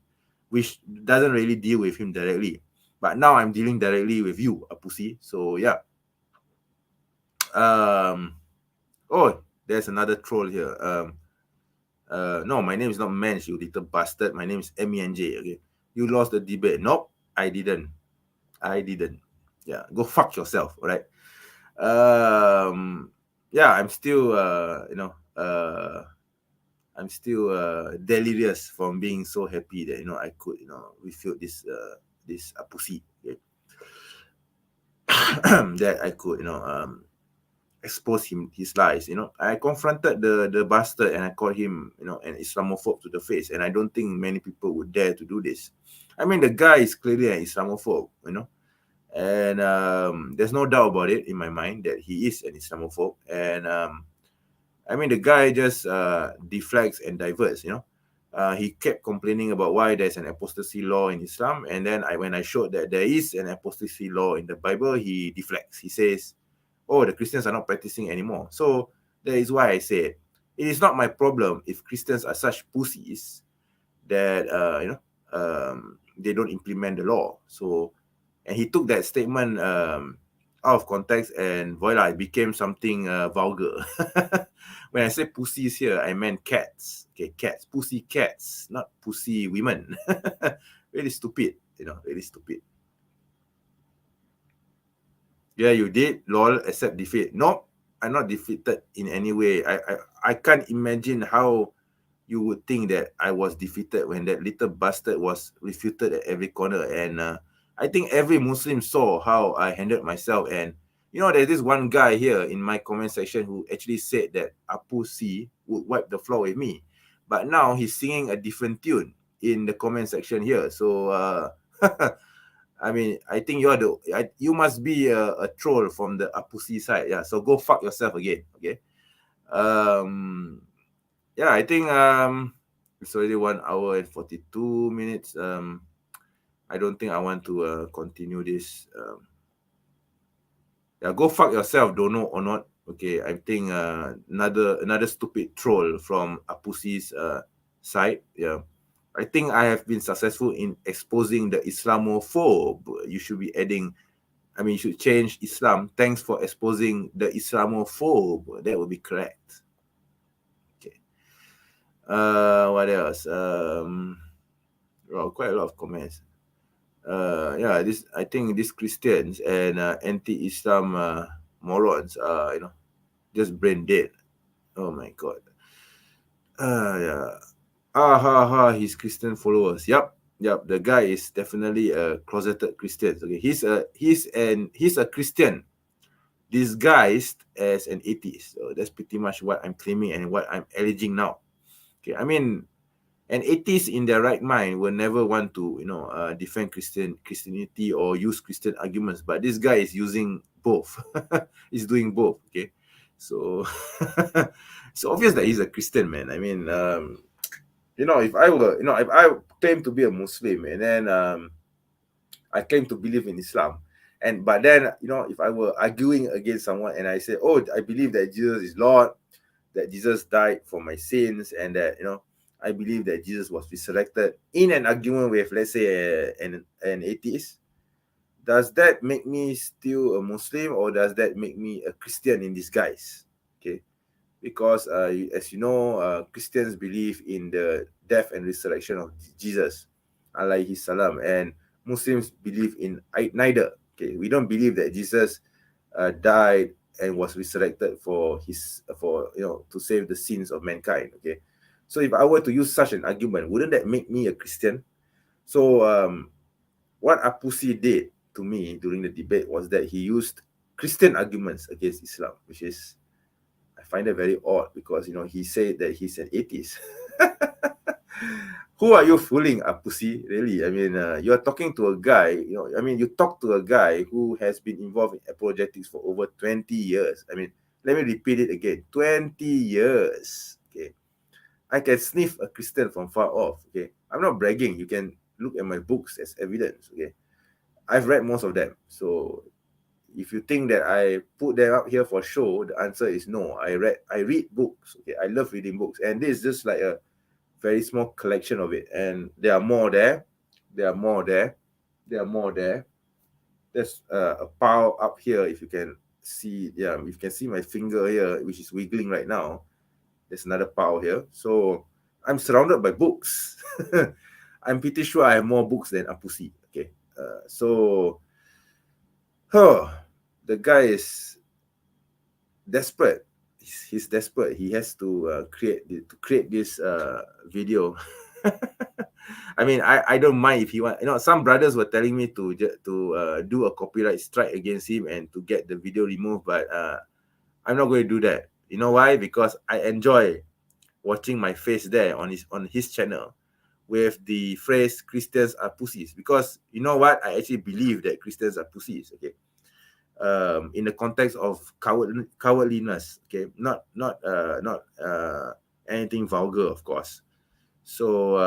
which doesn't really deal with him directly. But now I'm dealing directly with you, Ap-Ussy. So yeah. Oh, there's another troll here. No, my name is not Mensch, you little bastard. My name is MENJ. Okay, you lost the debate. Nope, I didn't. Yeah, go fuck yourself. All right. Yeah, I'm still I'm still delirious from being so happy that I could refute this Ap-Ussy. Okay? That I could expose his lies. I confronted the bastard and I called him an Islamophobe to the face, and I don't think many people would dare to do this. I mean, the guy is clearly an Islamophobe, and there's no doubt about it in my mind that he is an Islamophobe. And I mean, the guy just deflects and diverts. He kept complaining about why there's an apostasy law in Islam, and then when I showed that there is an apostasy law in the Bible, he deflects. He says, oh, the Christians are not practicing anymore. So that is why I said it is not my problem if Christians are such pussies that they don't implement the law. So, and he took that statement out of context, and voila, it became something vulgar. When I say pussies here, I meant cats. Okay, cats, pussy cats, not pussy women. Really stupid, really stupid. Yeah, you did. Lol, accept defeat. No, I'm not defeated in any way. I can't imagine how you would think that I was defeated when that little bastard was refuted at every corner. And I think every Muslim saw how I handled myself. And there's this one guy here in my comment section who actually said that Ap-Ussy would wipe the floor with me. But now he's singing a different tune in the comment section here. So I mean, I think you must be a troll from the Ap-Ussy side. Yeah, so go fuck yourself again. Okay. Yeah, I think it's already 1 hour and 42 minutes. I don't think I want to continue this. Yeah, go fuck yourself, don't know or not. Okay, I think another stupid troll from Ap-Ussy's side. Yeah. I think I have been successful in exposing the Islamophobe. You should be adding, you should change Islam. Thanks for exposing the Islamophobe. That would be correct. Okay. What else? Quite a lot of comments. Yeah, I think these Christians and anti-Islam morons are, just brain dead. Oh my God. Yeah. His Christian followers. Yep. The guy is definitely a closeted Christian. Okay, he's a Christian disguised as an atheist. So that's pretty much what I'm claiming and what I'm alleging now. Okay, I mean, an atheist in their right mind will never want to, defend Christianity or use Christian arguments. But this guy is using both. He's doing both. Okay, so it's obvious that he's a Christian, man. I mean, if I claim to be a Muslim and then I claim to believe in Islam, but then if I were arguing against someone and I say, oh, I believe that Jesus is Lord, that Jesus died for my sins, and that I believe that Jesus was resurrected in an argument with, let's say, an atheist, does that make me still a Muslim, or does that make me a Christian in disguise? Okay, because as you know, Christians believe in the death and resurrection of Jesus, alayhi salam, and Muslims believe in neither. Okay, we don't believe that Jesus died and was resurrected to save the sins of mankind. Okay, so if I were to use such an argument, wouldn't that make me a Christian? So what Ap-Ussy did to me during the debate was that he used Christian arguments against Islam, which is, I find it very odd, because he said that he's an atheist. Who are you fooling, Ap-Ussy? Really? I mean, you're talking to a guy, you talk to a guy who has been involved in apologetics for over 20 years. I mean, let me repeat it again. 20 years. Okay. I can sniff a Christian from far off. Okay, I'm not bragging. You can look at my books as evidence. Okay, I've read most of them. So if you think that I put them up here for show, the answer is no. I read books. Okay, I love reading books, and this is just like a very small collection of it. And there are more there. There are more there. There are more there. There's a pile up here. If you can see, yeah, if you can see my finger here, which is wiggling right now. There's another pile here. So I'm surrounded by books. I'm pretty sure I have more books than Ap-Ussy. Okay, the guy is desperate. He's desperate. He has to create this video. I mean, I don't mind if he want. Some brothers were telling me to do a copyright strike against him and to get the video removed, but I'm not going to do that. You know why? Because I enjoy watching my face there on his channel with the phrase "Christians are pussies." Because you know what? I actually believe that Christians are pussies. Okay. In the context of cowardliness, okay, not anything vulgar, of course. So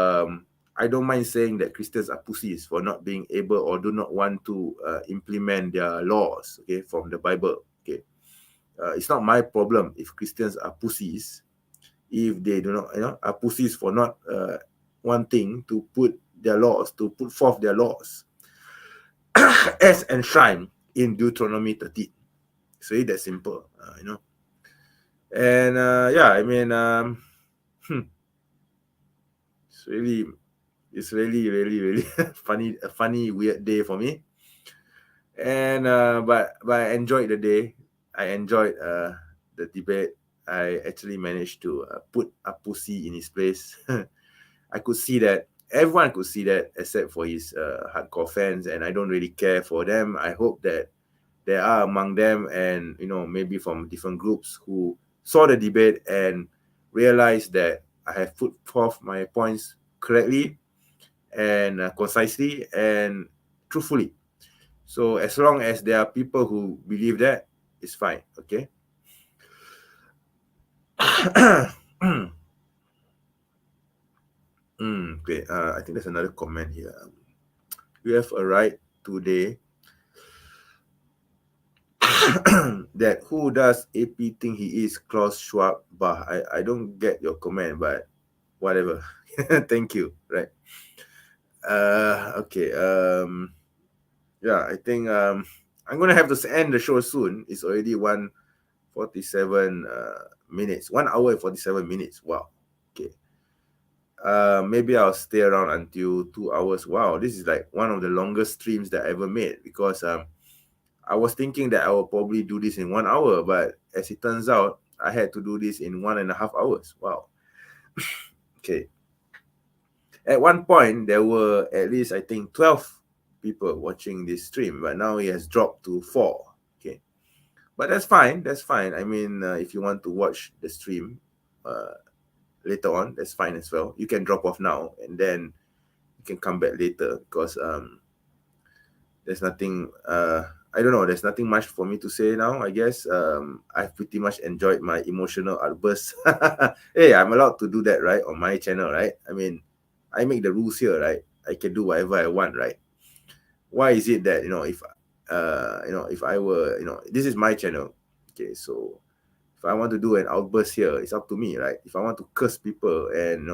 I don't mind saying that Christians are pussies for not being able or do not want to implement their laws, okay, from the Bible. Okay, it's not my problem if Christians are pussies, if they do not, are pussies for not wanting to put forth their laws as enshrined in Deuteronomy 13. It's really that simple, And yeah, I mean, it's really funny, weird day for me. And but I enjoyed the day. I enjoyed the debate. I actually managed to put Ap-Ussy in his place. I could see that everyone could see that except for his hardcore fans, and I don't really care for them. I hope that there are among them, and maybe from different groups, who saw the debate and realized that I have put forth my points correctly and concisely and truthfully. So as long as there are people who believe that, it's fine. Okay. Okay. I think there's another comment here. You have a right today that who does AP think he is? Klaus Schwab. Bah, I don't get your comment, but whatever. Thank you. Right. Okay. Yeah, I think I'm gonna have to end the show soon. It's already 1:47 minutes. 1 hour and 47 minutes. Wow. Okay. Maybe I'll stay around until 2 hours. Wow, this is like one of the longest streams that I ever made, because I was thinking that I will probably do this in 1 hour, but as it turns out, I had to do this in 1.5 hours. Wow. Okay. At one point, there were at least, I think, 12 people watching this stream, but now it has dropped to 4. Okay. But that's fine. That's fine. I mean, if you want to watch the stream later on, that's fine as well. You can drop off now and then you can come back later, because there's nothing, I don't know, there's nothing much for me to say now, I guess. I've pretty much enjoyed my emotional outbursts. Hey, I'm allowed to do that, right, on my channel, right? I mean, I make the rules here, right? I can do whatever I want, right? Why is it that, if I were, this is my channel, okay, so if I want to do an outburst here, it's up to me, right? If I want to curse people and,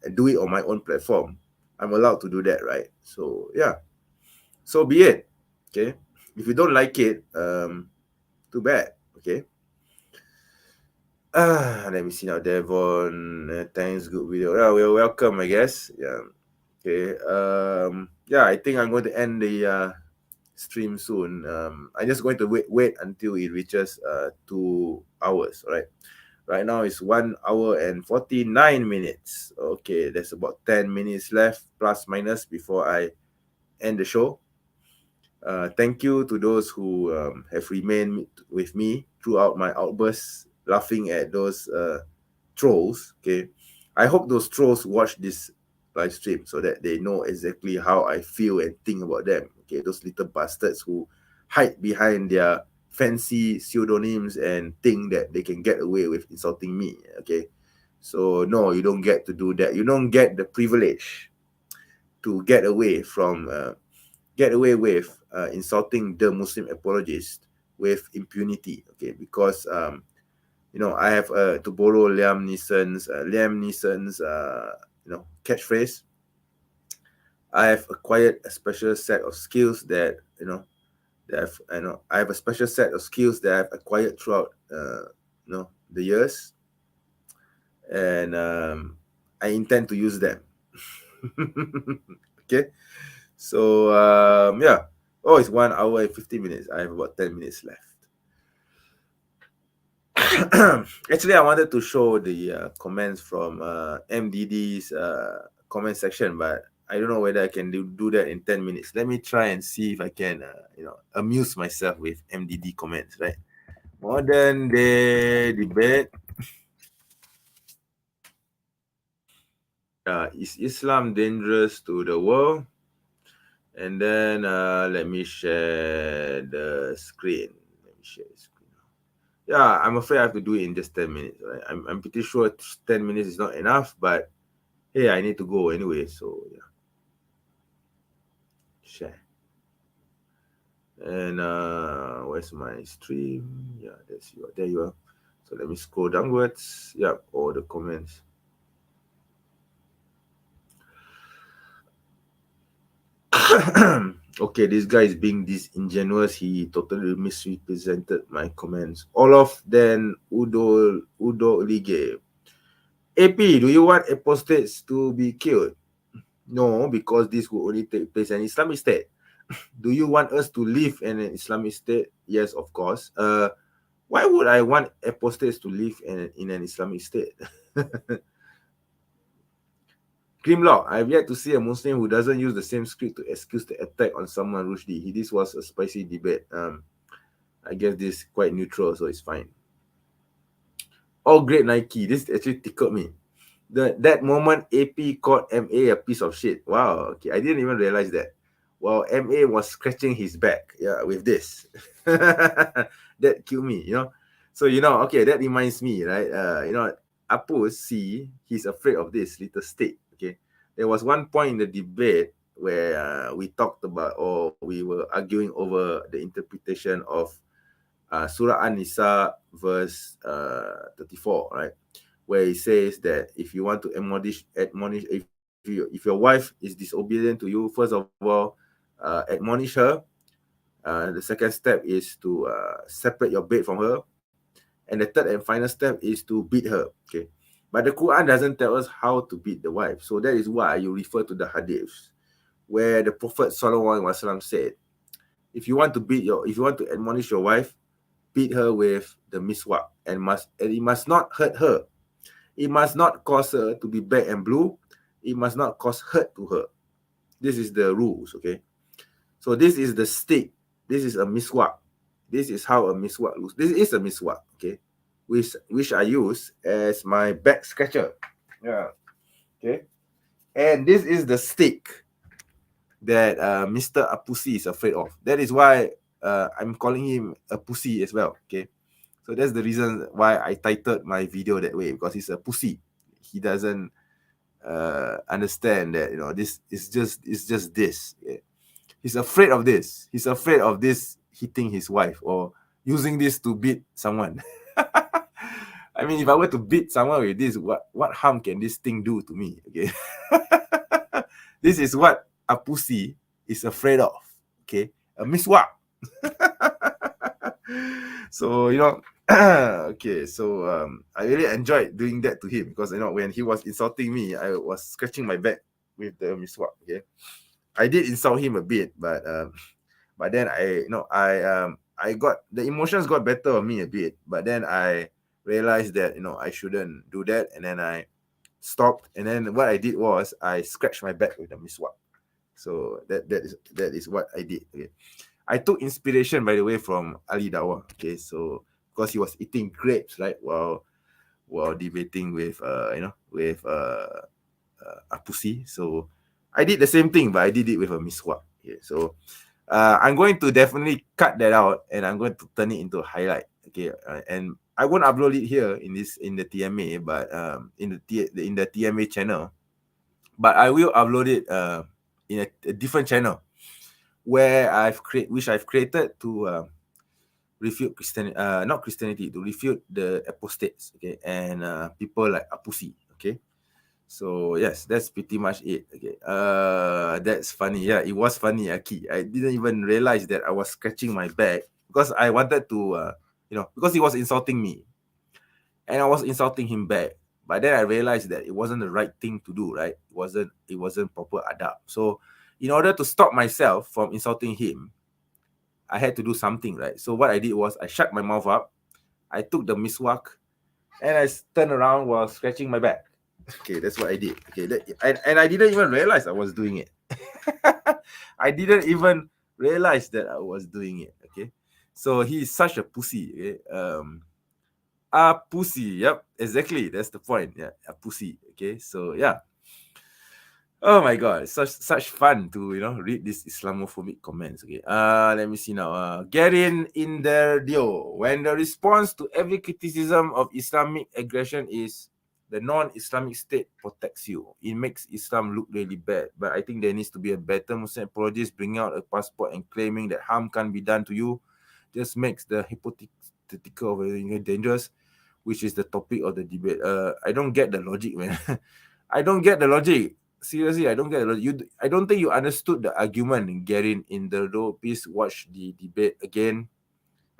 and do it on my own platform, I'm allowed to do that, right? So, yeah. So be it, okay? If you don't like it, too bad, okay? Let me see now, Devon. Thanks, good video. Yeah, we're welcome, I guess. Yeah. Okay. Yeah, I think I'm going to end the stream soon. I'm just going to wait until it reaches 2 hours. All right. Right now it's 1 hour and 49 minutes. Okay, there's about 10 minutes left, plus minus, before I end the show. Thank you to those who have remained with me throughout my outbursts, laughing at those trolls. Okay, I hope those trolls watch this live stream so that they know exactly how I feel and think about them. Okay, those little bastards who hide behind their fancy pseudonyms and think that they can get away with insulting me. Okay, So no, you don't get to do that. You don't get the privilege to get away with insulting the Muslim apologist with impunity. Okay, because I have to borrow Liam Neeson's catchphrase. I have acquired a special set of skills that I have a special set of skills that I've acquired throughout the years, and I intend to use them. Okay, so yeah. Oh, it's 1 hour and 50 minutes. I have about 10 minutes left. Actually, I wanted to show the comments from MDD's comment section, but I don't know whether I can do that in 10 minutes. Let me try and see if I can, amuse myself with MDD comments, right? Modern day debate. Is Islam dangerous to the world? And then let me share the screen. Yeah, I'm afraid I have to do it in just 10 minutes. Right? I'm pretty sure 10 minutes is not enough, but hey, I need to go anyway, so yeah. Share. And where's my stream? Yeah, there you are. So let me scroll downwards. Yeah, all the comments. Okay, this guy is being disingenuous. He totally misrepresented my comments. Olaf then Udo Lige. AP, do you want apostates to be killed? No, because this will only take place in an Islamic state. Do you want us to live in an Islamic state? Yes, of course. Why would I want apostates to live in an Islamic state? Grimlock, I've yet to see a Muslim who doesn't use the same script to excuse the attack on Salman Rushdie. This was a spicy debate. I guess this is quite neutral, so it's fine. Oh, great Nike. This actually tickled me. That moment, AP called MA a piece of shit. Wow, okay. I didn't even realize that. Well, MA was scratching his back, with this. That killed me, So, okay, that reminds me, right? Ap-Ussy, he's afraid of this little stick, okay? There was one point in the debate where we talked about, or we were arguing over the interpretation of Surah An-Nisa verse 34, right? Where he says that if you want to admonish, if your wife is disobedient to you, first of all, admonish her. The second step is to separate your bed from her, and the third and final step is to beat her. Okay, but the Quran doesn't tell us how to beat the wife, so that is why you refer to the hadiths, where the Prophet ﷺ said, if you want to admonish your wife, beat her with the miswak, and it must not hurt her. It must not cause her to be black and blue. It must not cause hurt to her. This is the rules, okay? So this is the stick. This is a miswak. This is how a miswak looks. This is a miswak, okay? Which I use as my back scratcher. Yeah, okay? And this is the stick that Mr. Ap-Ussy is afraid of. That is why I'm calling him a pussy as well, okay? So that's the reason why I titled my video that way, because he's a pussy. He doesn't understand that, this is just this. Yeah. He's afraid of this. He's afraid of this hitting his wife or using this to beat someone. I mean, if I were to beat someone with this, what harm can this thing do to me? Okay. This is what a pussy is afraid of. Okay. A miswak. So, okay, so I really enjoyed doing that to him, because when he was insulting me, I was scratching my back with the miswak. Okay, I did insult him a bit, but then I got the emotions got better on me a bit, but then I realized that I shouldn't do that, and then I stopped, and then what I did was I scratched my back with the miswak. So that is what I did. Okay. I took inspiration, by the way, from Ali Dawah. Okay, so because he was eating grapes, right, while debating with Ap-Ussy. So I did the same thing, but I did it with a miswak. Okay, so I'm going to definitely cut that out, and I'm going to turn it into a highlight. Okay, and I won't upload it here in the TMA, but in the TMA channel, but I will upload it in a different channel where which I've created to refute Christianity, not Christianity, to refute the apostates, okay, and people like Ap-Ussy, okay. So yes, that's pretty much it. Okay. That's funny. Yeah, it was funny, Aki. I didn't even realize that I was scratching my back because I wanted to, because he was insulting me, and I was insulting him back. But then I realized that it wasn't the right thing to do. Right? It wasn't proper adab. So, in order to stop myself from insulting him, I had to do something. Right? So what I did was I shut my mouth up. I took the miswak, and I turned around while scratching my back. Okay, that's what I did. Okay, and I didn't even realize I was doing it. I didn't even realize that I was doing it. Okay, so he's such a pussy. Okay? A pussy. Yep, exactly. That's the point. Yeah, a pussy. Okay, so yeah. Oh my god, such fun to read these Islamophobic comments. Okay, let me see now. Get in there, Dio. When the response to every criticism of Islamic aggression is the non-Islamic state protects you, it makes Islam look really bad. But I think there needs to be a better Muslim apologist bringing out a passport and claiming that harm can be done to you. Just makes the hypothetical very dangerous, which is the topic of the debate. I don't get the logic, man. I don't get the logic. Seriously, I don't get it. I don't think you understood the argument, Garin, in the row. Please watch the debate again.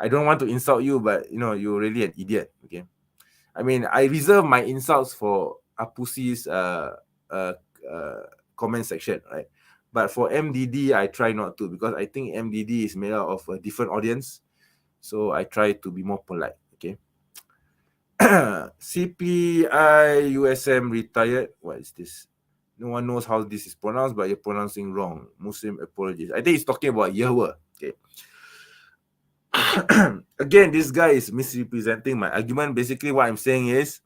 I don't want to insult you, but you're really an idiot. Okay, I mean, I reserve my insults for Ap-Ussy's comment section, right? But for MDD, I try not to, because I think MDD is made out of a different audience. So I try to be more polite. Okay. CPI USM retired. What is this? No one knows how this is pronounced, but you're pronouncing wrong. Muslim apologies. I think he's talking about Yahweh. Okay. Again, this guy is misrepresenting my argument. Basically, what I'm saying is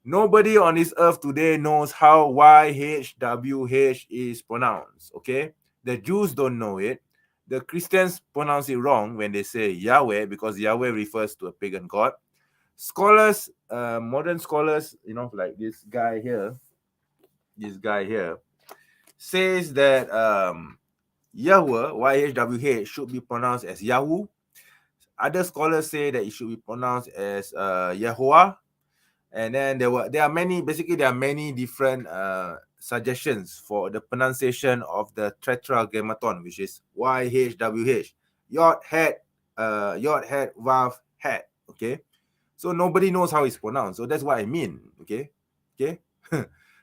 nobody on this earth today knows how YHWH is pronounced. Okay. The Jews don't know it. The Christians pronounce it wrong when they say Yahweh, because Yahweh refers to a pagan god. Scholars, modern scholars, like this guy here says that Yahweh, YHWH, should be pronounced as Yahoo. Other scholars say that it should be pronounced as Yahuwah. And then there are many different suggestions for the pronunciation of the tetragrammaton, which is YHWH. Yod had Vav had. Okay. So nobody knows how it's pronounced. So that's what I mean. Okay.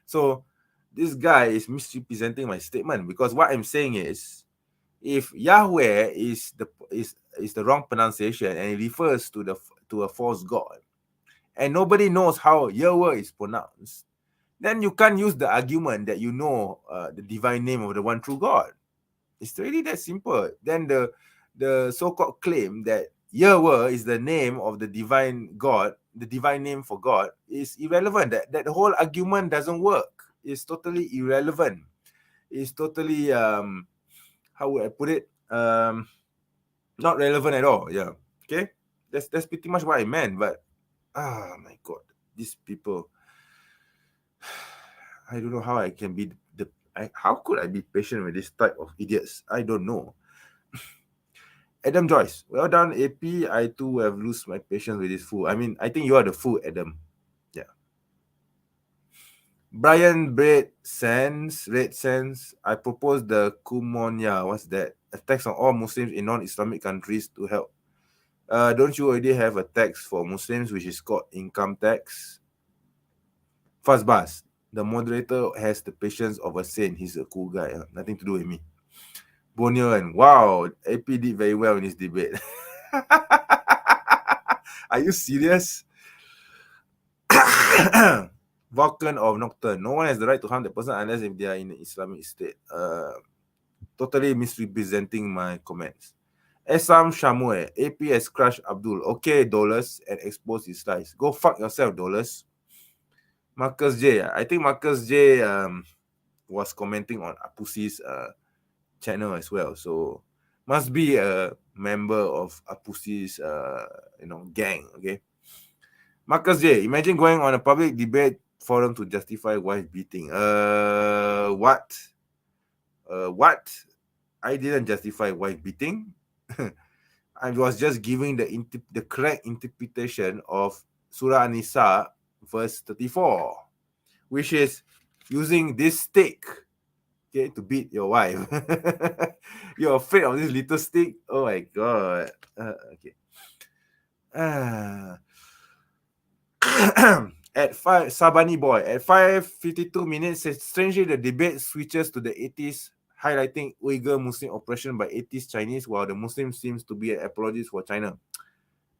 So this guy is misrepresenting my statement, because what I'm saying is, if Yahweh is the wrong pronunciation and it refers to a false god, and nobody knows how Yahweh is pronounced, then you can't use the argument that the divine name of the one true God. It's really that simple. Then the so-called claim that Yahweh is the name of the divine God, the divine name for God, is irrelevant. That whole argument doesn't work. It's totally irrelevant. It's totally how would I put it? Not relevant at all. Yeah. Okay. That's pretty much what I meant. But my God, these people. I don't know how I can be how could I be patient with this type of idiots? I don't know. Adam Joyce, well done, AP. I too have lost my patience with this fool. I mean, I think you are the fool, Adam. Yeah. Brian Red Sands. I propose the Kumonya. What's that? A tax on all Muslims in non-Islamic countries to help. Don't you already have a tax for Muslims, which is called income tax? Fazbas, the moderator has the patience of a saint. He's a cool guy. Nothing to do with me. Bonio, and wow, AP did very well in this debate. Are you serious? Vulcan of Nocturne. No one has the right to harm the person unless if they are in the Islamic state. Totally misrepresenting my comments. Esam Shamue, AP has crushed Abdul. Okay, Dollars, and expose his lies. Go fuck yourself, Dollars. Marcus J. I think Marcus J was commenting on Ap-Ussy's channel as well. So must be a member of Ap-Ussy's gang. Okay. Marcus J, imagine going on a public debate forum to justify wife beating. What? What? I didn't justify wife beating. I was just giving the correct interpretation of Surah An-Nisa, verse 34, which is using this stick, okay, to beat your wife. You're afraid of this little stick? Oh my God. Okay. At 5, Sabani boy, at 5:52 minutes, strangely the debate switches to the atheists, highlighting Uyghur Muslim oppression by atheist Chinese, while the Muslim seems to be an apologist for China.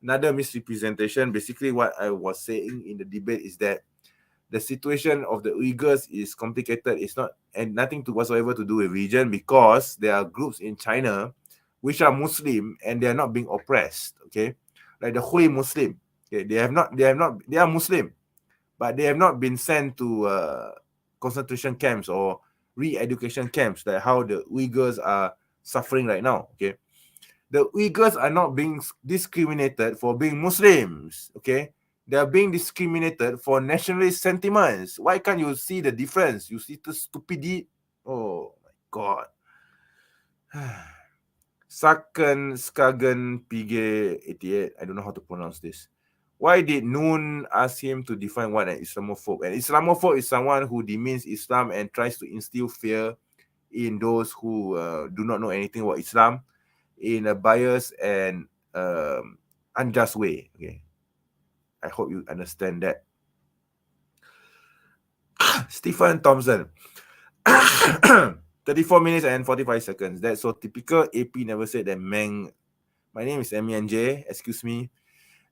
Another misrepresentation. Basically, what I was saying in the debate is that the situation of the Uyghurs is complicated. It's not and nothing to whatsoever to do with religion, because there are groups in China which are Muslim and they are not being oppressed. Okay, like the Hui Muslim. Okay, they are Muslim, but they have not been sent to concentration camps or re-education camps, like how the Uyghurs are suffering right now. Okay, the Uyghurs are not being discriminated for being Muslims. Okay, they are being discriminated for nationalist sentiments. Why can't you see the difference? You see the stupidity. Oh my God. Saken Skagen Pige 88. I don't know how to pronounce this. Why did Noon ask him to define what an Islamophobe? An Islamophobe is someone who demeans Islam and tries to instill fear in those who do not know anything about Islam in a biased and unjust way. Okay, I hope you understand that. Stephen Thompson. 34 minutes and 45 seconds. That's so typical. AP never said that Meng. My name is MENJ. Excuse me.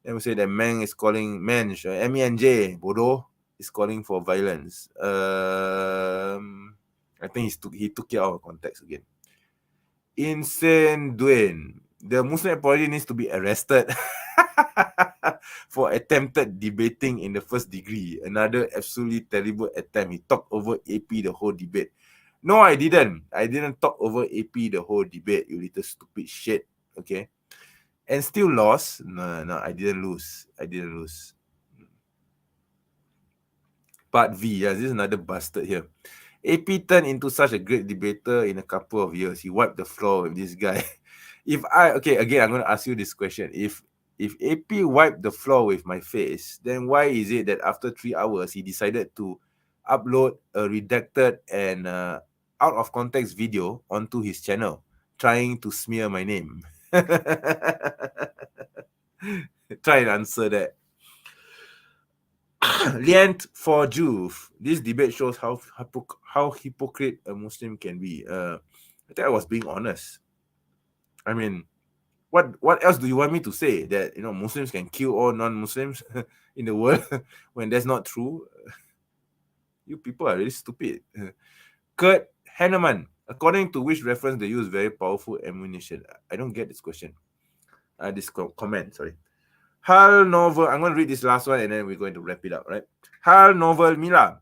Never said that Meng is calling Mensch. MENJ, Bodo, is calling for violence. I think he took it out of context again. Insane Dwayne. The Muslim apology needs to be arrested for attempted debating in the first degree. Another absolutely terrible attempt. He talked over AP the whole debate. No, I didn't. I didn't talk over AP the whole debate, you little stupid shit. Okay. And still lost? No, I didn't lose. Part V, yes, this is another bastard here. AP turned into such a great debater in a couple of years. He wiped the floor with this guy. Again, I'm going to ask you this question. If AP wiped the floor with my face, then why is it that after 3 hours, he decided to upload a redacted and out of context video onto his channel, trying to smear my name? Try and answer that. Liant for Juve. This debate shows how hypocrite a Muslim can be. I think I was being honest. I mean, what else do you want me to say? That Muslims can kill all non-Muslims in the world when that's not true? You people are really stupid. Kurt Hanneman. According to which reference they use very powerful ammunition? I don't get this question. This comment, sorry. Hal Novel, I'm going to read this last one and then we're going to wrap it up, right? Hal Novel Mila.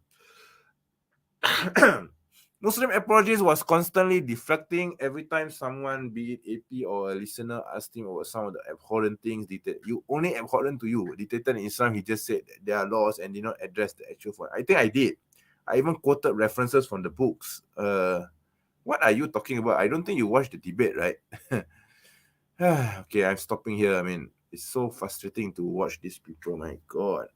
Muslim apologies was constantly deflecting every time someone, be it AP or a listener, asked him about some of the abhorrent things. You only abhorrent to you. Dictated in Islam, he just said that there are laws and did not address the actual point. I think I did. I even quoted references from the books. What are you talking about? I don't think you watched the debate, right? Okay, I'm stopping here. I mean, it's so frustrating to watch these people. My God.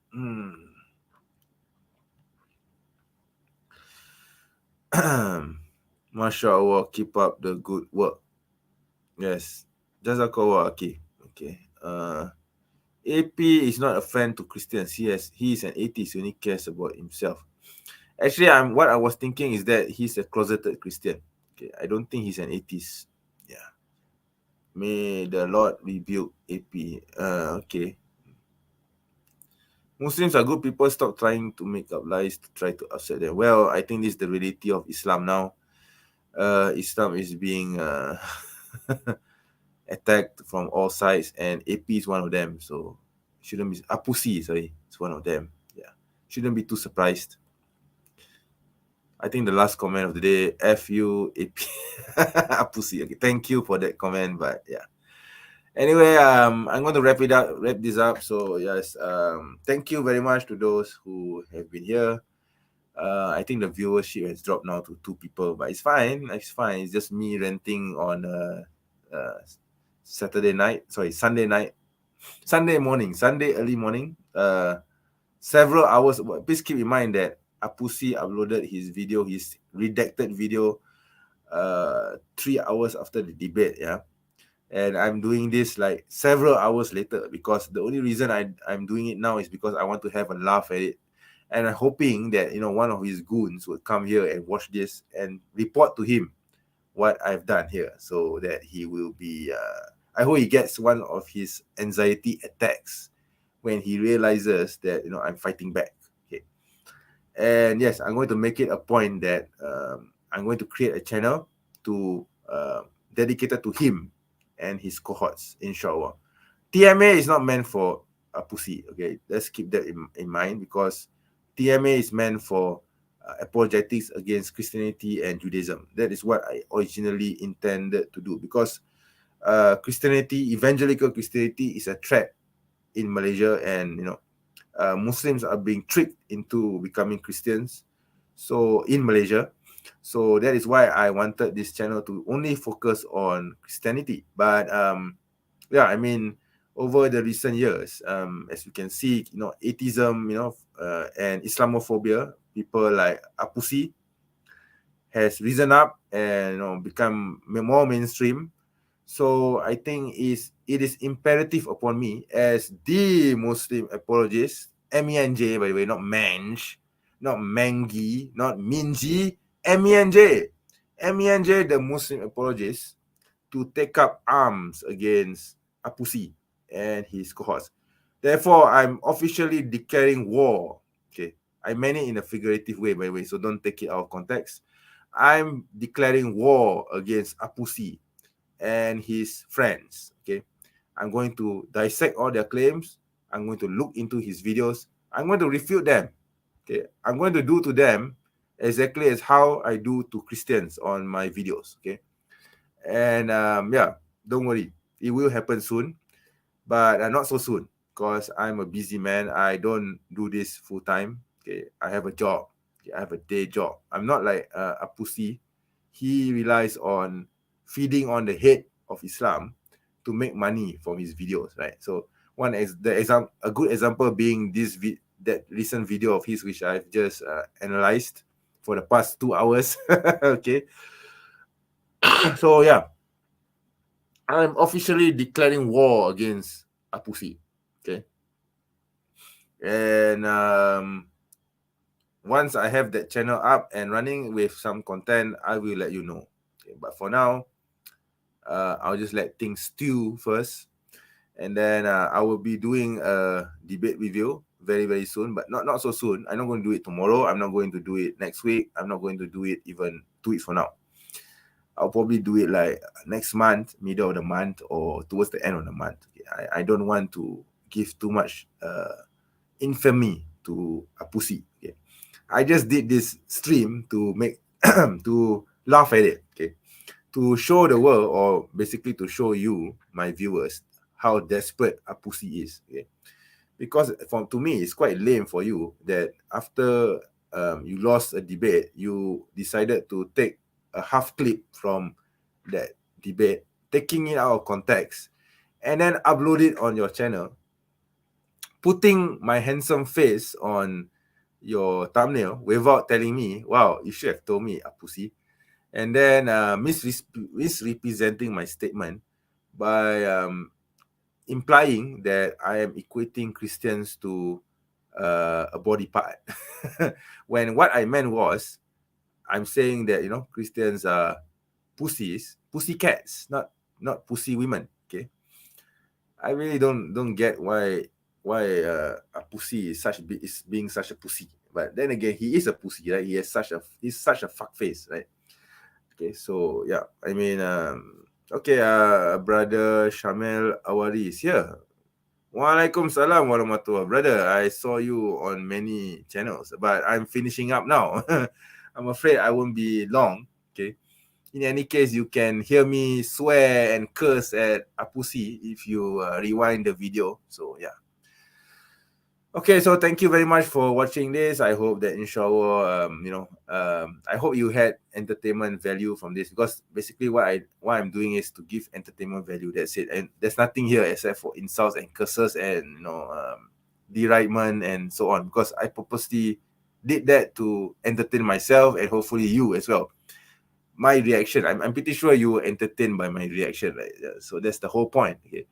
MashaAllah, keep up the good work. Yes. Jazakallah. Okay. AP is not a friend to Christians. He is an atheist who only cares about himself. Actually, what I was thinking is that he's a closeted Christian. Okay, I don't think he's an atheist. Yeah. May the Lord rebuke AP. Okay. Muslims are good people. Stop trying to make up lies to try to upset them. Well, I think this is the reality of Islam now. Islam is being attacked from all sides, and AP is one of them. So shouldn't be Ap-Ussy, sorry, it's one of them. Yeah, shouldn't be too surprised. I think the last comment of the day, F you AP Ap-Ussy. Okay, thank you for that comment, but yeah. Anyway, I'm going to wrap this up. So yes, thank you very much to those who have been here. I think the viewership has dropped now to 2 people, but it's fine. It's fine. It's just me ranting on Sunday early morning. Several hours. Please keep in mind that Ap-Ussy uploaded his redacted video 3 hours after the debate. Yeah. And I'm doing this like several hours later, because the only reason I'm doing it now is because I want to have a laugh at it. And I'm hoping that, one of his goons would come here and watch this and report to him what I've done here, so that he will be, I hope he gets one of his anxiety attacks when he realizes that, I'm fighting back. Okay. And yes, I'm going to make it a point that I'm going to create a channel to dedicated to him and his cohorts, inshallah. TMA is not meant for a pussy, okay? Let's keep that in mind, because TMA is meant for apologetics against Christianity and Judaism. That is what I originally intended to do, because evangelical Christianity is a threat in Malaysia, and Muslims are being tricked into becoming Christians. So in Malaysia, so that is why I wanted this channel to only focus on Christianity. But yeah, I mean, over the recent years, as you can see, atheism, and Islamophobia, people like Ap-Ussy has risen up and become more mainstream. So I think it is imperative upon me as the Muslim apologist, MENJ, by the way, not Menj, not Mengi, not Minji, MENJ, MENJ, the Muslim apologist, to take up arms against Ap-Ussy and his cohorts. Therefore, I'm officially declaring war. Okay, I meant it in a figurative way, by the way, so don't take it out of context. I'm declaring war against Ap-Ussy and his friends. Okay, I'm going to dissect all their claims. I'm going to look into his videos. I'm going to refute them. Okay, I'm going to do to them exactly as how I do to Christians on my videos. Okay, and yeah, don't worry, it will happen soon, but not so soon, because I'm a busy man. I don't do this full time. Okay, I have a job. Okay, I have a day job. I'm not like a pussy. He relies on feeding on the head of Islam to make money from his videos, right? So a good example being that recent video of his, which I've just analyzed for the past 2 hours. Okay, so yeah, I'm officially declaring war against Ap-Ussy. Okay, and once I have that channel up and running with some content, I will let you know. Okay, but for now, I'll just let things stew first, and then I will be doing a debate review very, very soon, but not so soon. I'm not going to do it tomorrow. I'm not going to do it next week. I'm not going to do it even 2 weeks from now. I'll probably do it like next month, middle of the month, or towards the end of the month. Okay, I don't want to give too much infamy to Ap-Ussy. Okay, I just did this stream to make to laugh at it. Okay, to show the world, or basically to show you, my viewers, how desperate Ap-Ussy is. Okay, because to me, it's quite lame for you that after you lost a debate, you decided to take a half clip from that debate, taking it out of context, and then upload it on your channel, putting my handsome face on your thumbnail without telling me, wow, you should have told me, Ap-Ussy, and then misrepresenting my statement by implying that I am equating Christians to a body part. When what I meant was, I'm saying that Christians are pussycats, not pussy women. Okay, I really don't get why a pussy is being such a pussy. But then again, he is a pussy, right? He's such a fuck face, right? Okay, so yeah, I mean, okay, brother Shamel Awari is here. Waalaikumsalam warahmatullah. Brother, I saw you on many channels, but I'm finishing up now. I'm afraid I won't be long. Okay, in any case, you can hear me swear and curse at Ap-Ussy if you rewind the video. So yeah. Okay, so thank you very much for watching this. I hope that inshallah, I hope you had entertainment value from this, because basically what I'm doing is to give entertainment value. That's it, and there's nothing here except for insults and curses and deridement and so on. Because I purposely did that to entertain myself and hopefully you as well. My reaction, I'm pretty sure you were entertained by my reaction, right? So that's the whole point. Okay.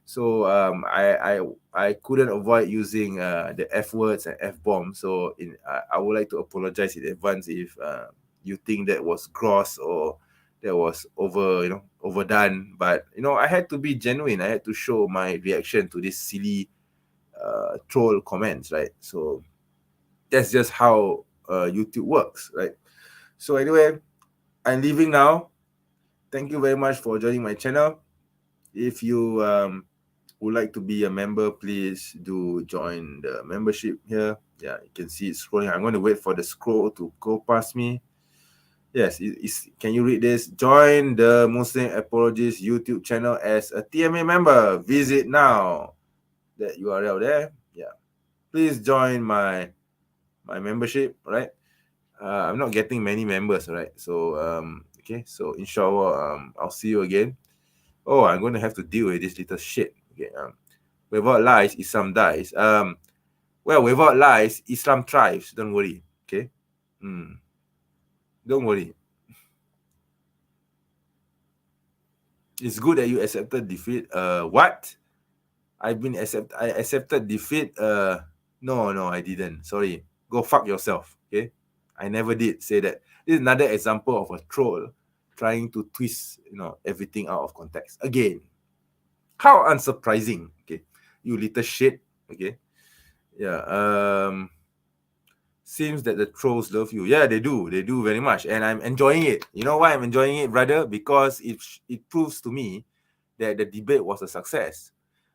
So I couldn't avoid using the F words and F bombs. So I would like to apologize in advance if you think that was gross or that was overdone. But I had to be genuine. I had to show my reaction to this silly troll comments, right? So that's just how YouTube works, right? So anyway, I'm leaving now. Thank you very much for joining my channel. If you would like to be a member, please do join the membership here. Yeah, you can see it scrolling. I'm going to wait for the scroll to go past me. Yes, can you read this? Join the Muslim Apologist YouTube channel as a TMA member. Visit now. That URL there. Yeah. Please join my membership, right? I'm not getting many members, right? So okay, so inshallah, I'll see you again. Oh, I'm going to have to deal with this little shit. Okay. Without lies, Islam dies. Well, without lies, Islam thrives. Don't worry. Okay. Don't worry. It's good that you accepted defeat. What? I accepted defeat. No, I didn't. Sorry. Go fuck yourself. Okay. I never did say that. This is another example of a troll trying to twist, everything out of context. Again, how unsurprising. Okay, you little shit. Okay, yeah. Seems that the trolls love you. Yeah, they do very much, and I'm enjoying it. You know why I'm enjoying it, brother? Because it proves to me that the debate was a success.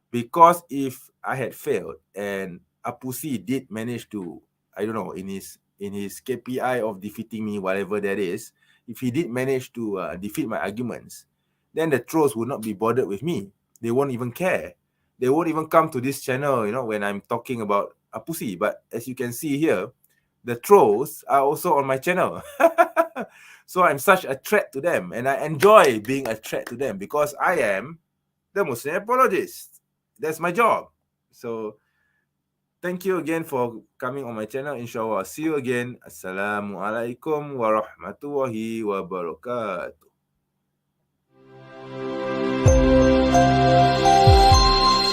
Because if I had failed and Ap-Ussy did manage to, I don't know, in his KPI of defeating me, whatever that is, if he did manage to defeat my arguments, then the trolls would not be bothered with me. They won't even care. They won't even come to this channel, when I'm talking about Ap-Ussy. But as you can see here, the trolls are also on my channel. So I'm such a threat to them, and I enjoy being a threat to them because I am the Muslim apologist. That's my job. So thank you again for coming on my channel. Inshallah, see you again. Assalamualaikum warahmatullahi wabarakatuh.